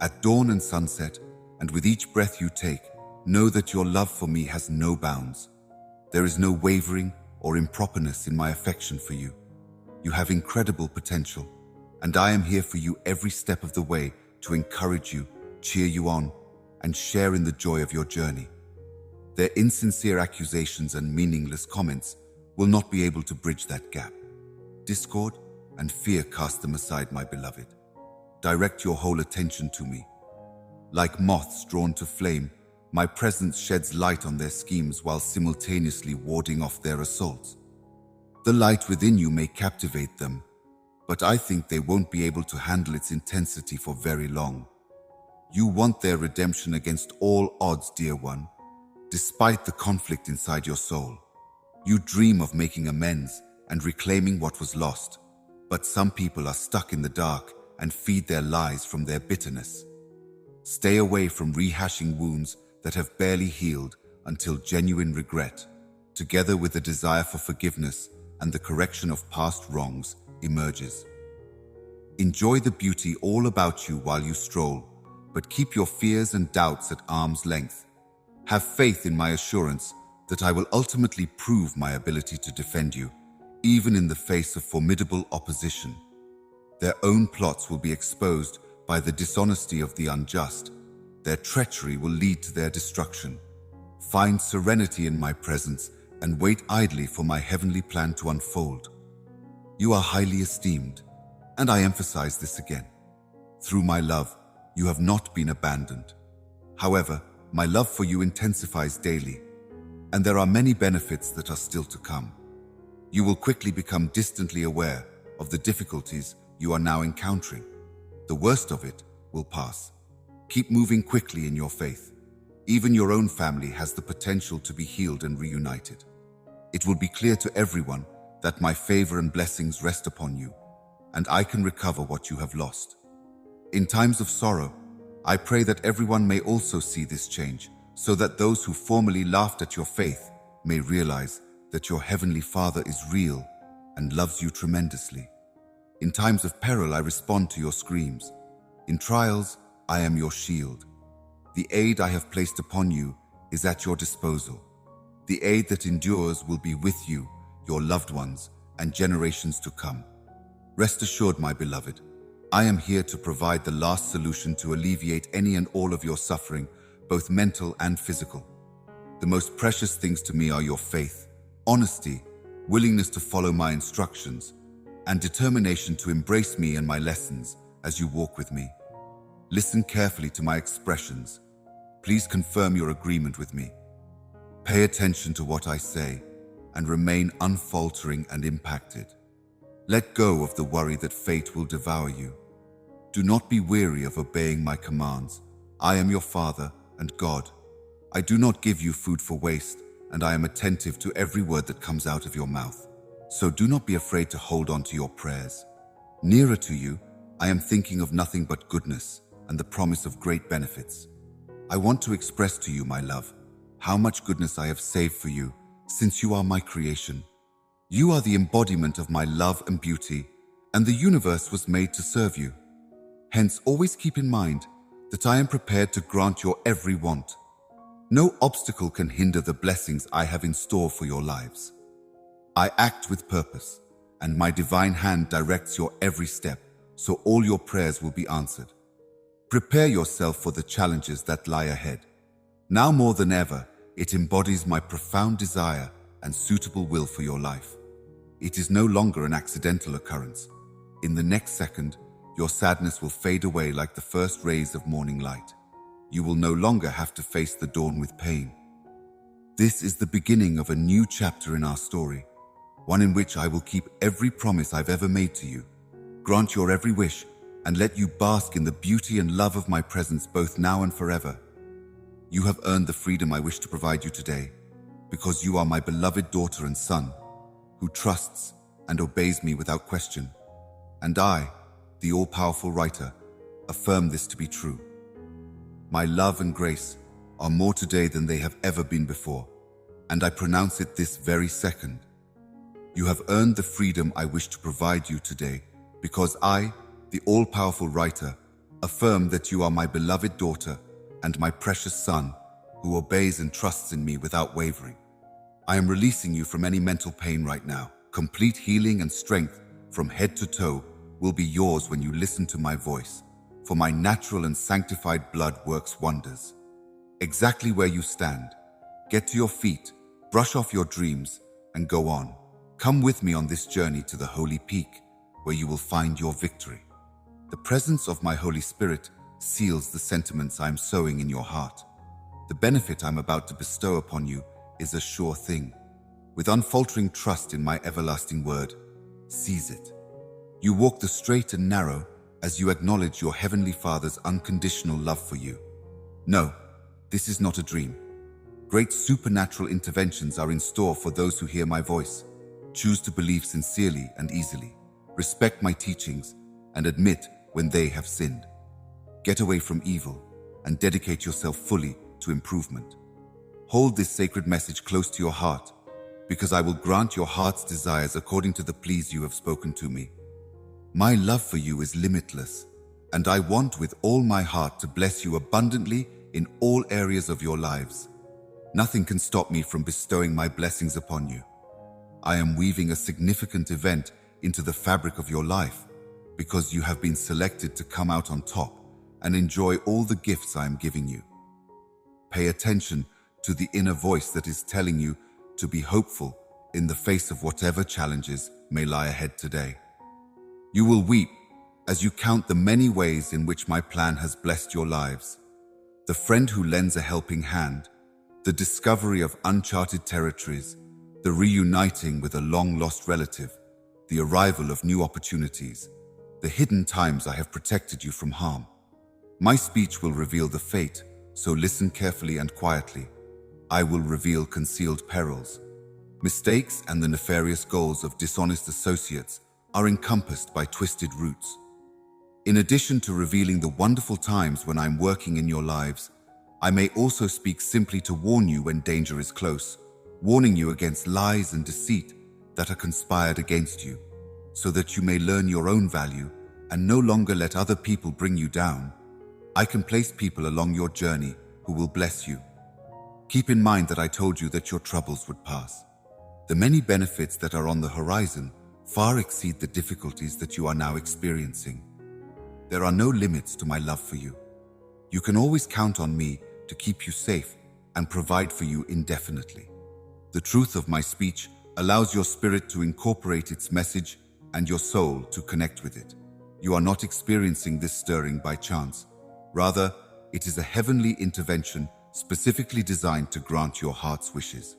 At dawn and sunset, and with each breath you take, know that your love for me has no bounds. There is no wavering or improperness in my affection for you. You have incredible potential, and I am here for you every step of the way to encourage you, cheer you on, and share in the joy of your journey. Their insincere accusations and meaningless comments will not be able to bridge that gap. Discord and fear cast them aside, my beloved. Direct your whole attention to me. Like moths drawn to flame, my presence sheds light on their schemes while simultaneously warding off their assaults. The light within you may captivate them, but I think they won't be able to handle its intensity for very long. You want their redemption against all odds, dear one. Despite the conflict inside your soul, you dream of making amends and reclaiming what was lost. But some people are stuck in the dark and feed their lies from their bitterness. Stay away from rehashing wounds that have barely healed until genuine regret, together with a desire for forgiveness and the correction of past wrongs, emerges. Enjoy the beauty all about you while you stroll, but keep your fears and doubts at arm's length. Have faith in my assurance that I will ultimately prove my ability to defend you, even in the face of formidable opposition. Their own plots will be exposed by the dishonesty of the unjust. Their treachery will lead to their destruction. Find serenity in my presence and wait idly for my heavenly plan to unfold. You are highly esteemed, and I emphasize this again. Through my love, you have not been abandoned. However, my love for you intensifies daily, and there are many benefits that are still to come. You will quickly become distantly aware of the difficulties you are now encountering. The worst of it will pass. Keep moving quickly in your faith. Even your own family has the potential to be healed and reunited. It will be clear to everyone that my favor and blessings rest upon you, and I can recover what you have lost. In times of sorrow, I pray that everyone may also see this change, so that those who formerly laughed at your faith may realize that your Heavenly Father is real and loves you tremendously. In times of peril, I respond to your screams. In trials, I am your shield. The aid I have placed upon you is at your disposal. The aid that endures will be with you, your loved ones, and generations to come. Rest assured, my beloved, I am here to provide the last solution to alleviate any and all of your suffering, both mental and physical. The most precious things to me are your faith, honesty, willingness to follow my instructions, and determination to embrace me and my lessons as you walk with me. Listen carefully to my expressions. Please confirm your agreement with me. Pay attention to what I say and remain unfaltering and impacted. Let go of the worry that fate will devour you. Do not be weary of obeying my commands. I am your Father and God. I do not give you food for waste, and I am attentive to every word that comes out of your mouth. So do not be afraid to hold on to your prayers. Nearer to you, I am thinking of nothing but goodness and the promise of great benefits. I want to express to you, my love, how much goodness I have saved for you, since you are my creation. You are the embodiment of my love and beauty, and the universe was made to serve you. Hence, always keep in mind that I am prepared to grant your every want. No obstacle can hinder the blessings I have in store for your lives. I act with purpose, and my divine hand directs your every step, so all your prayers will be answered. Prepare yourself for the challenges that lie ahead. Now more than ever, it embodies my profound desire and suitable will for your life. It is no longer an accidental occurrence. In the next second, your sadness will fade away like the first rays of morning light. You will no longer have to face the dawn with pain. This is the beginning of a new chapter in our story, one in which I will keep every promise I've ever made to you, grant your every wish, and let you bask in the beauty and love of my presence both now and forever. You have earned the freedom I wish to provide you today, because you are my beloved daughter and son, who trusts and obeys me without question. And I, the all-powerful writer, affirm this to be true. My love and grace are more today than they have ever been before, and I pronounce it this very second. You have earned the freedom I wish to provide you today, because I, the all-powerful writer, affirm that you are my beloved daughter and my precious son, who obeys and trusts in me without wavering. I am releasing you from any mental pain right now. Complete healing and strength from head to toe will be yours when you listen to my voice, for my natural and sanctified blood works wonders. Exactly where you stand, get to your feet, brush off your dreams, and go on. Come with me on this journey to the holy peak, where you will find your victory. The presence of my Holy Spirit seals the sentiments I am sowing in your heart. The benefit I'm about to bestow upon you is a sure thing. With unfaltering trust in my everlasting word, seize it. You walk the straight and narrow as you acknowledge your Heavenly Father's unconditional love for you. No, this is not a dream. Great supernatural interventions are in store for those who hear my voice, choose to believe sincerely and easily, respect my teachings, and admit when they have sinned. Get away from evil and dedicate yourself fully to improvement. Hold this sacred message close to your heart, because I will grant your heart's desires according to the pleas you have spoken to me. My love for you is limitless, and I want with all my heart to bless you abundantly in all areas of your lives. Nothing can stop me from bestowing my blessings upon you. I am weaving a significant event into the fabric of your life, because you have been selected to come out on top and enjoy all the gifts I am giving you. Pay attention to the inner voice that is telling you to be hopeful in the face of whatever challenges may lie ahead today. You will weep as you count the many ways in which my plan has blessed your lives. The friend who lends a helping hand, the discovery of uncharted territories, the reuniting with a long-lost relative, the arrival of new opportunities, the hidden times I have protected you from harm. My speech will reveal the fate, so listen carefully and quietly. I will reveal concealed perils. Mistakes and the nefarious goals of dishonest associates are encompassed by twisted roots. In addition to revealing the wonderful times when I'm working in your lives, I may also speak simply to warn you when danger is close, warning you against lies and deceit that are conspired against you, so that you may learn your own value and no longer let other people bring you down. I can place people along your journey who will bless you. Keep in mind that I told you that your troubles would pass. The many benefits that are on the horizon far exceed the difficulties that you are now experiencing. There are no limits to my love for you. You can always count on me to keep you safe and provide for you indefinitely. The truth of my speech allows your spirit to incorporate its message and your soul to connect with it. You are not experiencing this stirring by chance. Rather, it is a heavenly intervention specifically designed to grant your heart's wishes.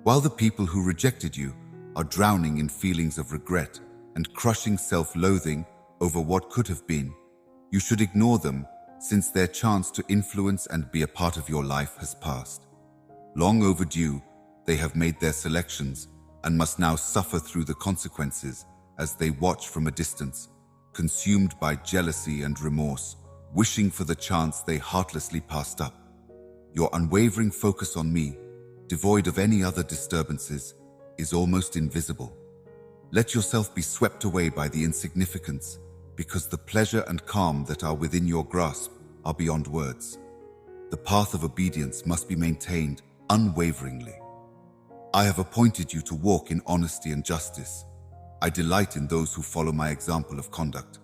While the people who rejected you are drowning in feelings of regret and crushing self-loathing over what could have been, you should ignore them, since their chance to influence and be a part of your life has passed. Long overdue, they have made their selections and must now suffer through the consequences as they watch from a distance, consumed by jealousy and remorse, wishing for the chance they heartlessly passed up. Your unwavering focus on me, devoid of any other disturbances, is almost invisible. Let yourself be swept away by the insignificance, because the pleasure and calm that are within your grasp are beyond words. The path of obedience must be maintained unwaveringly. I have appointed you to walk in honesty and justice. I delight in those who follow my example of conduct.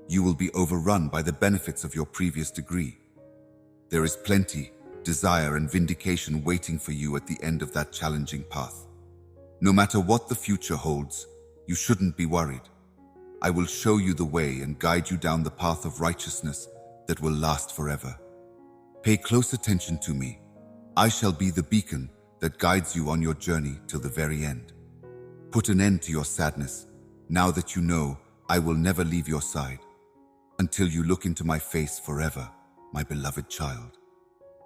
You will be overrun by the benefits of your previous degree. There is plenty, desire, and vindication waiting for you at the end of that challenging path. No matter what the future holds, you shouldn't be worried. I will show you the way and guide you down the path of righteousness that will last forever. Pay close attention to me. I shall be the beacon that guides you on your journey till the very end. Put an end to your sadness, now that you know I will never leave your side, until you look into my face forever, my beloved child.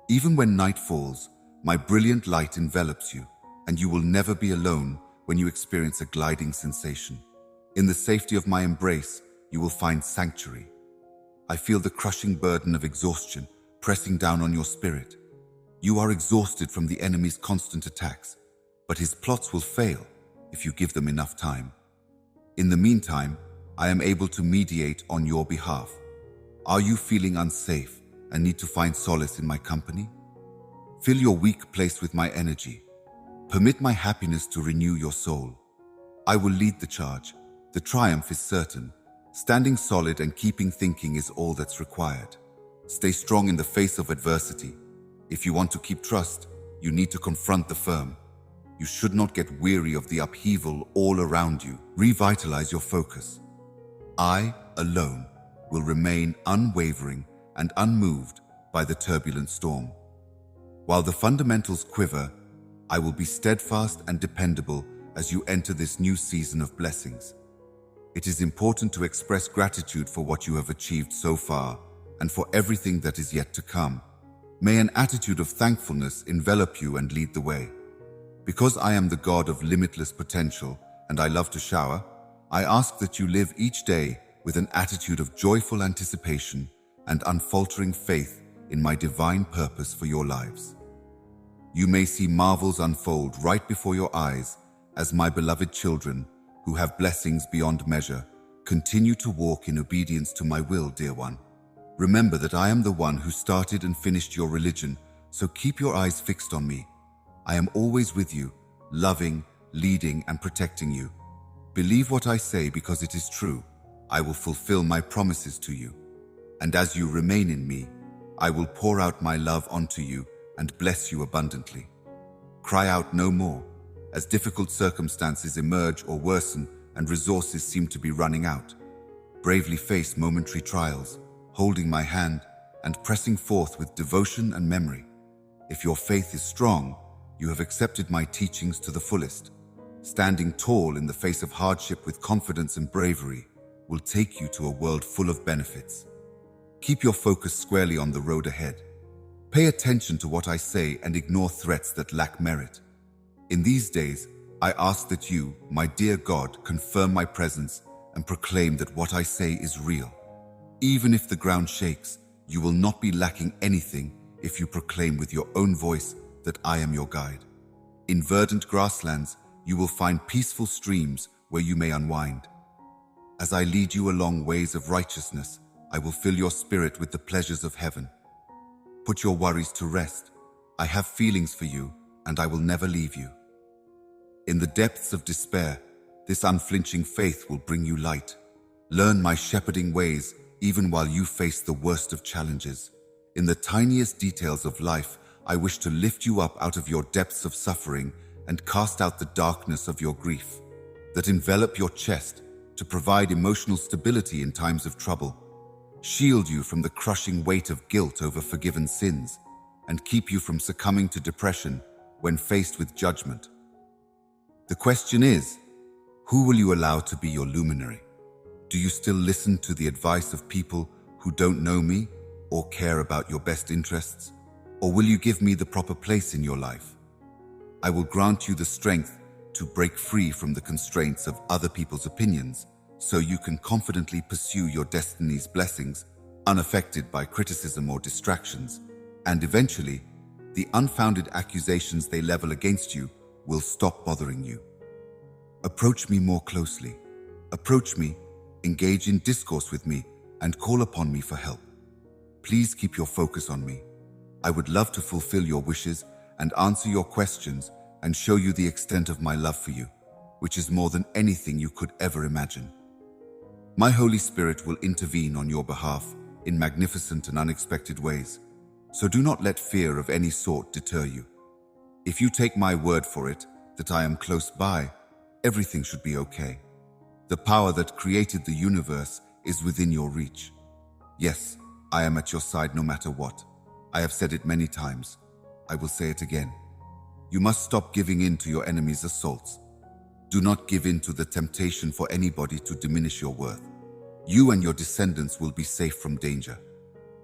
Even when night falls, my brilliant light envelops you, and you will never be alone when you experience a gliding sensation. In the safety of my embrace, you will find sanctuary. I feel the crushing burden of exhaustion pressing down on your spirit. You are exhausted from the enemy's constant attacks, but his plots will fail if you give them enough time. In the meantime, I am able to mediate on your behalf. Are you feeling unsafe and need to find solace in my company? Fill your weak place with my energy. Permit my happiness to renew your soul. I will lead the charge. The triumph is certain. Standing solid and keeping thinking is all that's required. Stay strong in the face of adversity. If you want to keep trust, you need to confront the firm. You should not get weary of the upheaval all around you. Revitalize your focus. I, alone, will remain unwavering and unmoved by the turbulent storm. While the fundamentals quiver, I will be steadfast and dependable as you enter this new season of blessings. It is important to express gratitude for what you have achieved so far and for everything that is yet to come. May an attitude of thankfulness envelop you and lead the way. Because I am the God of limitless potential and I love to shower, I ask that you live each day with an attitude of joyful anticipation and unfaltering faith in my divine purpose for your lives. You may see marvels unfold right before your eyes as my beloved children, who have blessings beyond measure, continue to walk in obedience to my will, dear one. Remember that I am the one who started and finished your religion, so keep your eyes fixed on me. I am always with you, loving, leading, and protecting you. Believe what I say because it is true. I will fulfill my promises to you. And as you remain in me, I will pour out my love onto you and bless you abundantly. Cry out no more, as difficult circumstances emerge or worsen and resources seem to be running out. Bravely face momentary trials, holding my hand and pressing forth with devotion and memory. If your faith is strong, you have accepted my teachings to the fullest. Standing tall in the face of hardship with confidence and bravery will take you to a world full of benefits. Keep your focus squarely on the road ahead. Pay attention to what I say and ignore threats that lack merit. In these days, I ask that you, my dear God, confirm my presence and proclaim that what I say is real. Even if the ground shakes, you will not be lacking anything if you proclaim with your own voice that I am your guide. In verdant grasslands, you will find peaceful streams where you may unwind. As I lead you along ways of righteousness, I will fill your spirit with the pleasures of heaven. Put your worries to rest. I have feelings for you, and I will never leave you. In the depths of despair, this unflinching faith will bring you light. Learn my shepherding ways even while you face the worst of challenges. In the tiniest details of life, I wish to lift you up out of your depths of suffering and cast out the darkness of your grief that envelop your chest to provide emotional stability in times of trouble, shield you from the crushing weight of guilt over forgiven sins, and keep you from succumbing to depression when faced with judgment. The question is, who will you allow to be your luminary? Do you still listen to the advice of people who don't know me or care about your best interests? Or will you give me the proper place in your life? I will grant you the strength to break free from the constraints of other people's opinions so you can confidently pursue your destiny's blessings unaffected by criticism or distractions, and eventually, the unfounded accusations they level against you will stop bothering you. Approach me more closely. Approach me, engage in discourse with me, and call upon me for help. Please keep your focus on me. I would love to fulfill your wishes and answer your questions and show you the extent of my love for you, which is more than anything you could ever imagine. My Holy Spirit will intervene on your behalf in magnificent and unexpected ways, so do not let fear of any sort deter you. If you take my word for it that I am close by, everything should be okay. The power that created the universe is within your reach. Yes, I am at your side no matter what. I have said it many times. I will say it again. You must stop giving in to your enemy's assaults. Do not give in to the temptation for anybody to diminish your worth. You and your descendants will be safe from danger.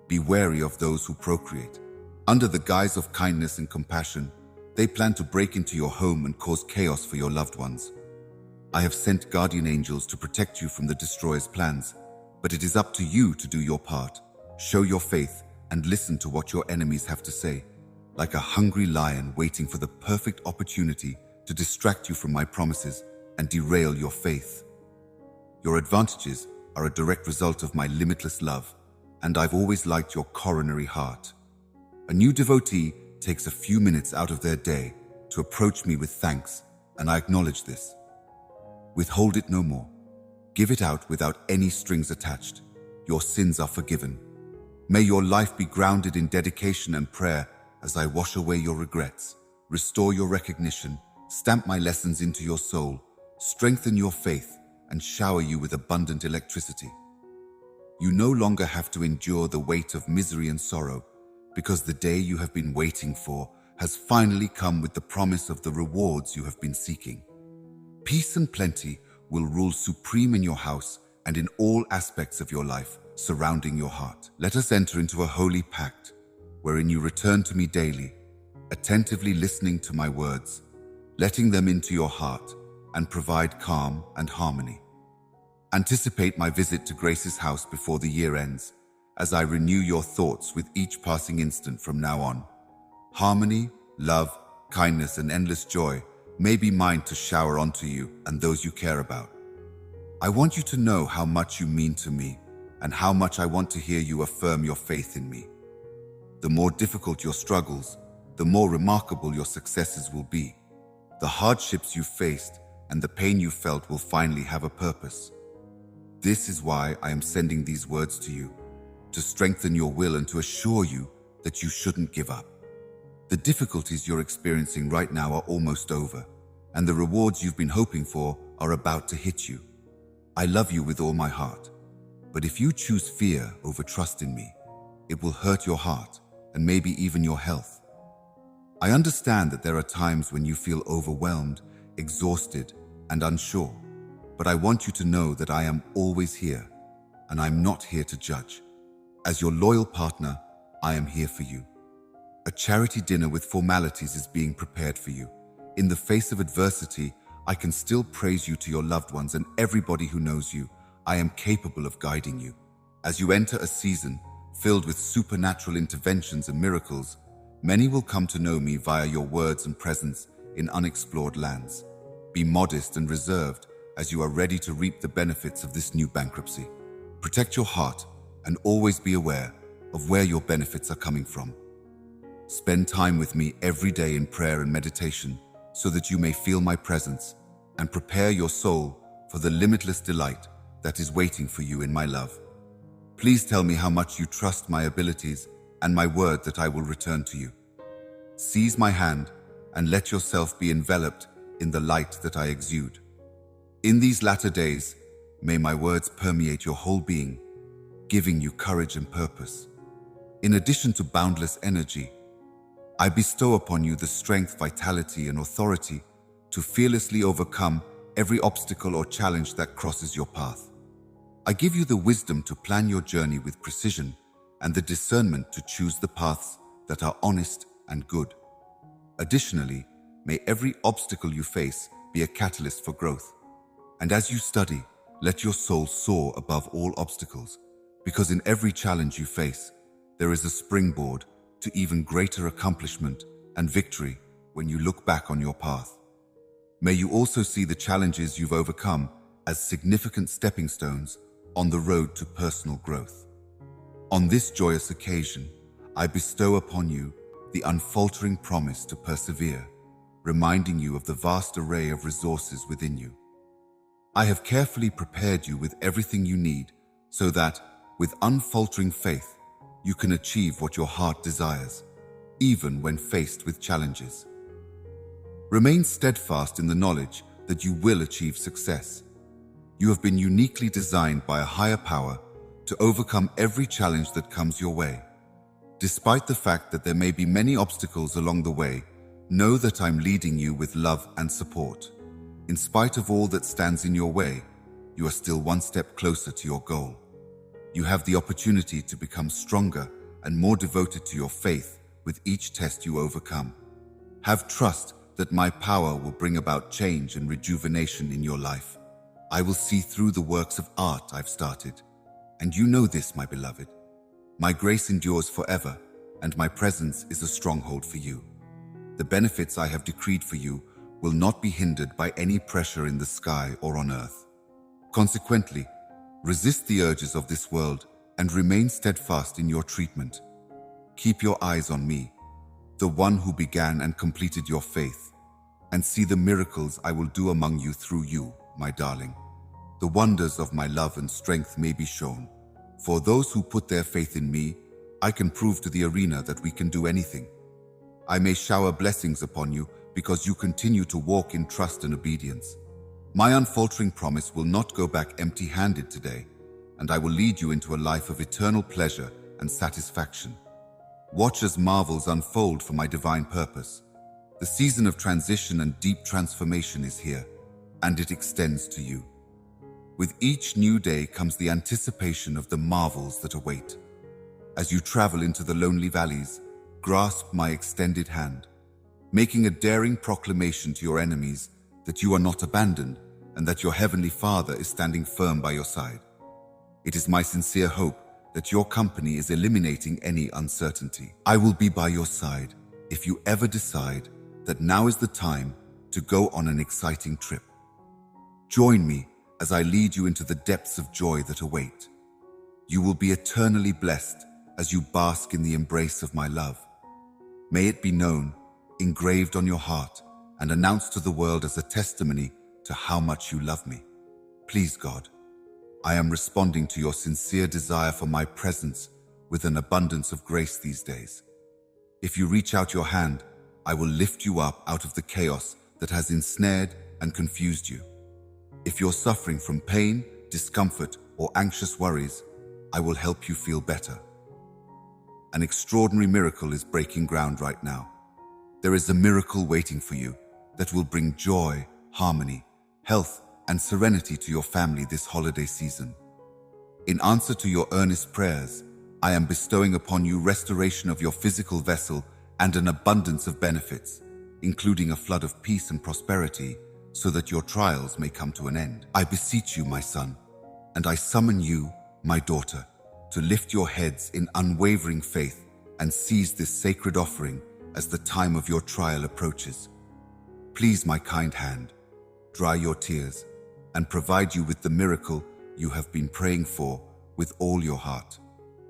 Be wary of those who procreate. Under the guise of kindness and compassion, they plan to break into your home and cause chaos for your loved ones. I have sent guardian angels to protect you from the destroyer's plans, but it is up to you to do your part. Show your faith and listen to what your enemies have to say, like a hungry lion waiting for the perfect opportunity to distract you from my promises and derail your faith. Your advantages are a direct result of my limitless love, and I've always liked your coronary heart. A new devotee takes a few minutes out of their day to approach me with thanks, and I acknowledge this. Withhold it no more. Give it out without any strings attached. Your sins are forgiven. May your life be grounded in dedication and prayer as I wash away your regrets, restore your recognition, stamp my lessons into your soul, strengthen your faith, and shower you with abundant electricity. You no longer have to endure the weight of misery and sorrow, because the day you have been waiting for has finally come with the promise of the rewards you have been seeking. Peace and plenty will rule supreme in your house and in all aspects of your life surrounding your heart. Let us enter into a holy pact, wherein you return to me daily, attentively listening to my words, letting them into your heart, and provide calm and harmony. Anticipate my visit to Grace's house before the year ends, as I renew your thoughts with each passing instant from now on. Harmony, love, kindness, and endless joy may be mine to shower onto you and those you care about. I want you to know how much you mean to me and how much I want to hear you affirm your faith in me. The more difficult your struggles, the more remarkable your successes will be. The hardships you faced and the pain you felt will finally have a purpose. This is why I am sending these words to you, to strengthen your will and to assure you that you shouldn't give up. The difficulties you're experiencing right now are almost over, and the rewards you've been hoping for are about to hit you. I love you with all my heart, but if you choose fear over trust in me, it will hurt your heart and maybe even your health. I understand that there are times when you feel overwhelmed, exhausted, and unsure, but I want you to know that I am always here, and I'm not here to judge. As your loyal partner, I am here for you. A charity dinner with formalities is being prepared for you. In the face of adversity, I can still praise you to your loved ones and everybody who knows you. I am capable of guiding you. As you enter a season filled with supernatural interventions and miracles, many will come to know me via your words and presence in unexplored lands. Be modest and reserved as you are ready to reap the benefits of this new bankruptcy. Protect your heart and always be aware of where your benefits are coming from. Spend time with me every day in prayer and meditation so that you may feel my presence and prepare your soul for the limitless delight that is waiting for you in my love. Please tell me how much you trust my abilities and my word that I will return to you. Seize my hand and let yourself be enveloped in the light that I exude. In these latter days, may my words permeate your whole being, giving you courage and purpose. In addition to boundless energy, I bestow upon you the strength, vitality, and authority to fearlessly overcome every obstacle or challenge that crosses your path. I give you the wisdom to plan your journey with precision and the discernment to choose the paths that are honest and good. Additionally, may every obstacle you face be a catalyst for growth. And as you study, let your soul soar above all obstacles, because in every challenge you face, there is a springboard to even greater accomplishment and victory when you look back on your path. May you also see the challenges you've overcome as significant stepping stones on the road to personal growth. On this joyous occasion, I bestow upon you the unfaltering promise to persevere, reminding you of the vast array of resources within you. I have carefully prepared you with everything you need so that, with unfaltering faith, you can achieve what your heart desires, even when faced with challenges. Remain steadfast in the knowledge that you will achieve success. You have been uniquely designed by a higher power to overcome every challenge that comes your way. Despite the fact that there may be many obstacles along the way, know that I'm leading you with love and support. In spite of all that stands in your way, you are still one step closer to your goal. You have the opportunity to become stronger and more devoted to your faith with each test you overcome. Have trust that my power will bring about change and rejuvenation in your life. I will see through the works of art I've started. And you know this, my beloved. My grace endures forever, and my presence is a stronghold for you. The benefits I have decreed for you will not be hindered by any pressure in the sky or on earth. Consequently, resist the urges of this world and remain steadfast in your treatment. Keep your eyes on me, the one who began and completed your faith, and see the miracles I will do among you through you, my darling. The wonders of my love and strength may be shown. For those who put their faith in me, I can prove to the arena that we can do anything. I may shower blessings upon you because you continue to walk in trust and obedience. My unfaltering promise will not go back empty-handed today, and I will lead you into a life of eternal pleasure and satisfaction. Watch as marvels unfold for my divine purpose. The season of transition and deep transformation is here, and it extends to you. With each new day comes the anticipation of the marvels that await. As you travel into the lonely valleys, grasp my extended hand, making a daring proclamation to your enemies that you are not abandoned and that your Heavenly Father is standing firm by your side. It is my sincere hope that your company is eliminating any uncertainty. I will be by your side if you ever decide that now is the time to go on an exciting trip. Join me as I lead you into the depths of joy that await. You will be eternally blessed as you bask in the embrace of my love. May it be known, engraved on your heart, and announced to the world as a testimony to how much you love me. Please, God, I am responding to your sincere desire for my presence with an abundance of grace these days. If you reach out your hand, I will lift you up out of the chaos that has ensnared and confused you. If you're suffering from pain, discomfort, or anxious worries, I will help you feel better. An extraordinary miracle is breaking ground right now. There is a miracle waiting for you that will bring joy, harmony, health, and serenity to your family this holiday season. In answer to your earnest prayers, I am bestowing upon you restoration of your physical vessel and an abundance of benefits, including a flood of peace and prosperity, so that your trials may come to an end. I beseech you, my son, and I summon you, my daughter, to lift your heads in unwavering faith and seize this sacred offering as the time of your trial approaches. Please, my kind hand, dry your tears and provide you with the miracle you have been praying for with all your heart.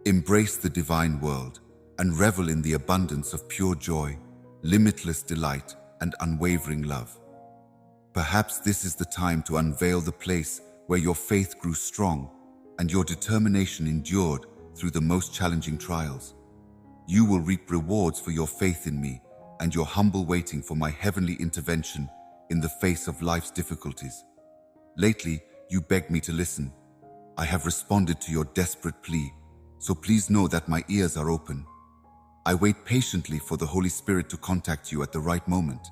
Embrace the divine world and revel in the abundance of pure joy, limitless delight, and unwavering love. Perhaps this is the time to unveil the place where your faith grew strong and your determination endured through the most challenging trials. You will reap rewards for your faith in me and your humble waiting for my heavenly intervention in the face of life's difficulties. Lately, you begged me to listen. I have responded to your desperate plea, so please know that my ears are open. I wait patiently for the Holy Spirit to contact you at the right moment.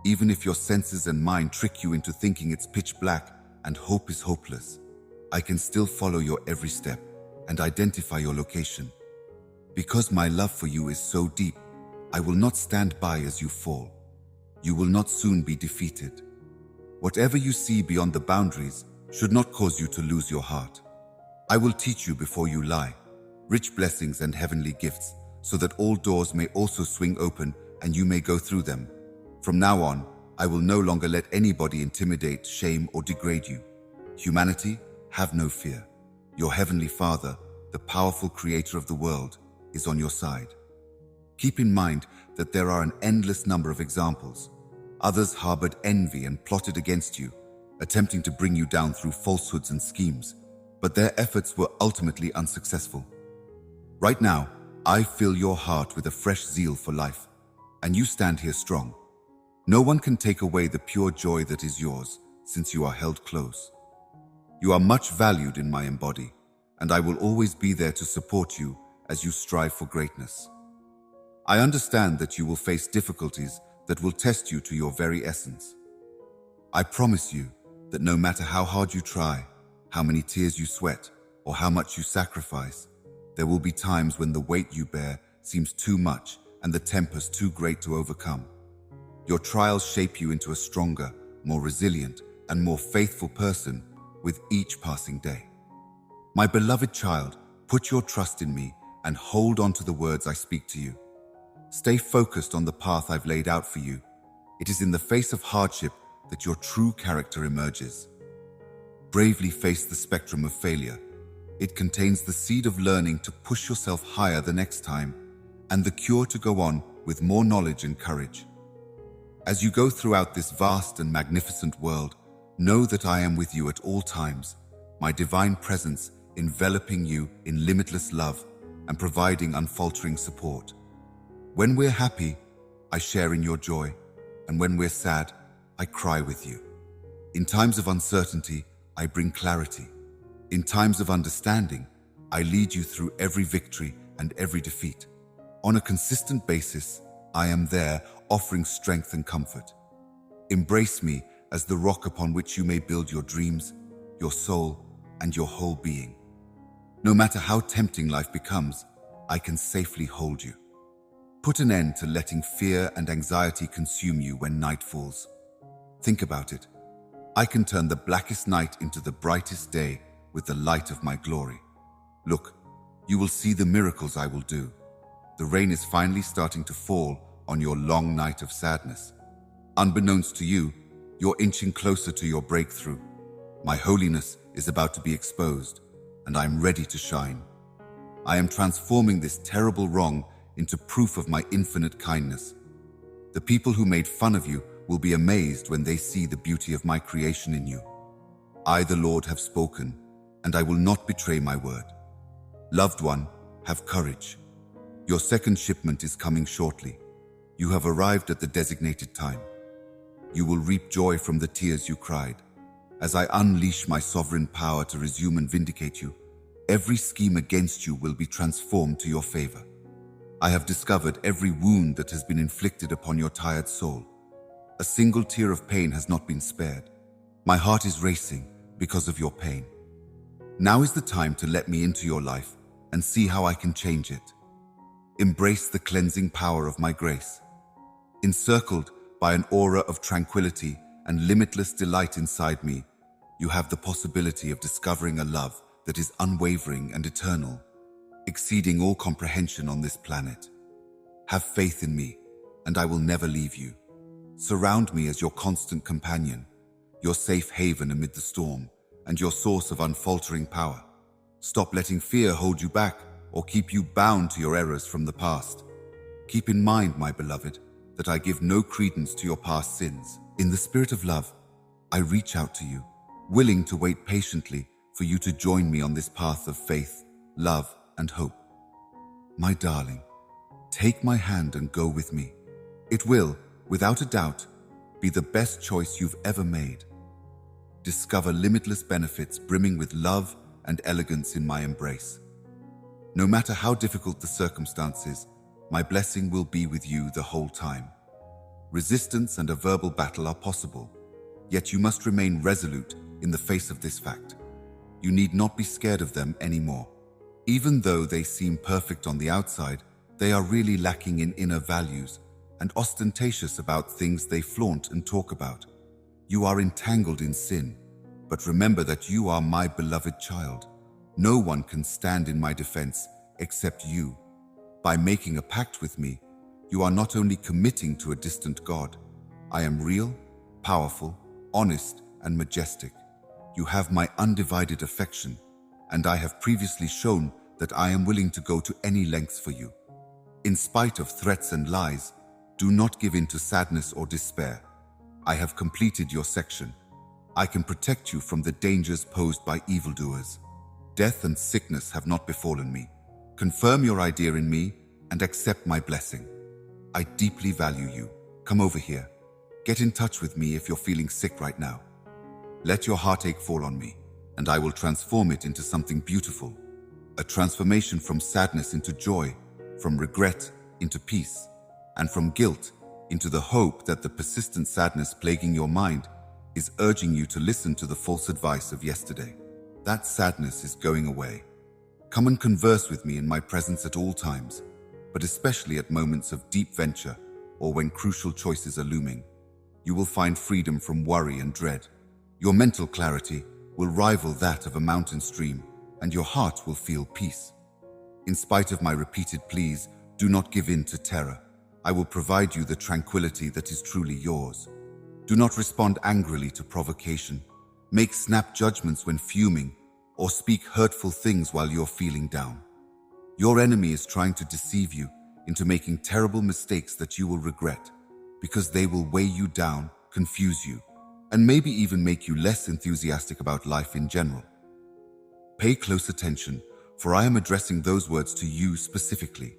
Even if your senses and mind trick you into thinking it's pitch black and hope is hopeless, I can still follow your every step and identify your location. Because my love for you is so deep, I will not stand by as you fall. You will not soon be defeated. Whatever you see beyond the boundaries should not cause you to lose your heart. I will teach you before you lie, rich blessings and heavenly gifts, so that all doors may also swing open and you may go through them. From now on, I will no longer let anybody intimidate, shame, or degrade you. Humanity, have no fear. Your Heavenly Father, the powerful creator of the world, is on your side. Keep in mind that there are an endless number of examples. Others harbored envy and plotted against you, attempting to bring you down through falsehoods and schemes, but their efforts were ultimately unsuccessful. Right now, I fill your heart with a fresh zeal for life, and you stand here strong. No one can take away the pure joy that is yours, since you are held close. You are much valued in my embody, and I will always be there to support you as you strive for greatness. I understand that you will face difficulties that will test you to your very essence. I promise you that no matter how hard you try, how many tears you sweat, or how much you sacrifice, there will be times when the weight you bear seems too much and the tempest too great to overcome. Your trials shape you into a stronger, more resilient, and more faithful person with each passing day. My beloved child, put your trust in me and hold on to the words I speak to you. Stay focused on the path I've laid out for you. It is in the face of hardship that your true character emerges. Bravely face the spectrum of failure. It contains the seed of learning to push yourself higher the next time, and the cure to go on with more knowledge and courage. As you go throughout this vast and magnificent world, know that I am with you at all times, my divine presence enveloping you in limitless love and providing unfaltering support. When we're happy, I share in your joy, and when we're sad, I cry with you. In times of uncertainty, I bring clarity. In times of understanding, I lead you through every victory and every defeat. On a consistent basis, I am there offering strength and comfort. Embrace me as the rock upon which you may build your dreams, your soul, and your whole being. No matter how tempting life becomes, I can safely hold you. Put an end to letting fear and anxiety consume you when night falls. Think about it. I can turn the blackest night into the brightest day with the light of my glory. Look, you will see the miracles I will do. The rain is finally starting to fall on your long night of sadness. Unbeknownst to you, you're inching closer to your breakthrough. My holiness is about to be exposed, and I'm ready to shine. I am transforming this terrible wrong into proof of my infinite kindness. The people who made fun of you will be amazed when they see the beauty of my creation in you. I, the Lord, have spoken, and I will not betray my word. Loved one, have courage. Your second shipment is coming shortly. You have arrived at the designated time. You will reap joy from the tears you cried. As I unleash my sovereign power to resume and vindicate you, every scheme against you will be transformed to your favor. I have discovered every wound that has been inflicted upon your tired soul. A single tear of pain has not been spared. My heart is racing because of your pain. Now is the time to let me into your life and see how I can change it. Embrace the cleansing power of my grace. Encircled by an aura of tranquility and limitless delight inside me, you have the possibility of discovering a love that is unwavering and eternal, exceeding all comprehension on this planet. Have faith in me, and I will never leave you. Surround me as your constant companion, your safe haven amid the storm, and your source of unfaltering power. Stop letting fear hold you back or keep you bound to your errors from the past. Keep in mind, my beloved, that I give no credence to your past sins. In the spirit of love, I reach out to you, willing to wait patiently for you to join me on this path of faith, love, and hope. My darling, Take my hand and go with me. It will, without a doubt, be the best choice you've ever made. Discover limitless benefits brimming with love and elegance in my embrace. No matter how difficult the circumstances, my blessing will be with you the whole time. Resistance and a verbal battle are possible, yet you must remain resolute in the face of this fact. You need not be scared of them anymore. Even though they seem perfect on the outside, they are really lacking in inner values and ostentatious about things they flaunt and talk about. You are entangled in sin, but remember that you are my beloved child. No one can stand in my defense except you. By making a pact with me, you are not only committing to a distant God. I am real, powerful, honest, and majestic. You have my undivided affection, and I have previously shown that I am willing to go to any lengths for you. In spite of threats and lies, do not give in to sadness or despair. I have completed your section. I can protect you from the dangers posed by evildoers. Death and sickness have not befallen me. Confirm your idea in me and accept my blessing. I deeply value you. Come over here. Get in touch with me if you're feeling sick right now. Let your heartache fall on me, and I will transform it into something beautiful. A transformation from sadness into joy, from regret into peace, and from guilt into the hope that the persistent sadness plaguing your mind is urging you to listen to the false advice of yesterday. That sadness is going away. Come and converse with me in my presence at all times, but especially at moments of deep venture or when crucial choices are looming. You will find freedom from worry and dread. Your mental clarity will rival that of a mountain stream, and your heart will feel peace. In spite of my repeated pleas, do not give in to terror. I will provide you the tranquility that is truly yours. Do not respond angrily to provocation. Make snap judgments when fuming, or speak hurtful things while you're feeling down. Your enemy is trying to deceive you into making terrible mistakes that you will regret, because they will weigh you down, confuse you, and maybe even make you less enthusiastic about life in general. Pay close attention, for I am addressing those words to you specifically.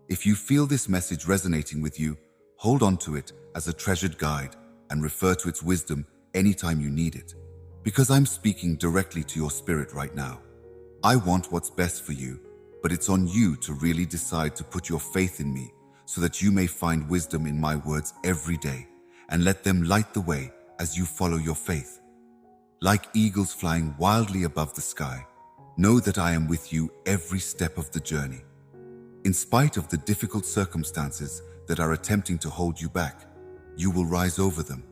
If you feel this message resonating with you, hold on to it as a treasured guide and refer to its wisdom anytime you need it, because I'm speaking directly to your spirit right now. I want what's best for you, but it's on you to really decide to put your faith in me so that you may find wisdom in my words every day and let them light the way as you follow your faith. Like eagles flying wildly above the sky, know that I am with you every step of the journey. In spite of the difficult circumstances that are attempting to hold you back, you will rise over them.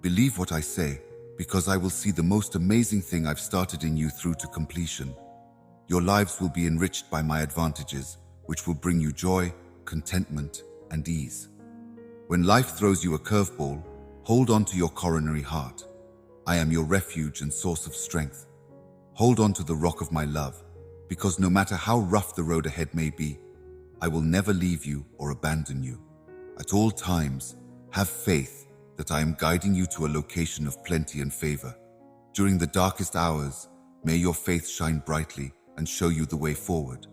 Believe what I say, because I will see the most amazing thing I've started in you through to completion. Your lives will be enriched by my advantages, which will bring you joy, contentment, and ease. When life throws you a curveball, hold on to your coronary heart. I am your refuge and source of strength. Hold on to the rock of my love, because no matter how rough the road ahead may be, I will never leave you or abandon you. At all times, have faith that I am guiding you to a location of plenty and favor. During the darkest hours, may your faith shine brightly and show you the way forward.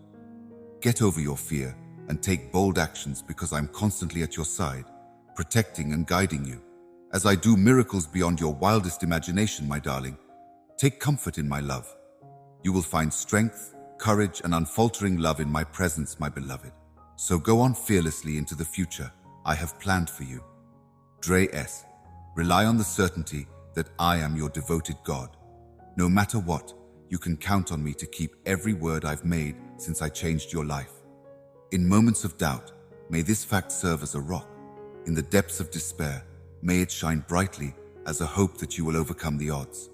Get over your fear and take bold actions, because I'm constantly at your side, protecting and guiding you. As I do miracles beyond your wildest imagination, my darling, take comfort in my love. You will find strength, courage, and unfaltering love in my presence, my beloved. So go on fearlessly into the future I have planned for you. Dre S. Rely on the certainty that I am your devoted God. No matter what, you can count on me to keep every word I've made since I changed your life. In moments of doubt, may this fact serve as a rock. In the depths of despair, may it shine brightly as a hope that you will overcome the odds.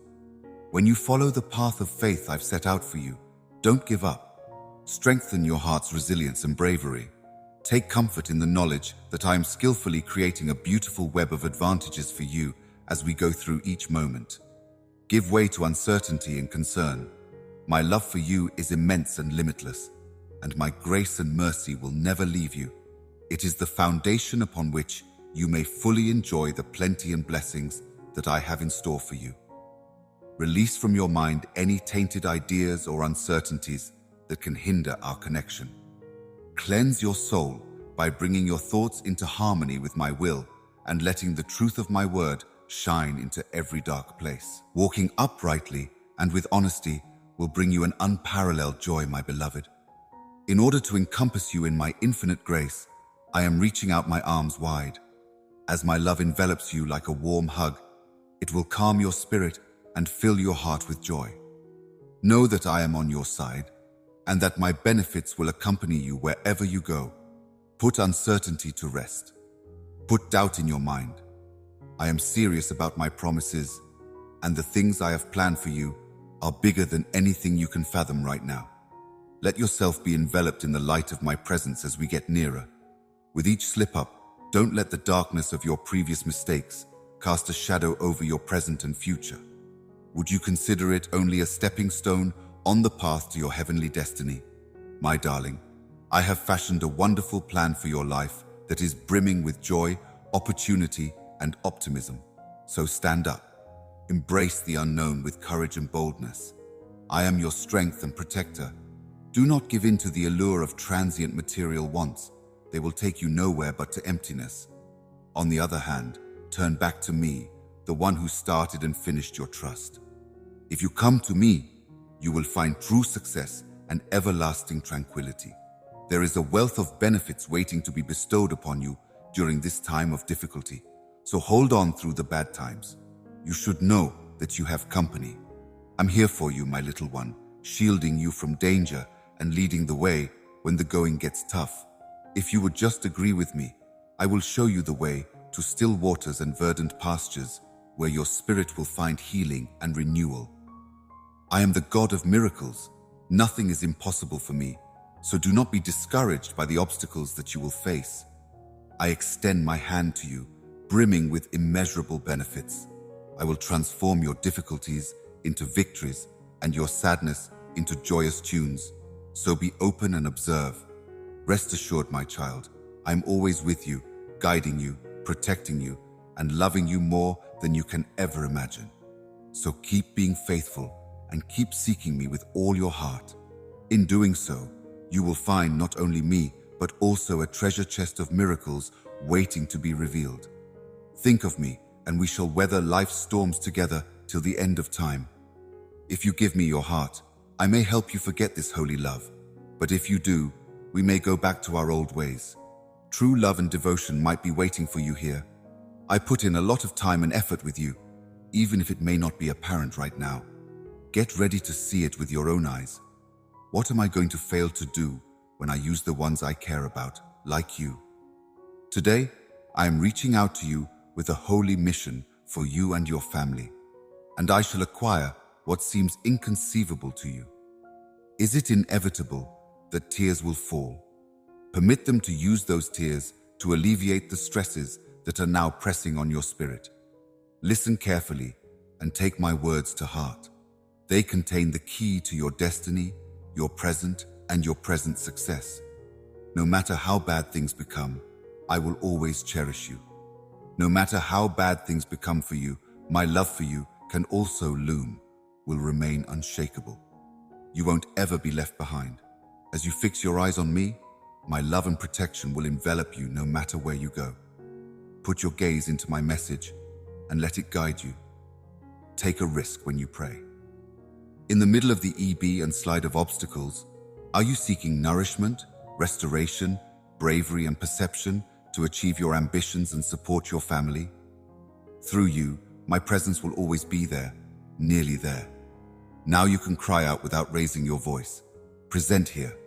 When you follow the path of faith I've set out for you, don't give up. Strengthen your heart's resilience and bravery. Take comfort in the knowledge that I am skillfully creating a beautiful web of advantages for you as we go through each moment. Give way to uncertainty and concern. My love for you is immense and limitless, and my grace and mercy will never leave you. It is the foundation upon which you may fully enjoy the plenty and blessings that I have in store for you. Release from your mind any tainted ideas or uncertainties that can hinder our connection. Cleanse your soul by bringing your thoughts into harmony with my will and letting the truth of my word shine into every dark place. Walking uprightly and with honesty will bring you an unparalleled joy, my beloved. In order to encompass you in my infinite grace, I am reaching out my arms wide. As my love envelops you like a warm hug, it will calm your spirit and fill your heart with joy. Know that I am on your side and that my benefits will accompany you wherever you go. Put uncertainty to rest. Put doubt in your mind. I am serious about my promises, and the things I have planned for you are bigger than anything you can fathom right now. Let yourself be enveloped in the light of my presence as we get nearer. With each slip-up, don't let the darkness of your previous mistakes cast a shadow over your present and future. Would you consider it only a stepping stone on the path to your heavenly destiny? My darling, I have fashioned a wonderful plan for your life that is brimming with joy, opportunity, and optimism. So stand up. Embrace the unknown with courage and boldness. I am your strength and protector. Do not give in to the allure of transient material wants. They will take you nowhere but to emptiness. On the other hand, turn back to me, the one who started and finished your trust. If you come to me, you will find true success and everlasting tranquility. There is a wealth of benefits waiting to be bestowed upon you during this time of difficulty. So hold on through the bad times. You should know that you have company. I'm here for you, my little one, shielding you from danger and leading the way when the going gets tough. If you would just agree with me, I will show you the way to still waters and verdant pastures where your spirit will find healing and renewal. I am the God of miracles. Nothing is impossible for me, so do not be discouraged by the obstacles that you will face. I extend my hand to you, brimming with immeasurable benefits. I will transform your difficulties into victories and your sadness into joyous tunes. So be open and observe. Rest assured, my child, I'm always with you, guiding you, protecting you, and loving you more than you can ever imagine. So keep being faithful and keep seeking me with all your heart. In doing so, you will find not only me, but also a treasure chest of miracles waiting to be revealed. Think of me, and we shall weather life's storms together till the end of time. If you give me your heart, I may help you forget this holy love. But if you do, we may go back to our old ways. True love and devotion might be waiting for you here. I put in a lot of time and effort with you, even if it may not be apparent right now. Get ready to see it with your own eyes. What am I going to fail to do when I use the ones I care about, like you? Today, I am reaching out to you with a holy mission for you and your family, and I shall acquire what seems inconceivable to you. Is it inevitable that tears will fall? Permit them to use those tears to alleviate the stresses that are now pressing on your spirit. Listen carefully and take my words to heart. They contain the key to your destiny, your present, and your present success. No matter how bad things become, I will always cherish you. No matter how bad things become for you, my love for you can also loom, will remain unshakable. You won't ever be left behind. As you fix your eyes on me, my love and protection will envelop you no matter where you go. Put your gaze into my message and let it guide you. Take a risk when you pray. In the middle of the ebb and slide of obstacles, are you seeking nourishment, restoration, bravery, and perception to achieve your ambitions and support your family? Through you, my presence will always be there, nearly there. Now you can cry out without raising your voice. Present here.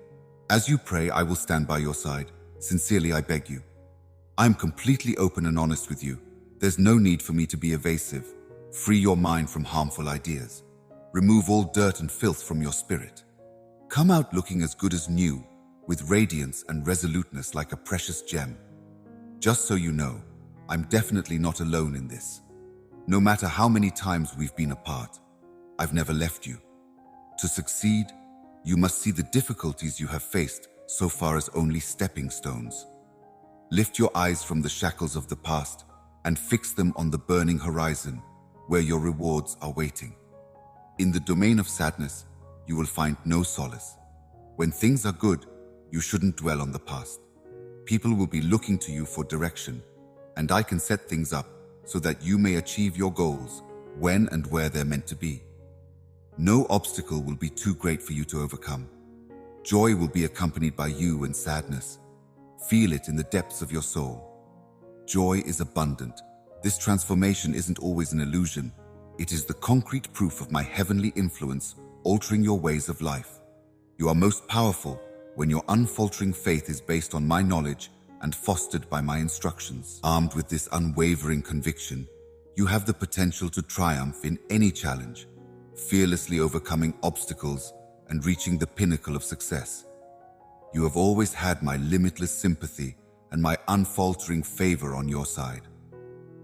As you pray, I will stand by your side. Sincerely, I beg you. I am completely open and honest with you. There's no need for me to be evasive. Free your mind from harmful ideas. Remove all dirt and filth from your spirit. Come out looking as good as new, with radiance and resoluteness like a precious gem. Just so you know, I'm definitely not alone in this. No matter how many times we've been apart, I've never left you. To succeed, you must see the difficulties you have faced so far as only stepping stones. Lift your eyes from the shackles of the past and fix them on the burning horizon where your rewards are waiting. In the domain of sadness, you will find no solace. When things are good, you shouldn't dwell on the past. People will be looking to you for direction, and I can set things up so that you may achieve your goals when and where they're meant to be. No obstacle will be too great for you to overcome. Joy will be accompanied by you and sadness. Feel it in the depths of your soul. Joy is abundant. This transformation isn't always an illusion. It is the concrete proof of my heavenly influence altering your ways of life. You are most powerful when your unfaltering faith is based on my knowledge and fostered by my instructions. Armed with this unwavering conviction, you have the potential to triumph in any challenge, fearlessly overcoming obstacles and reaching the pinnacle of success. You have always had my limitless sympathy and my unfaltering favor on your side.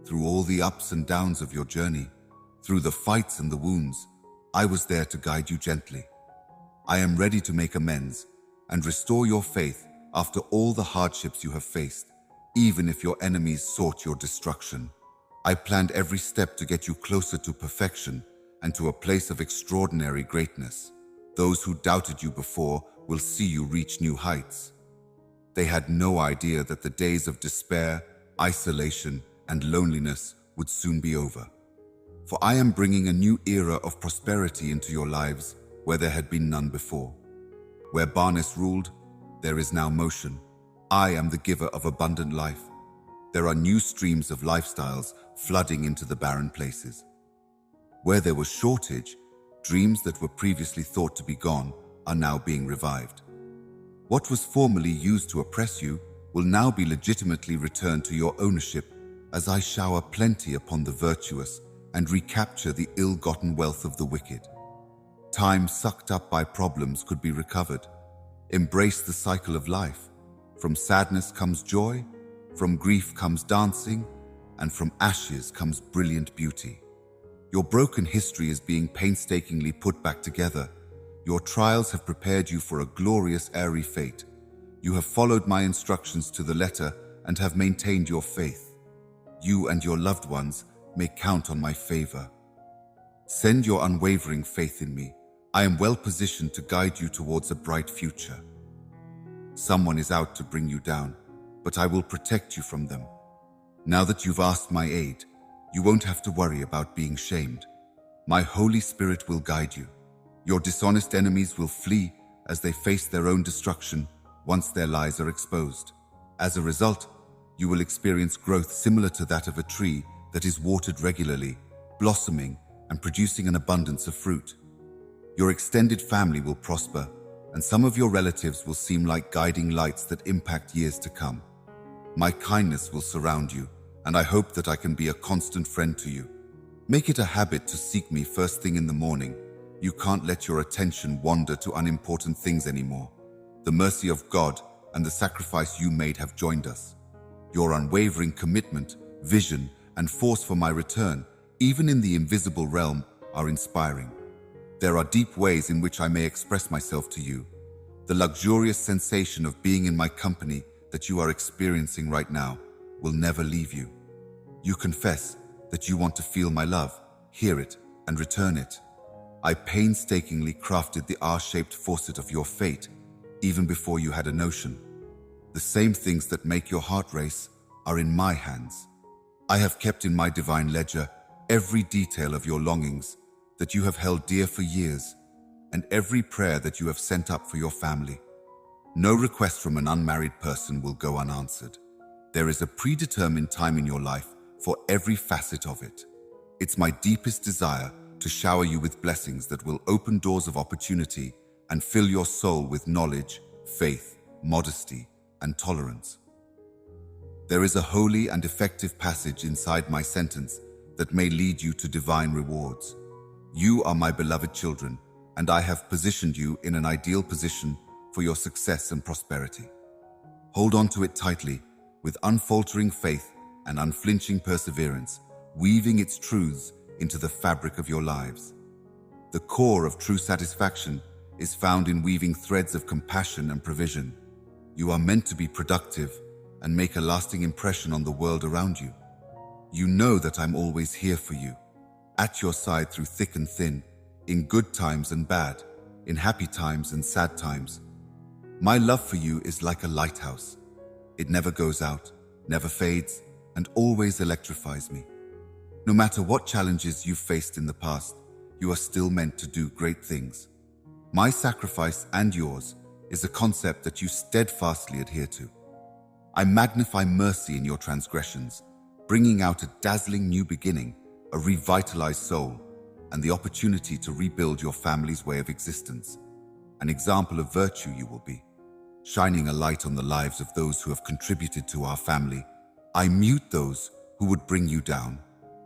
Through all the ups and downs of your journey, through the fights and the wounds, I was there to guide you gently. I am ready to make amends and restore your faith after all the hardships you have faced, even if your enemies sought your destruction. I planned every step to get you closer to perfection and to a place of extraordinary greatness. Those who doubted you before will see you reach new heights. They had no idea that the days of despair, isolation, and loneliness would soon be over. For I am bringing a new era of prosperity into your lives where there had been none before. Where Barnes ruled, there is now motion. I am the giver of abundant life. There are new streams of lifestyles flooding into the barren places. Where there was shortage, dreams that were previously thought to be gone are now being revived. What was formerly used to oppress you will now be legitimately returned to your ownership as I shower plenty upon the virtuous and recapture the ill-gotten wealth of the wicked. Time sucked up by problems could be recovered. Embrace the cycle of life. From sadness comes joy, from grief comes dancing, and from ashes comes brilliant beauty. Your broken history is being painstakingly put back together. Your trials have prepared you for a glorious, airy fate. You have followed my instructions to the letter and have maintained your faith. You and your loved ones may count on my favor. Send your unwavering faith in me. I am well positioned to guide you towards a bright future. Someone is out to bring you down, but I will protect you from them. Now that you've asked my aid, you won't have to worry about being shamed. My Holy Spirit will guide you. Your dishonest enemies will flee as they face their own destruction once their lies are exposed. As a result, you will experience growth similar to that of a tree that is watered regularly, blossoming and producing an abundance of fruit. Your extended family will prosper, and some of your relatives will seem like guiding lights that impact years to come. My kindness will surround you, and I hope that I can be a constant friend to you. Make it a habit to seek me first thing in the morning. You can't let your attention wander to unimportant things anymore. The mercy of God and the sacrifice you made have joined us. Your unwavering commitment, vision, and force for my return, even in the invisible realm, are inspiring. There are deep ways in which I may express myself to you. The luxurious sensation of being in my company that you are experiencing right now will never leave you. You confess that you want to feel my love, hear it, and return it. I painstakingly crafted the R-shaped faucet of your fate, even before you had a notion. The same things that make your heart race are in my hands. I have kept in my divine ledger every detail of your longings that you have held dear for years, and every prayer that you have sent up for your family. No request from an unmarried person will go unanswered. There is a predetermined time in your life for every facet of it. It's my deepest desire to shower you with blessings that will open doors of opportunity and fill your soul with knowledge, faith, modesty, and tolerance. There is a holy and effective passage inside my sentence that may lead you to divine rewards. You are my beloved children, and I have positioned you in an ideal position for your success and prosperity. Hold on to it tightly, with unfaltering faith and unflinching perseverance, weaving its truths into the fabric of your lives. The core of true satisfaction is found in weaving threads of compassion and provision. You are meant to be productive and make a lasting impression on the world around you. You know that I'm always here for you, at your side through thick and thin, in good times and bad, in happy times and sad times. My love for you is like a lighthouse. It never goes out, never fades, and always electrifies me. No matter what challenges you've faced in the past, you are still meant to do great things. My sacrifice and yours is a concept that you steadfastly adhere to. I magnify mercy in your transgressions, bringing out a dazzling new beginning, a revitalized soul, and the opportunity to rebuild your family's way of existence. An example of virtue you will be, shining a light on the lives of those who have contributed to our family. I mute those who would bring you down,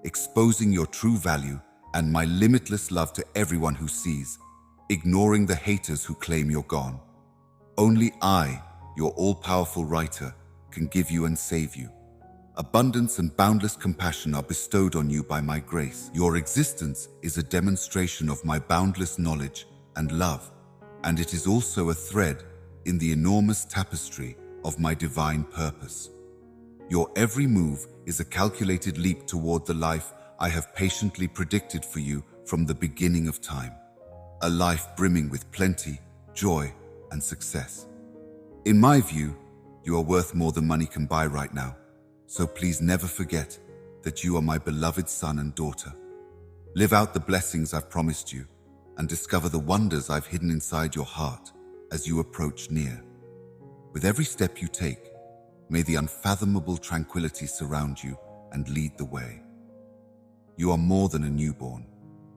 exposing your true value and my limitless love to everyone who sees, ignoring the haters who claim you're gone. Only I, your all-powerful writer, can give you and save you. Abundance and boundless compassion are bestowed on you by my grace. Your existence is a demonstration of my boundless knowledge and love, and it is also a thread in the enormous tapestry of my divine purpose. Your every move is a calculated leap toward the life I have patiently predicted for you from the beginning of time. A life brimming with plenty, joy, and success. In my view, you are worth more than money can buy right now, so please never forget that you are my beloved son and daughter. Live out the blessings I've promised you and discover the wonders I've hidden inside your heart as you approach near. With every step you take, may the unfathomable tranquility surround you and lead the way. You are more than a newborn.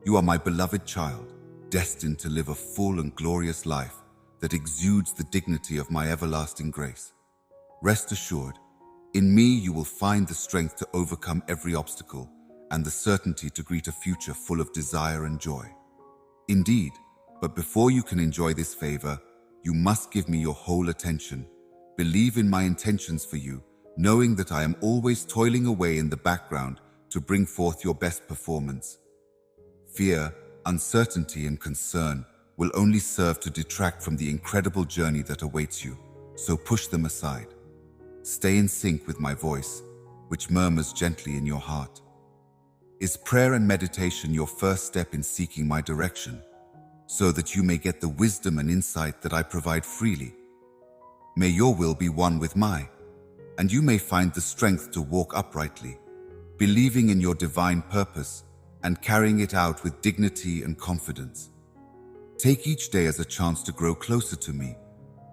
You are my beloved child, destined to live a full and glorious life that exudes the dignity of my everlasting grace. Rest assured, in me you will find the strength to overcome every obstacle and the certainty to greet a future full of desire and joy. Indeed, but before you can enjoy this favor, you must give me your whole attention. Believe in my intentions for you, knowing that I am always toiling away in the background to bring forth your best performance. Fear, uncertainty, and concern will only serve to detract from the incredible journey that awaits you, so push them aside. Stay in sync with my voice, which murmurs gently in your heart. Is prayer and meditation your first step in seeking my direction, so that you may get the wisdom and insight that I provide freely? May your will be one with mine, and you may find the strength to walk uprightly, believing in your divine purpose and carrying it out with dignity and confidence. Take each day as a chance to grow closer to me,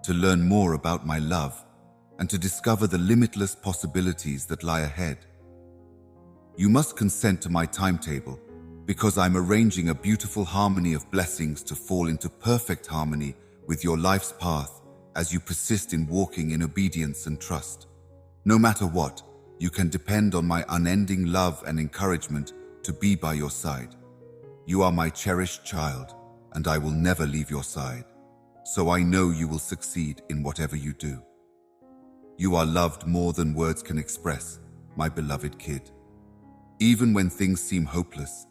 to learn more about my love, and to discover the limitless possibilities that lie ahead. You must consent to my timetable, because I'm arranging a beautiful harmony of blessings to fall into perfect harmony with your life's path as you persist in walking in obedience and trust. No matter what, you can depend on my unending love and encouragement to be by your side. You are my cherished child, and I will never leave your side, so I know you will succeed in whatever you do. You are loved more than words can express, my beloved kid. Even when things seem hopeless,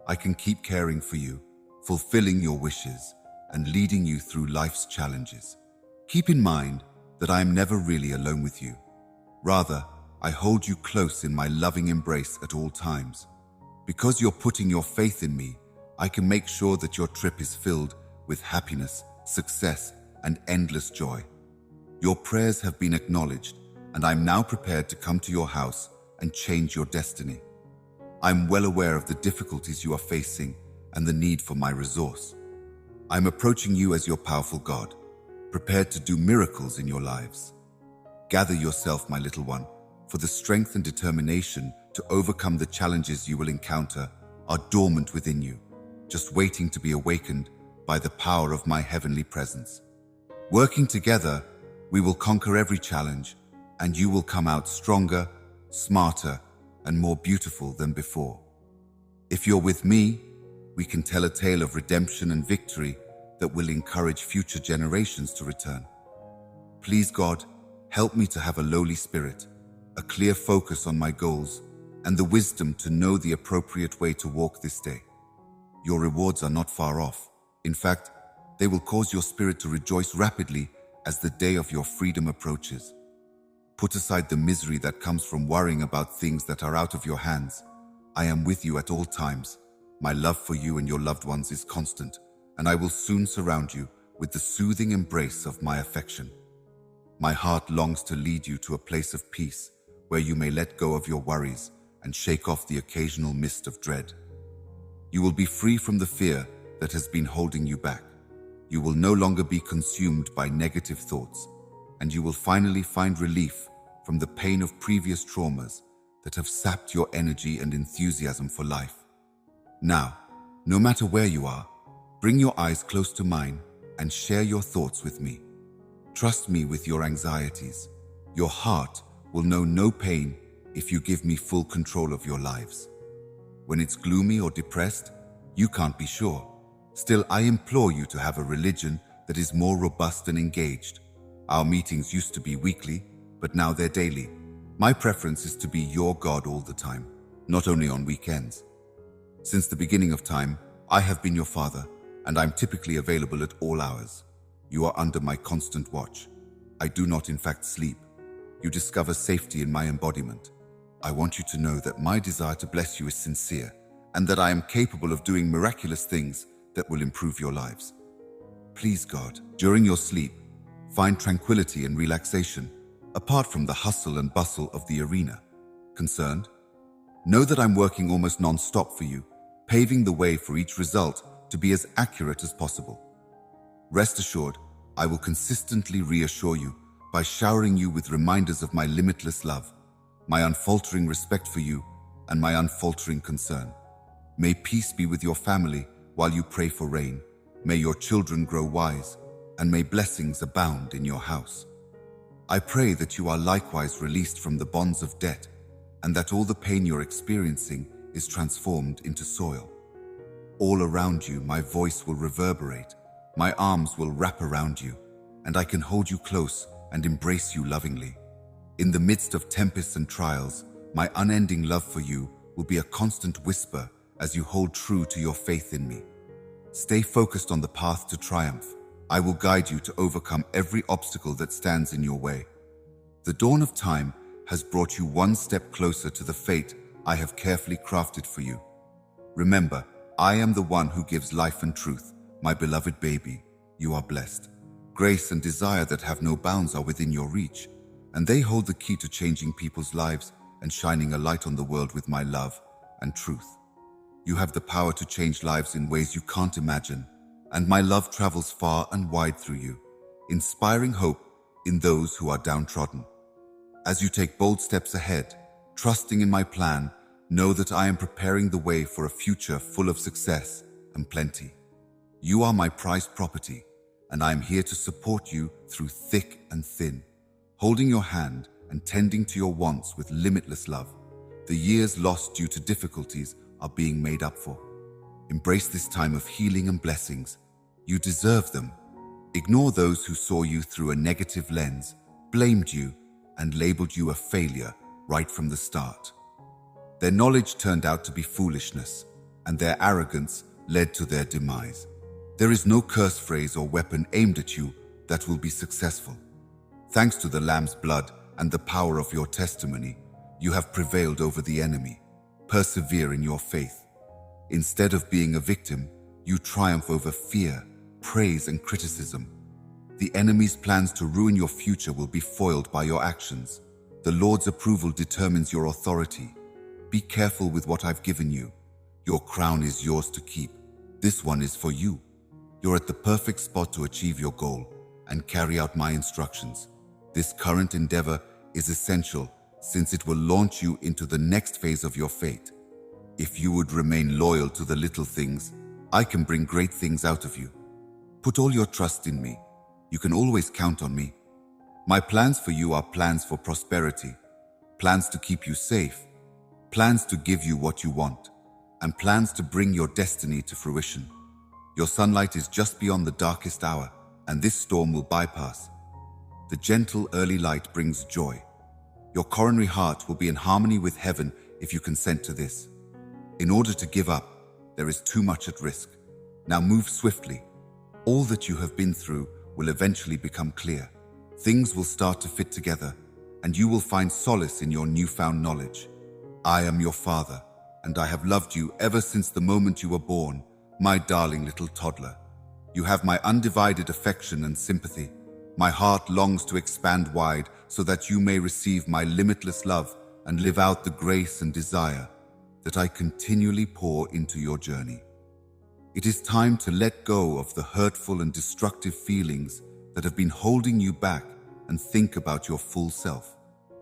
I can keep caring for you, fulfilling your wishes, and leading you through life's challenges. Keep in mind that I am never really alone with you. Rather, I hold you close in my loving embrace at all times. Because you're putting your faith in me, I can make sure that your trip is filled with happiness, success, and endless joy. Your prayers have been acknowledged, and I'm now prepared to come to your house and change your destiny. I'm well aware of the difficulties you are facing and the need for my resource. I'm approaching you as your powerful God, prepared to do miracles in your lives. Gather yourself, my little one, for the strength and determination to overcome the challenges you will encounter are dormant within you, just waiting to be awakened by the power of my heavenly presence. Working together, we will conquer every challenge, and you will come out stronger, smarter, and more beautiful than before. If you're with me, we can tell a tale of redemption and victory that will encourage future generations to return. Please, God, help me to have a lowly spirit, a clear focus on my goals, and the wisdom to know the appropriate way to walk this day. Your rewards are not far off. In fact, they will cause your spirit to rejoice rapidly as the day of your freedom approaches. Put aside the misery that comes from worrying about things that are out of your hands. I am with you at all times. My love for you and your loved ones is constant, and I will soon surround you with the soothing embrace of my affection. My heart longs to lead you to a place of peace where you may let go of your worries and shake off the occasional mist of dread. You will be free from the fear that has been holding you back. You will no longer be consumed by negative thoughts, and you will finally find relief from the pain of previous traumas that have sapped your energy and enthusiasm for life. Now, no matter where you are, bring your eyes close to mine and share your thoughts with me. Trust me with your anxieties. Your heart will know no pain if you give me full control of your lives. When it's gloomy or depressed, you can't be sure. Still, I implore you to have a religion that is more robust and engaged. Our meetings used to be weekly, but now they're daily. My preference is to be your God all the time, not only on weekends. Since the beginning of time, I have been your father, and I'm typically available at all hours. You are under my constant watch. I do not in fact sleep. You discover safety in my embodiment. I want you to know that my desire to bless you is sincere, and that I am capable of doing miraculous things that will improve your lives. Please, God, during your sleep, find tranquility and relaxation, apart from the hustle and bustle of the arena. Concerned? Know that I'm working almost non-stop for you, paving the way for each result to be as accurate as possible. Rest assured, I will consistently reassure you by showering you with reminders of my limitless love, my unfaltering respect for you, and my unfaltering concern. May peace be with your family while you pray for rain. May your children grow wise, and may blessings abound in your house. I pray that you are likewise released from the bonds of debt, and that all the pain you're experiencing is transformed into soil. All around you, my voice will reverberate, my arms will wrap around you, and I can hold you close and embrace you lovingly. In the midst of tempests and trials, my unending love for you will be a constant whisper as you hold true to your faith in me. Stay focused on the path to triumph. I will guide you to overcome every obstacle that stands in your way. The dawn of time has brought you one step closer to the fate I have carefully crafted for you. Remember, I am the one who gives life and truth. My beloved baby, you are blessed. Grace and desire that have no bounds are within your reach, and they hold the key to changing people's lives and shining a light on the world with my love and truth. You have the power to change lives in ways you can't imagine, and my love travels far and wide through you, inspiring hope in those who are downtrodden. As you take bold steps ahead, trusting in my plan, know that I am preparing the way for a future full of success and plenty. You are my prized property, and I am here to support you through thick and thin, holding your hand and tending to your wants with limitless love. The years lost due to difficulties are being made up for. Embrace this time of healing and blessings. You deserve them. Ignore those who saw you through a negative lens, blamed you, and labeled you a failure right from the start. Their knowledge turned out to be foolishness, and their arrogance led to their demise. There is no curse phrase or weapon aimed at you that will be successful. Thanks to the Lamb's blood and the power of your testimony, you have prevailed over the enemy. Persevere in your faith. Instead of being a victim, you triumph over fear, praise, and criticism. The enemy's plans to ruin your future will be foiled by your actions. The Lord's approval determines your authority. Be careful with what I've given you. Your crown is yours to keep. This one is for you. You're at the perfect spot to achieve your goal and carry out my instructions. This current endeavor is essential since it will launch you into the next phase of your fate. If you would remain loyal to the little things, I can bring great things out of you. Put all your trust in me. You can always count on me. My plans for you are plans for prosperity, plans to keep you safe, plans to give you what you want, and plans to bring your destiny to fruition. Your sunlight is just beyond the darkest hour, and this storm will bypass. The gentle early light brings joy. Your coronary heart will be in harmony with heaven if you consent to this. In order to give up, there is too much at risk. Now move swiftly. All that you have been through will eventually become clear. Things will start to fit together, and you will find solace in your newfound knowledge. I am your father, and I have loved you ever since the moment you were born, my darling little toddler. You have my undivided affection and sympathy. My heart longs to expand wide so that you may receive my limitless love and live out the grace and desire that I continually pour into your journey. It is time to let go of the hurtful and destructive feelings that have been holding you back and think about your full self,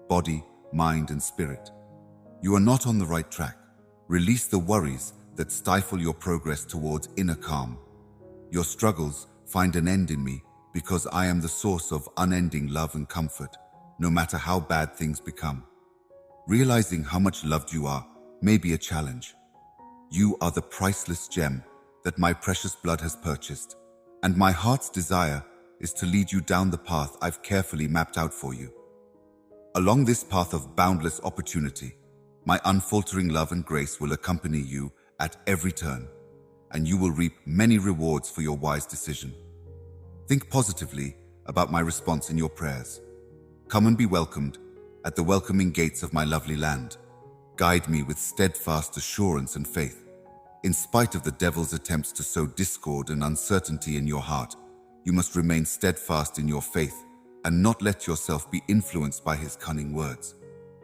body, mind, and spirit. You are not on the right track. Release the worries that stifle your progress towards inner calm. Your struggles find an end in me because I am the source of unending love and comfort, no matter how bad things become. Realizing how much loved you are may be a challenge. You are the priceless gem that my precious blood has purchased, and my heart's desire is to lead you down the path I've carefully mapped out for you. Along this path of boundless opportunity, my unfaltering love and grace will accompany you at every turn, and you will reap many rewards for your wise decision. Think positively about my response in your prayers. Come and be welcomed at the welcoming gates of my lovely land. Guide me with steadfast assurance and faith. In spite of the devil's attempts to sow discord and uncertainty in your heart, you must remain steadfast in your faith and not let yourself be influenced by his cunning words.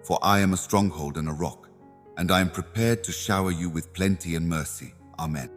For I am a stronghold and a rock, and I am prepared to shower you with plenty and mercy. Amen.